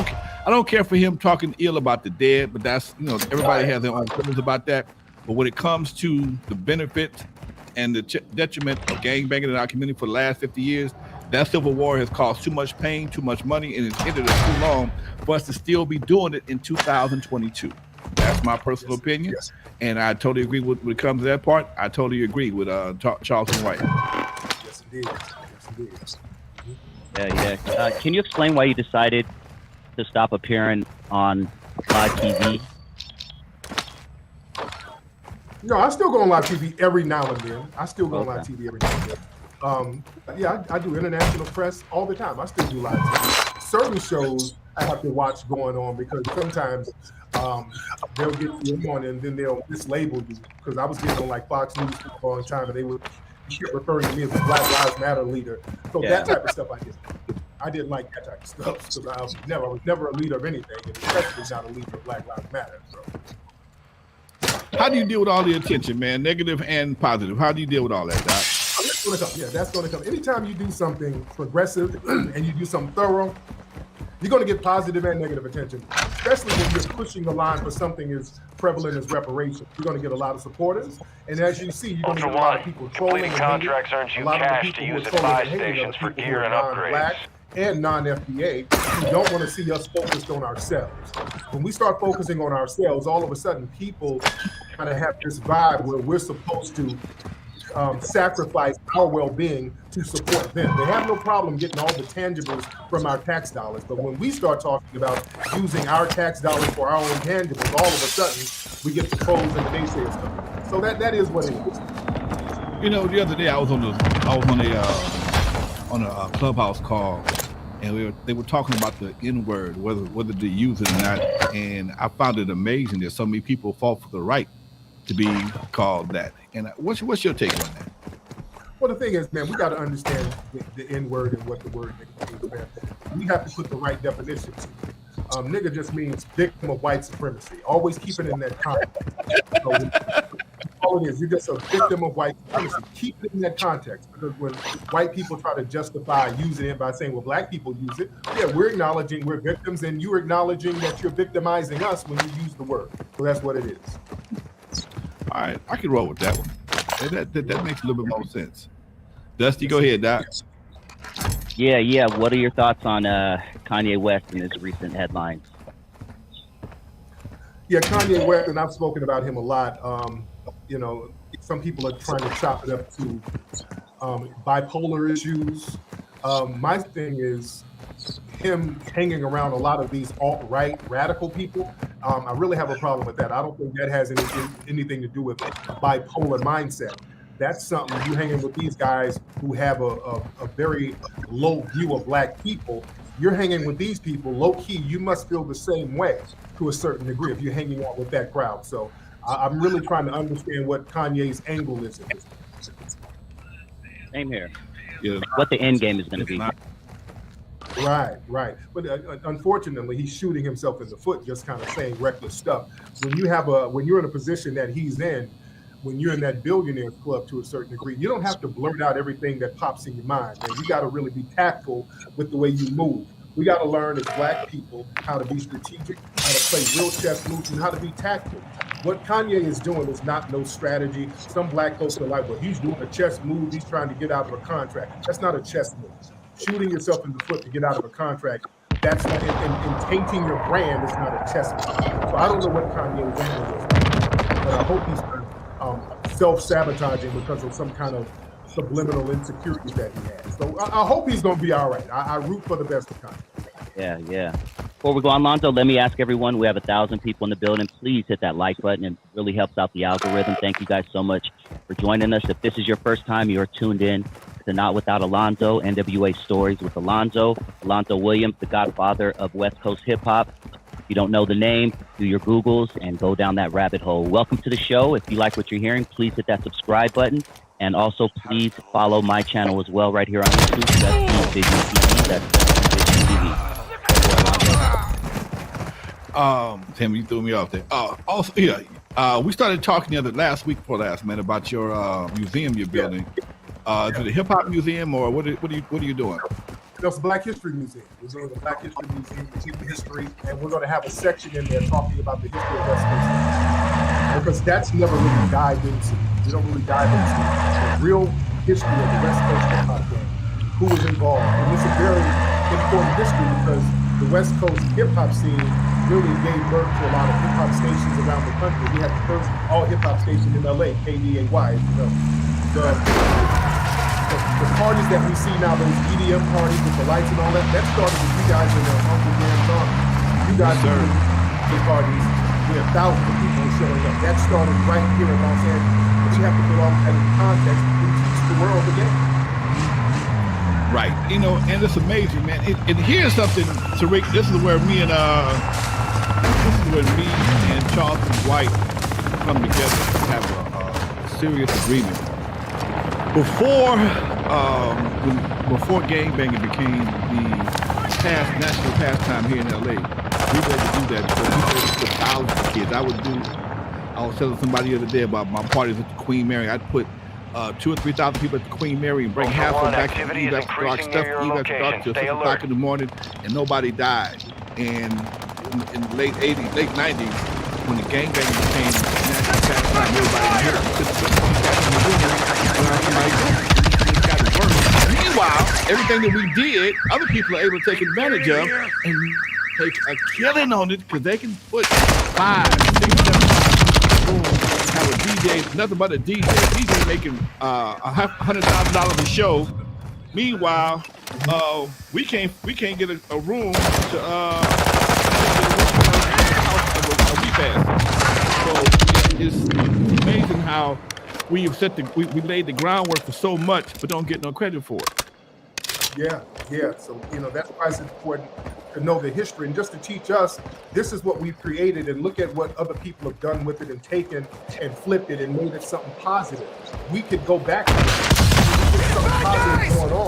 Speaker 5: don't care for him talking ill about the dead, but that's everybody has their own feelings about that. But when it comes to the benefit and the detriment of gangbanging in our community for the last 50 years, that civil war has caused too much pain, too much money, and it's hindered us too long for us to still be doing it in 2022. That's my personal opinion, and I totally agree when it comes to that part. I totally agree with Charleston White.
Speaker 9: Yes, indeed.
Speaker 10: Yeah. Can you explain why you decided to stop appearing on live TV?
Speaker 9: No, I still go on live TV every now and then. I do international press all the time. I still do live TV. Certain shows I have to watch going on because sometimes they'll get you on and then they'll mislabel you. Because I was getting on like Fox News for a long time and they would keep referring to me as a Black Lives Matter leader. So that type of stuff I didn't like that type of stuff because I was never a leader of anything, and especially not a leader of Black Lives Matter. So.
Speaker 5: How do you deal with all the attention, man? Negative and positive. How do you deal with all that, Doc?
Speaker 9: That's going to come. Yeah, that's going to come. Anytime you do something progressive and you do something thorough, you're going to get positive and negative attention, especially when you're pushing the line for something as prevalent as reparations. You're going to get a lot of supporters, and as you see, you're going to get a lot of people trolling.
Speaker 2: Completing contracts earns you cash to use at buy stations for gear and upgrades.
Speaker 9: And non-F.B.A. who don't want to see us focused on ourselves. When we start focusing on ourselves, all of a sudden people kind of have this vibe where we're supposed to sacrifice our well-being to support them. They have no problem getting all the tangibles from our tax dollars, but when we start talking about using our tax dollars for our own tangibles, all of a sudden we get the trolls and the naysayers coming. So that is what it is.
Speaker 5: The other day I was on a clubhouse call, and they were talking about the N-word, whether to use it or not, and I found it amazing that so many people fought for the right to be called that. And what's your take on that?
Speaker 9: Well, the thing is, man, we got to understand the N-word and what the word nigga means, man. We have to put the right definitions. Nigga just means victim of white supremacy. Always keep it in that context. All it is, you're just a victim of white supremacy. Keep it in that context, because when white people try to justify using it by saying, well, black people use it, yeah, we're acknowledging we're victims, and you're acknowledging that you're victimizing us when you use the word. So that's what it is.
Speaker 5: All right, I can roll with that one. That makes a little bit more sense. Dusty, go ahead, Doc.
Speaker 10: Yeah. What are your thoughts on Kanye West and his recent headlines?
Speaker 9: Yeah, Kanye West, and I've spoken about him a lot. Some people are trying to chop it up to bipolar issues. My thing is him hanging around a lot of these alt-right radical people. I really have a problem with that. I don't think that has anything to do with a bipolar mindset. That's something you hanging with these guys who have a very low view of black people. You're hanging with these people, low key, you must feel the same way to a certain degree if you're hanging out with that crowd. So I'm really trying to understand what Kanye's angle is.
Speaker 10: Same here. Yeah. What the end game is going to be.
Speaker 9: Right. But unfortunately, he's shooting himself in the foot, just kind of saying reckless stuff. When you're in a position that he's in, when you're in that billionaires club to a certain degree, you don't have to blurt out everything that pops in your mind, man. You got to really be tactful with the way you move. We got to learn as black people how to be strategic, how to play real chess moves, and how to be tactful. What Kanye is doing is not no strategy. Some black folks are like, well, he's doing a chess move. He's trying to get out of a contract. That's not a chess move. Shooting yourself in the foot to get out of a contract, that's not, and tainting your brand is not a chess move. So I don't know what Kanye's angle is, but I hope he's self-sabotaging because of some kind of subliminal insecurities that he has. So I hope he's going to be all right. I root for the best of Kanye.
Speaker 10: Yeah. Before we go on, Lonzo, let me ask everyone, we have 1,000 people in the building. Please hit that like button. It really helps out the algorithm. Thank you guys so much for joining us. If this is your first time, you're tuned in to Not Without Alonzo, NWA Stories with Alonzo Williams, the godfather of West Coast hip-hop. If you don't know the name, do your Googles and go down that rabbit hole. Welcome to the show. If you like what you're hearing, please hit that subscribe button. And also, please follow my channel as well right here on YouTube. That's Vision TV. That's Vision TV.
Speaker 5: Tim, you threw me off there. Also, we started talking last week before last, man, about your museum you're building. Is it a hip hop museum or what are you doing?
Speaker 9: It's a Black History Museum. We're doing a Black History Museum, history, and we're going to have a section in there talking about the history of West Coast, because that's never really dived into. We don't really dive into the real history of the West Coast hip hop game, who was involved, and it's a very important history because the West Coast hip hop scene really gave birth to a lot of hip hop stations around the country. We had the first all hip hop station in LA, KDAY. The parties that we see now, those EDM parties with the lights and all that started with you guys in the Uncle Dan song. You guys are the parties where thousands of people showing up. That started right here in Los Angeles. But you have to put all that in context to teach the world again.
Speaker 5: Right. And it's amazing, man. And here's something, Tariq, this is where me and Charleston White come together to have a serious agreement. Before gangbanging became the national pastime here in LA, we were able to do that because we were able to put thousands of kids. I was telling somebody the other day about my parties at the Queen Mary. I'd put 2,000 or 3,000 people at the Queen Mary and bring half of them back to Eve after dark, stuff Eve after dark till 6 o'clock in the morning, and nobody died. And in the late 80s, late 90s, when the gangbanging became national pastime, Meanwhile, everything that we did, other people are able to take advantage of and take a killing on it because they can put 5, 6, 7, have a DJ, nothing but a DJ making $100,000 a show. Meanwhile, we can't get a room to So it's amazing how we laid the groundwork for so much, but don't get no credit for it.
Speaker 9: Yeah. So that's why it's important to know the history and just to teach us this is what we've created, and look at what other people have done with it and taken and flipped it and made it something positive. We could go back to it. There's something positive going on.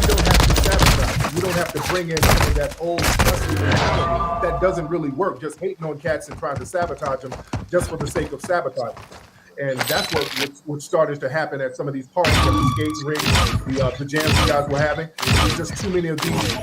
Speaker 9: We don't have to sabotage. We don't have to bring in some of that old custom that doesn't really work. Just hating on cats and trying to sabotage them just for the sake of sabotaging. And that's what started to happen at some of these parties, at the skating ring, the jams you guys were having. There's just too many of these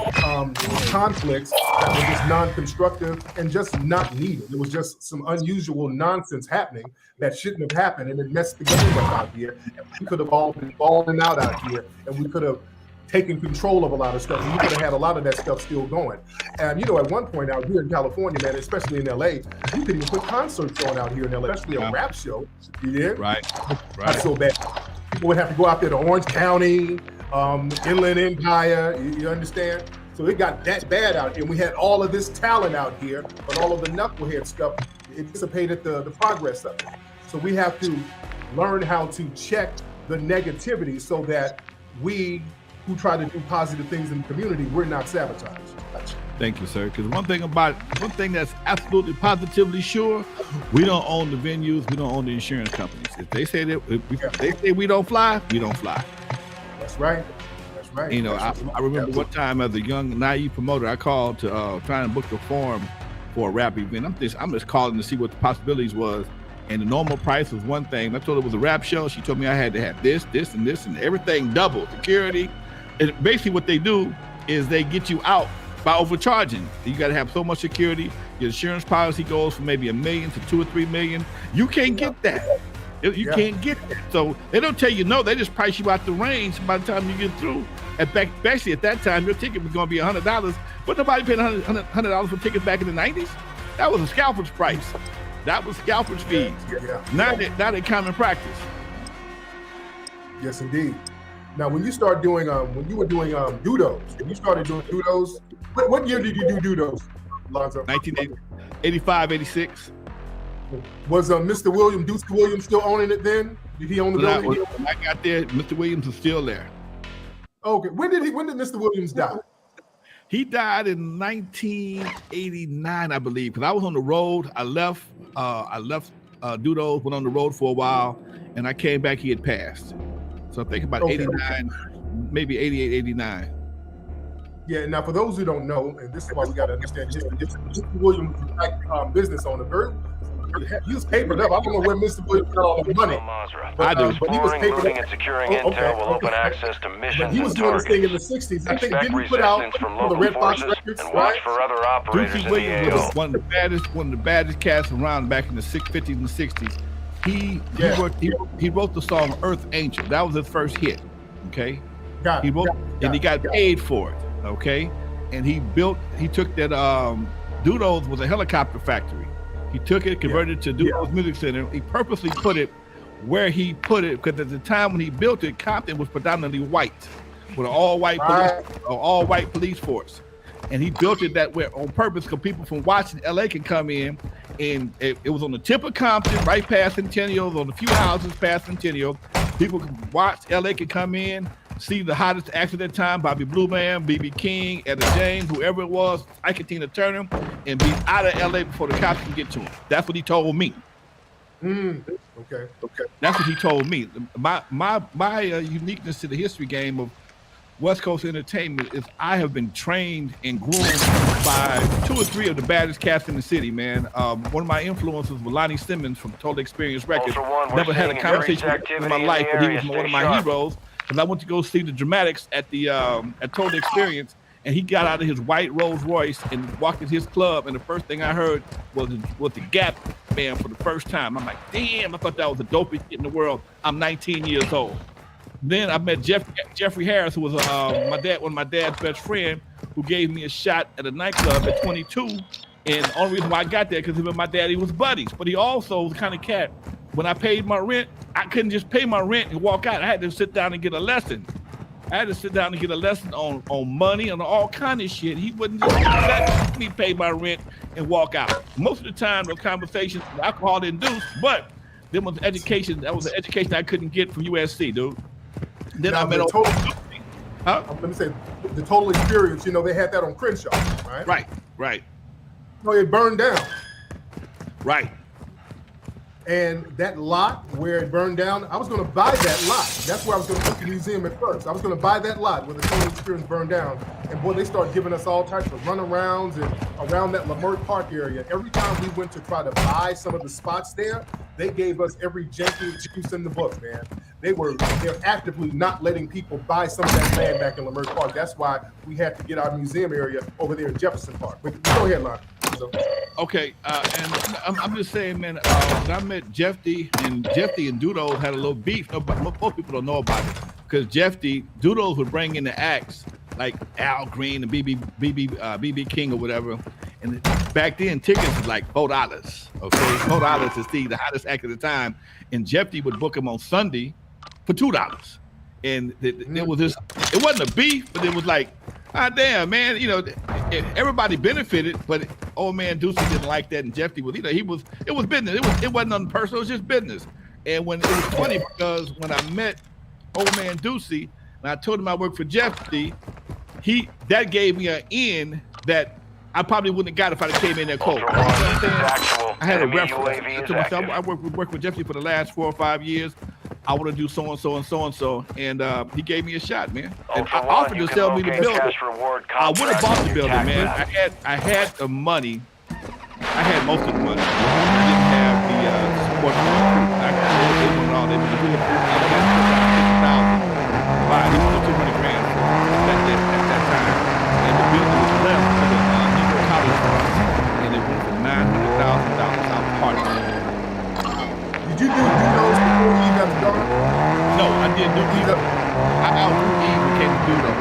Speaker 9: conflicts that were just non-constructive and just not needed. It was just some unusual nonsense happening that shouldn't have happened, and it messed the game up out here. And we could have all been balling out here, and we could have taken control of a lot of stuff. And you could have had a lot of that stuff still going. And at one point out here in California, man, especially in LA, you could even put concerts going out here in LA, especially a rap show. You did?
Speaker 5: Right.
Speaker 9: Not so bad. People would have to go out there to Orange County, Inland Empire. You understand? So it got that bad out here. And we had all of this talent out here, but all of the knucklehead stuff, it dissipated the progress of it. So we have to learn how to check the negativity so that we who try to do positive things in the community, we're not sabotaged.
Speaker 5: Thank you, sir. Because one thing that's absolutely positively sure, we don't own the venues, we don't own the insurance companies. If they say that if they say we don't fly, we don't fly.
Speaker 9: That's right. That's right.
Speaker 5: You know, I remember one time as a young naive promoter, I called to try and book the forum for a rap event. I'm just calling to see what the possibilities was. And the normal price was one thing. I told her it was a rap show. She told me I had to have this, and this, and everything double. Security. And basically what they do is they get you out by overcharging. You got to have so much security. Your insurance policy goes from maybe $1 million to $2 or $3 million. You can't get that. You can't get that. So they don't tell you no. They just price you out the range by the time you get through. Especially at that time, your ticket was going to be $100. But nobody paid $100 for tickets back in the 90s. That was a scalper's price. That was scalper's fees. Now they common practice.
Speaker 9: Yes, indeed. Now, when you start doing, when you were doing doodles, when you started doing doodles, what year did you do doodles, Lonzo?
Speaker 5: 1985, 86.
Speaker 9: Was Mr. Williams, Deuce Williams, still owning it then? Did he own the building?
Speaker 5: When I got there, Mr. Williams was still there.
Speaker 9: Okay. When did Mr. Williams die?
Speaker 5: He died in 1989, I believe. Because I was on the road. I left Doodles, went on the road for a while, and I came back. He had passed. So I think about 89, maybe 88, 89.
Speaker 9: Yeah. Now, for those who don't know, and this is why we got to understand, Mr. Williams was like business owner. He was papered up. I don't know where Mr. Williams got all the money.
Speaker 2: But he was papered up. And securing intel will open access to missions.
Speaker 9: He was doing this thing in the 60s. I think didn't he put out the Red Fox records,
Speaker 2: and watch for other operators in the AO.
Speaker 5: One of the baddest cats around back in the 50s and 60s. He wrote the song Earth Angel. That was his first hit. Okay. He got paid for it. Okay. And he took that Doodles was a helicopter factory. He took it, converted it to Doodles Music Center. He purposely put it where he put it because at the time when he built it, Compton was predominantly white, with an all-white police force. And he built it that way on purpose because people from Washington, LA can come in, and it was on the tip of Compton, right past Centennial, on a few houses past Centennial. People can watch, LA can come in, see the hottest acts at that time, Bobby Blue Man, B.B. King, Etta James, whoever it was, Ike and Tina Turner, and be out of LA before the cops can get to him. That's what he told me.
Speaker 9: Okay.
Speaker 5: That's what he told me. My uniqueness to the history game of West Coast entertainment is I have been trained and groomed by 2 or 3 of the baddest cats in the city, man. One of my influences was Lonnie Simmons from Total Experience Records. Never had a conversation with him in my life, but he was one of my heroes. Because I went to go see the Dramatics at the at Total Experience, and he got out of his white Rolls Royce and walked in his club, and the first thing I heard was the Gap band for the first time. I'm like, damn, I thought that was the dopest shit in the world. I'm 19 years old. Then I met Jeffrey Harris, who was one of my dad's best friend, who gave me a shot at a nightclub at 22. And the only reason why I got there because him and my daddy was buddies. But he also was the kind of cat, when I paid my rent, I couldn't just pay my rent and walk out. I had to sit down and get a lesson. On money and all kind of shit. He wouldn't just let me pay my rent and walk out. Most of the time, those conversations, alcohol induced, but there was education. That was an education I couldn't get from USC, dude. Then I met
Speaker 9: let me say the Total Experience. You know, they had that on Crenshaw, right?
Speaker 5: Right.
Speaker 9: No, it burned down.
Speaker 5: Right.
Speaker 9: And that lot where it burned down, I was going to buy that lot. That's where I was going to put the museum at first. I was going to buy that lot where the Total Experience burned down. And boy, they started giving us all types of runarounds and around that Lamert Park area. Every time we went to try to buy some of the spots there, they gave us every janky excuse in the book, man. They're actively not letting people buy some of that land back in Lamert Park. That's why we had to get our museum area over there in Jefferson Park. But go ahead, Lon.
Speaker 5: Okay, and I'm just saying, man, when I met Jeffy and Doodles had a little beef. Most people don't know about it because Doodles would bring in the acts like Al Green and BB King or whatever. And back then, tickets was like $4. Okay, $4 to see the hottest act at the time. And Jeffy would book him on Sunday for $2. And it was this. It wasn't a beef, but it was like Damn, man. You know, everybody benefited, but old man Ducey didn't like that, and Jeffy was. You know, it was business. It wasn't nothing personal. It was just business. And when it was funny because when I met old man Ducey, and I told him I worked for Jeffy, that gave me an in that I probably wouldn't have got if I came in there cold. You know what I'm saying? I had a reference. I told myself I worked with Jeffy for the last 4 or 5 years. I want to do so and so and so and so, and he gave me a shot, man. And I offered to sell me the building. I would have bought the building, man. I had the money. I had most of the money. I didn't have the support from the crew. I got all they were doing. I had $50,000. Buy it for $200 grand at that time, and the building was left for the Negro College Fund, and it went for $900,000. I was part of it.
Speaker 9: Did you do those before you got the daughter?
Speaker 5: No, I didn't do either. I outgrew Eve and came to do those.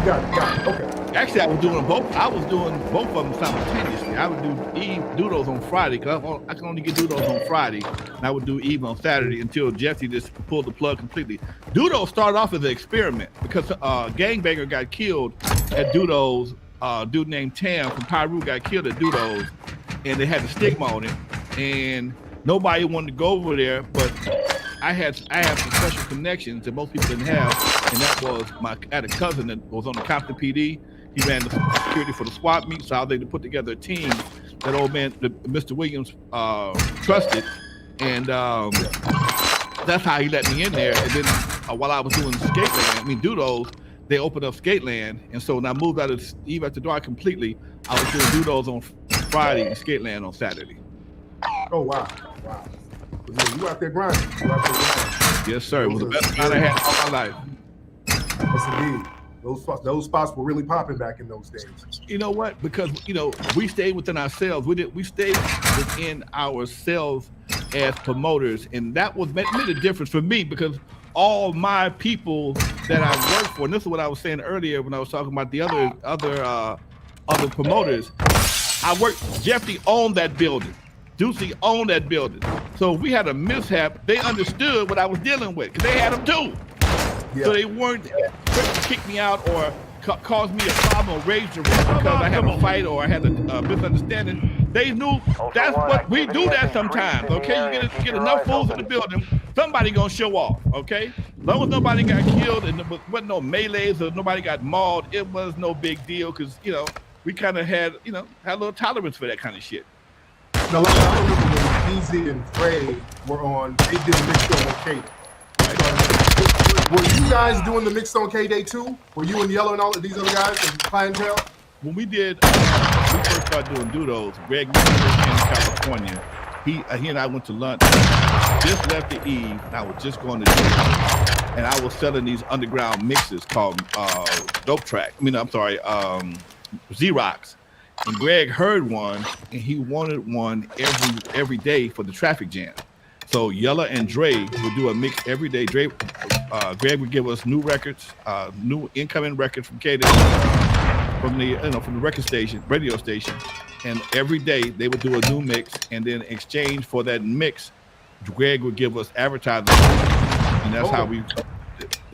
Speaker 9: Got it. Okay.
Speaker 5: Actually, I was doing both. I was doing both of them simultaneously. I would do Eve doodles on Friday because I can only get doodles on Friday, and I would do Eve on Saturday until Jesse just pulled the plug completely. Doodles started off as an experiment because gangbanger got killed at Doodles. Dude named Tam from C.R.U got killed at Doodles, and they had the stigma on it, and nobody wanted to go over there, but I had some special connections that most people didn't have, and that was I had a cousin that was on the Compton PD. He ran the security for the swap meet, so I was able to put together a team that old man, Mr. Williams, trusted, and that's how he let me in there. And then while I was doing Doodles, they opened up Skateland, and so when I moved out of Eve at the door completely, I was doing Doodles on Friday and Skateland on Saturday.
Speaker 9: Oh wow. You out there grinding.
Speaker 5: Yes, sir. It was the best grind I had all my life.
Speaker 9: Yes, indeed. Those spots were really popping back in those days.
Speaker 5: You know what? Because we stayed within ourselves. We stayed within ourselves as promoters, and that made a difference for me because all my people that I worked for, and this is what I was saying earlier when I was talking about the other promoters. Jeffy owned that building. Ducey owned that building. So if we had a mishap, they understood what I was dealing with because they had them too. Yeah. So they weren't quick to kick me out or cause me a problem or raise the risk because I had a fight or I had a misunderstanding. They knew that's what we do that sometimes, okay? You get enough fools in the building, somebody gonna show off, okay? As long as nobody got killed and there wasn't no melees or nobody got mauled, it was no big deal because, we kind of had a little tolerance for that kind of shit.
Speaker 9: Now, like I remember when Easy and Frey were on, they did a mix on K. Were you guys doing the mix on K-Day too? Were you and Yellow and all of these other guys and clientele?
Speaker 5: When we first started doing Doodles, Greg was in California. He and I went to lunch, just left the Eve, and I was just going to dinner. And I was selling these underground mixes called Xerox. And Greg heard one, and he wanted one every day for the traffic jam. So Yella and Dre would do a mix every day. Greg would give us new records, new incoming records from K-Day, from the record station, radio station, and every day they would do a new mix, and then in exchange for that mix, Greg would give us advertising, and that's how we.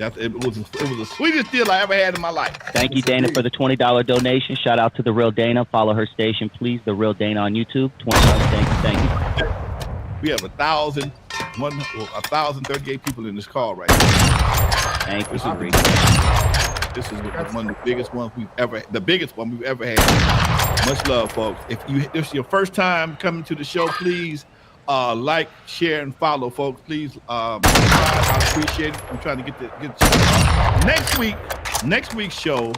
Speaker 5: It was the sweetest deal I ever had in my life.
Speaker 10: Thank you, Dana, for the $20 donation. Shout out to The Real Dana. Follow her station, please. The Real Dana on YouTube. $20. Thank you.
Speaker 5: We have 1,038 people in this call right now.
Speaker 10: Thank you.
Speaker 5: This is one of the biggest ones we've ever had. Much love, folks. If this is your first time coming to the show, please like, share, and follow, folks. Please, I appreciate it. I'm trying to get next week's show.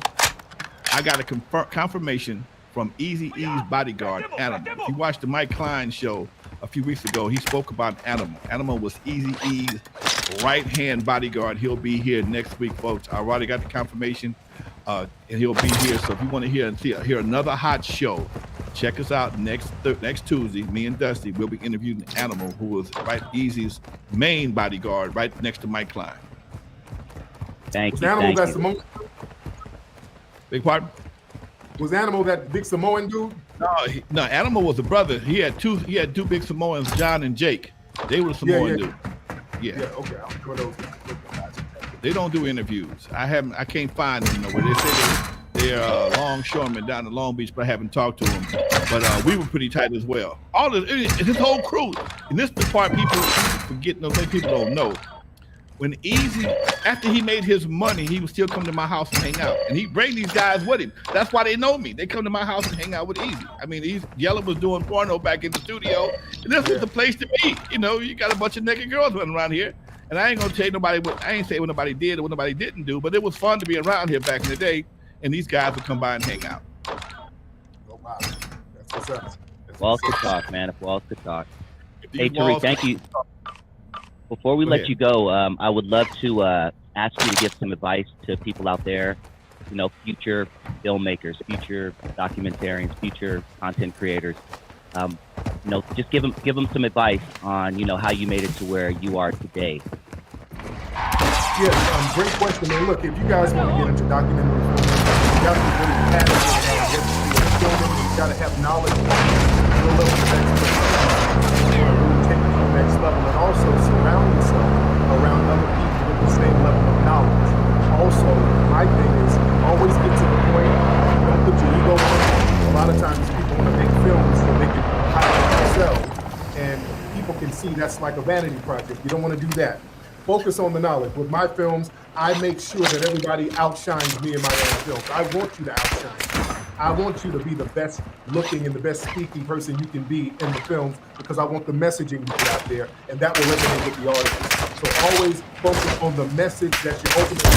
Speaker 5: I got a confirmation from Easy E's bodyguard, Animal. If you watched the Mike Klein show a few weeks ago, he spoke about Animal. Animal was Easy E's right-hand bodyguard. He'll be here next week, folks. I already got the confirmation, and he'll be here. So if you want to hear another hot show, check us out next Tuesday. Me and Dusty will be interviewing Animal, who was Easy's main bodyguard, right next to Mike Klein.
Speaker 10: Thank
Speaker 9: was
Speaker 10: you.
Speaker 9: Animal
Speaker 10: Thank
Speaker 9: that Samoan?
Speaker 5: Big pardon?
Speaker 9: Was Animal that big Samoan dude?
Speaker 5: No, Animal was a brother. He had two big Samoans, John and Jake. They were Samoan dude. Yeah.
Speaker 9: Okay. I'll throw those guys.
Speaker 5: They don't do interviews. I can't find them nowhere. They say they're longshoremen down in Long Beach, but I haven't talked to them. But we were pretty tight as well. All this, his whole crew. And this is the part people forget. People don't know. When Easy, after he made his money, he would still come to my house and hang out. And he bring these guys with him. That's why they know me. They come to my house and hang out with Easy. I mean, Yellow was doing porno back in the studio. And this was the place to be. You know, you got a bunch of naked girls running around here. And I ain't gonna tell nobody I ain't say what nobody did or what nobody didn't do, but it was fun to be around here back in the day. And these guys would come by and hang out.
Speaker 9: Oh, wow. That's what's up.
Speaker 10: Walls could talk, man. If walls could talk. Hey, Tariq, thank you. Before we let you go, I would love to ask you to give some advice to people out there, you know, future filmmakers, future documentarians, future content creators. You know, just give them some advice on, you know, how you made it to where you are today.
Speaker 9: Yeah, great question, man. Look, if you guys want to get into documentary filmmaking, you have to be really passionate about filming. You got to have knowledge, level of next level, and also surround yourself around other people with the same level of knowledge. Also, my thing is always get to the point. Don't put your ego on it. A lot of times people want to make films so they can highlight themselves, and people can see that's like a vanity project. You don't want to do that. Focus on the knowledge. With my films, I make sure that everybody outshines me in my own films. I want you to outshine. I want you to be the best looking and the best speaking person you can be in the films, because I want the messaging to be out there, and that will resonate with the audience. So always focus on the message that you ultimately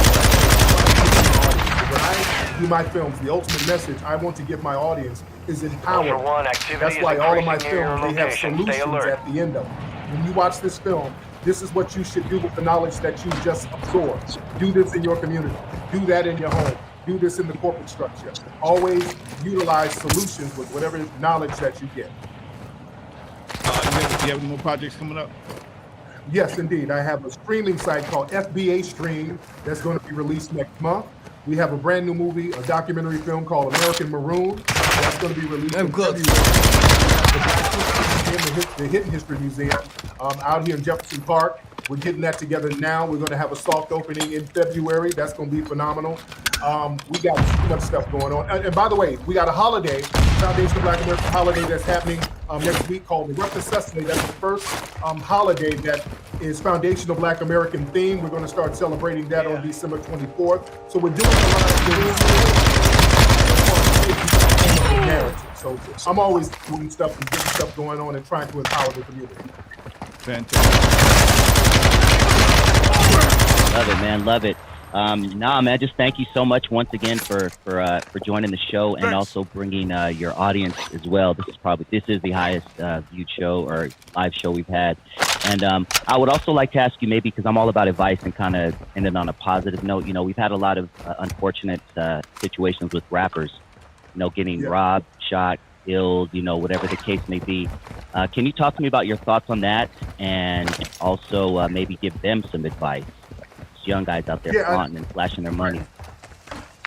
Speaker 9: when I do my films, the ultimate message I want to give my audience is empowerment. That's why all of my films, they have solutions at the end of them. When you watch this film, this is what you should do with the knowledge that you just absorbed. Do this in your community. Do that in your home. Do this in the corporate structure. Always utilize solutions with whatever knowledge that you get.
Speaker 5: You have any more projects coming up?
Speaker 9: Yes, indeed. I have a streaming site called F.B.A. Stream that's going to be released next month. We have a brand new movie, a documentary film called American Maroon. That's going to be released in February. The Hidden History Museum out here in Jefferson Park. We're getting that together now. We're going to have a soft opening in February. That's going to be phenomenal. We got too much stuff going on. And by the way, we got a holiday, Foundation of Black American holiday that's happening next week called the Ruffus Sesame. That's the first holiday that is Foundation of Black American themed. We're going to start celebrating that on December 24th. So we're doing a lot of things. So I'm always doing stuff and getting stuff going on and trying to empower the community.
Speaker 5: Fantastic.
Speaker 10: Love it, man. Love it. Nah, man, just thank you so much once again for joining the show and also bringing your audience as well. This is the highest viewed show or live show we've had. And I would also like to ask you, maybe because I'm all about advice and kind of ended on a positive note, you know, we've had a lot of unfortunate situations with rappers, you know, getting robbed, shot, killed, you know, whatever the case may be. Can you talk to me about your thoughts on that, and also maybe give them some advice? Young guys out there flaunting and flashing their money.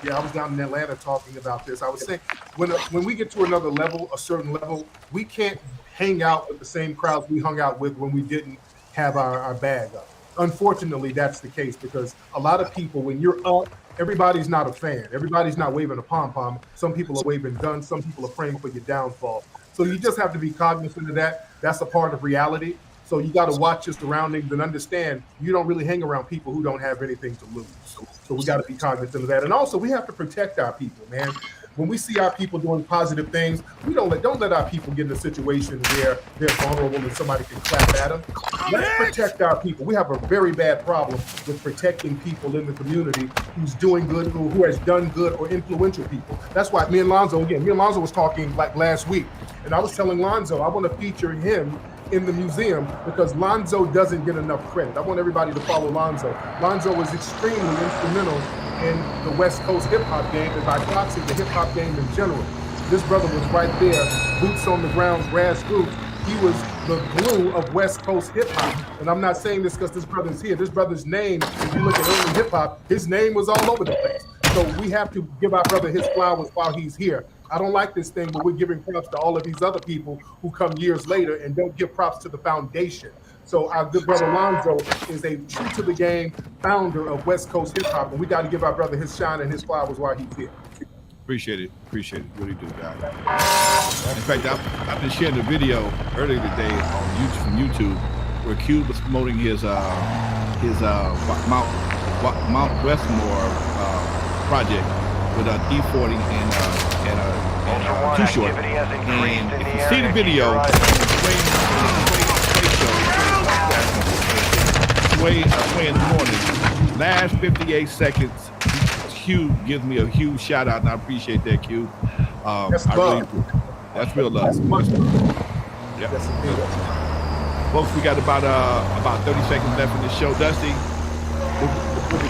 Speaker 9: Yeah, I was down in Atlanta talking about this. I was saying when we get to another level, a certain level, we can't hang out with the same crowds we hung out with when we didn't have our bag up. Unfortunately, that's the case, because a lot of people, when you're up, everybody's not a fan. Everybody's not waving a pom-pom. Some people are waving guns. Some people are praying for your downfall. So you just have to be cognizant of that. That's a part of reality. So you got to watch your surroundings and understand you don't really hang around people who don't have anything to lose. So we got to be cognizant of that. And also, we have to protect our people, man. When we see our people doing positive things, we don't let our people get in a situation where they're vulnerable and somebody can clap at them. Let's protect our people. We have a very bad problem with protecting people in the community who's doing good, who has done good, or influential people. That's why me and Lonzo was talking like last week, and I was telling Lonzo I want to feature him in the museum because Lonzo doesn't get enough credit. I want everybody to follow Lonzo. Lonzo was extremely instrumental in the West Coast hip hop game, and by proxy, the hip hop game in general. This brother was right there, boots on the ground, grassroots. He was the glue of West Coast hip hop. And I'm not saying this because this brother's here. This brother's name, if you look at early hip hop, his name was all over the place. So we have to give our brother his flowers while he's here. I don't like this thing, but we're giving props to all of these other people who come years later and don't give props to the foundation. So our good brother Lonzo is a true to the game founder of West Coast hip hop, and we got to give our brother his shine and his flowers while he's here.
Speaker 5: Appreciate it, really do, guys. In fact, I've been sharing the video earlier today on YouTube where Q was promoting his Mount Westmore project with an E40 and Too Short. And if you see the video, way in the morning, last 58 seconds, Q gives me a huge shout out, and I appreciate that, Q.
Speaker 9: That's love.
Speaker 5: That's real love. Yep. Folks, we got about 30 seconds left in the show. Dusty,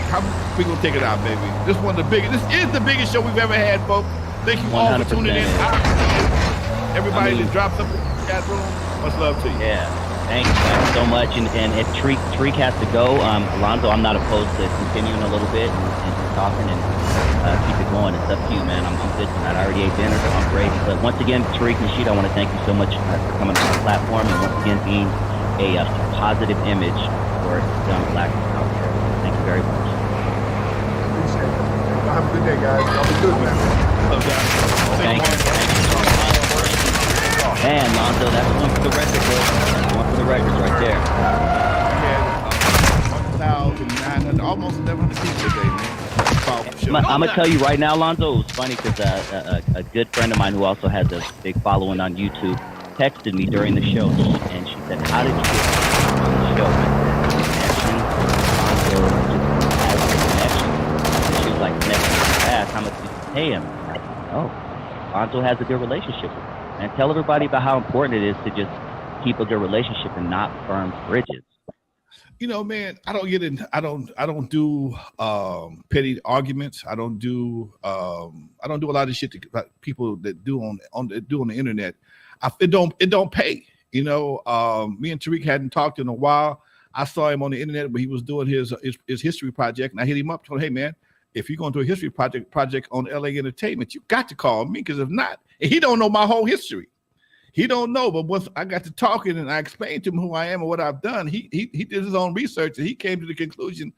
Speaker 5: how we gonna take it out, baby? This is the biggest show we've ever had, folks. Thank you all for tuning in. Everybody that dropped up in the chat room, much love to you.
Speaker 10: Yeah. Thank you guys so much. And if Tariq has to go, Alonzo, I'm not opposed to continuing a little bit and talking and keep it going. It's up to you, man. I'm good tonight. I already ate dinner, so I'm great. But once again, Tariq and Rashid, I want to thank you so much for coming on the platform and once again being a positive image for young black out there. Thank you very much.
Speaker 9: Appreciate it. Have a good day, guys. Y'all be good, man.
Speaker 10: Thank you. Man, Lonzo, that's one for the record, bro. That's one for the records right there.
Speaker 5: We had 1,900, almost 1,100 people today, man.
Speaker 10: I'm gonna tell you right now, Lonzo, it was funny because a good friend of mine who also has a big following on YouTube texted me during the show, and she said, "How did you get on the show?" And she was like, "Connection fast. How much did you pay him?" Oh, Lonzo has a good relationship with him. And tell everybody about how important it is to just keep a good relationship and not burn bridges.
Speaker 5: You know, man, I don't do petty arguments. I don't do a lot of shit that people that do on the internet. It don't pay. You know, me and Tariq hadn't talked in a while. I saw him on the internet, but he was doing his history project, and I hit him up, told him, "Hey, man, if you're going to do a history project on LA Entertainment, you got to call me, because if not," and he don't know my whole history. He don't know, but once I got to talking and I explained to him who I am and what I've done, he did his own research, and he came to the conclusion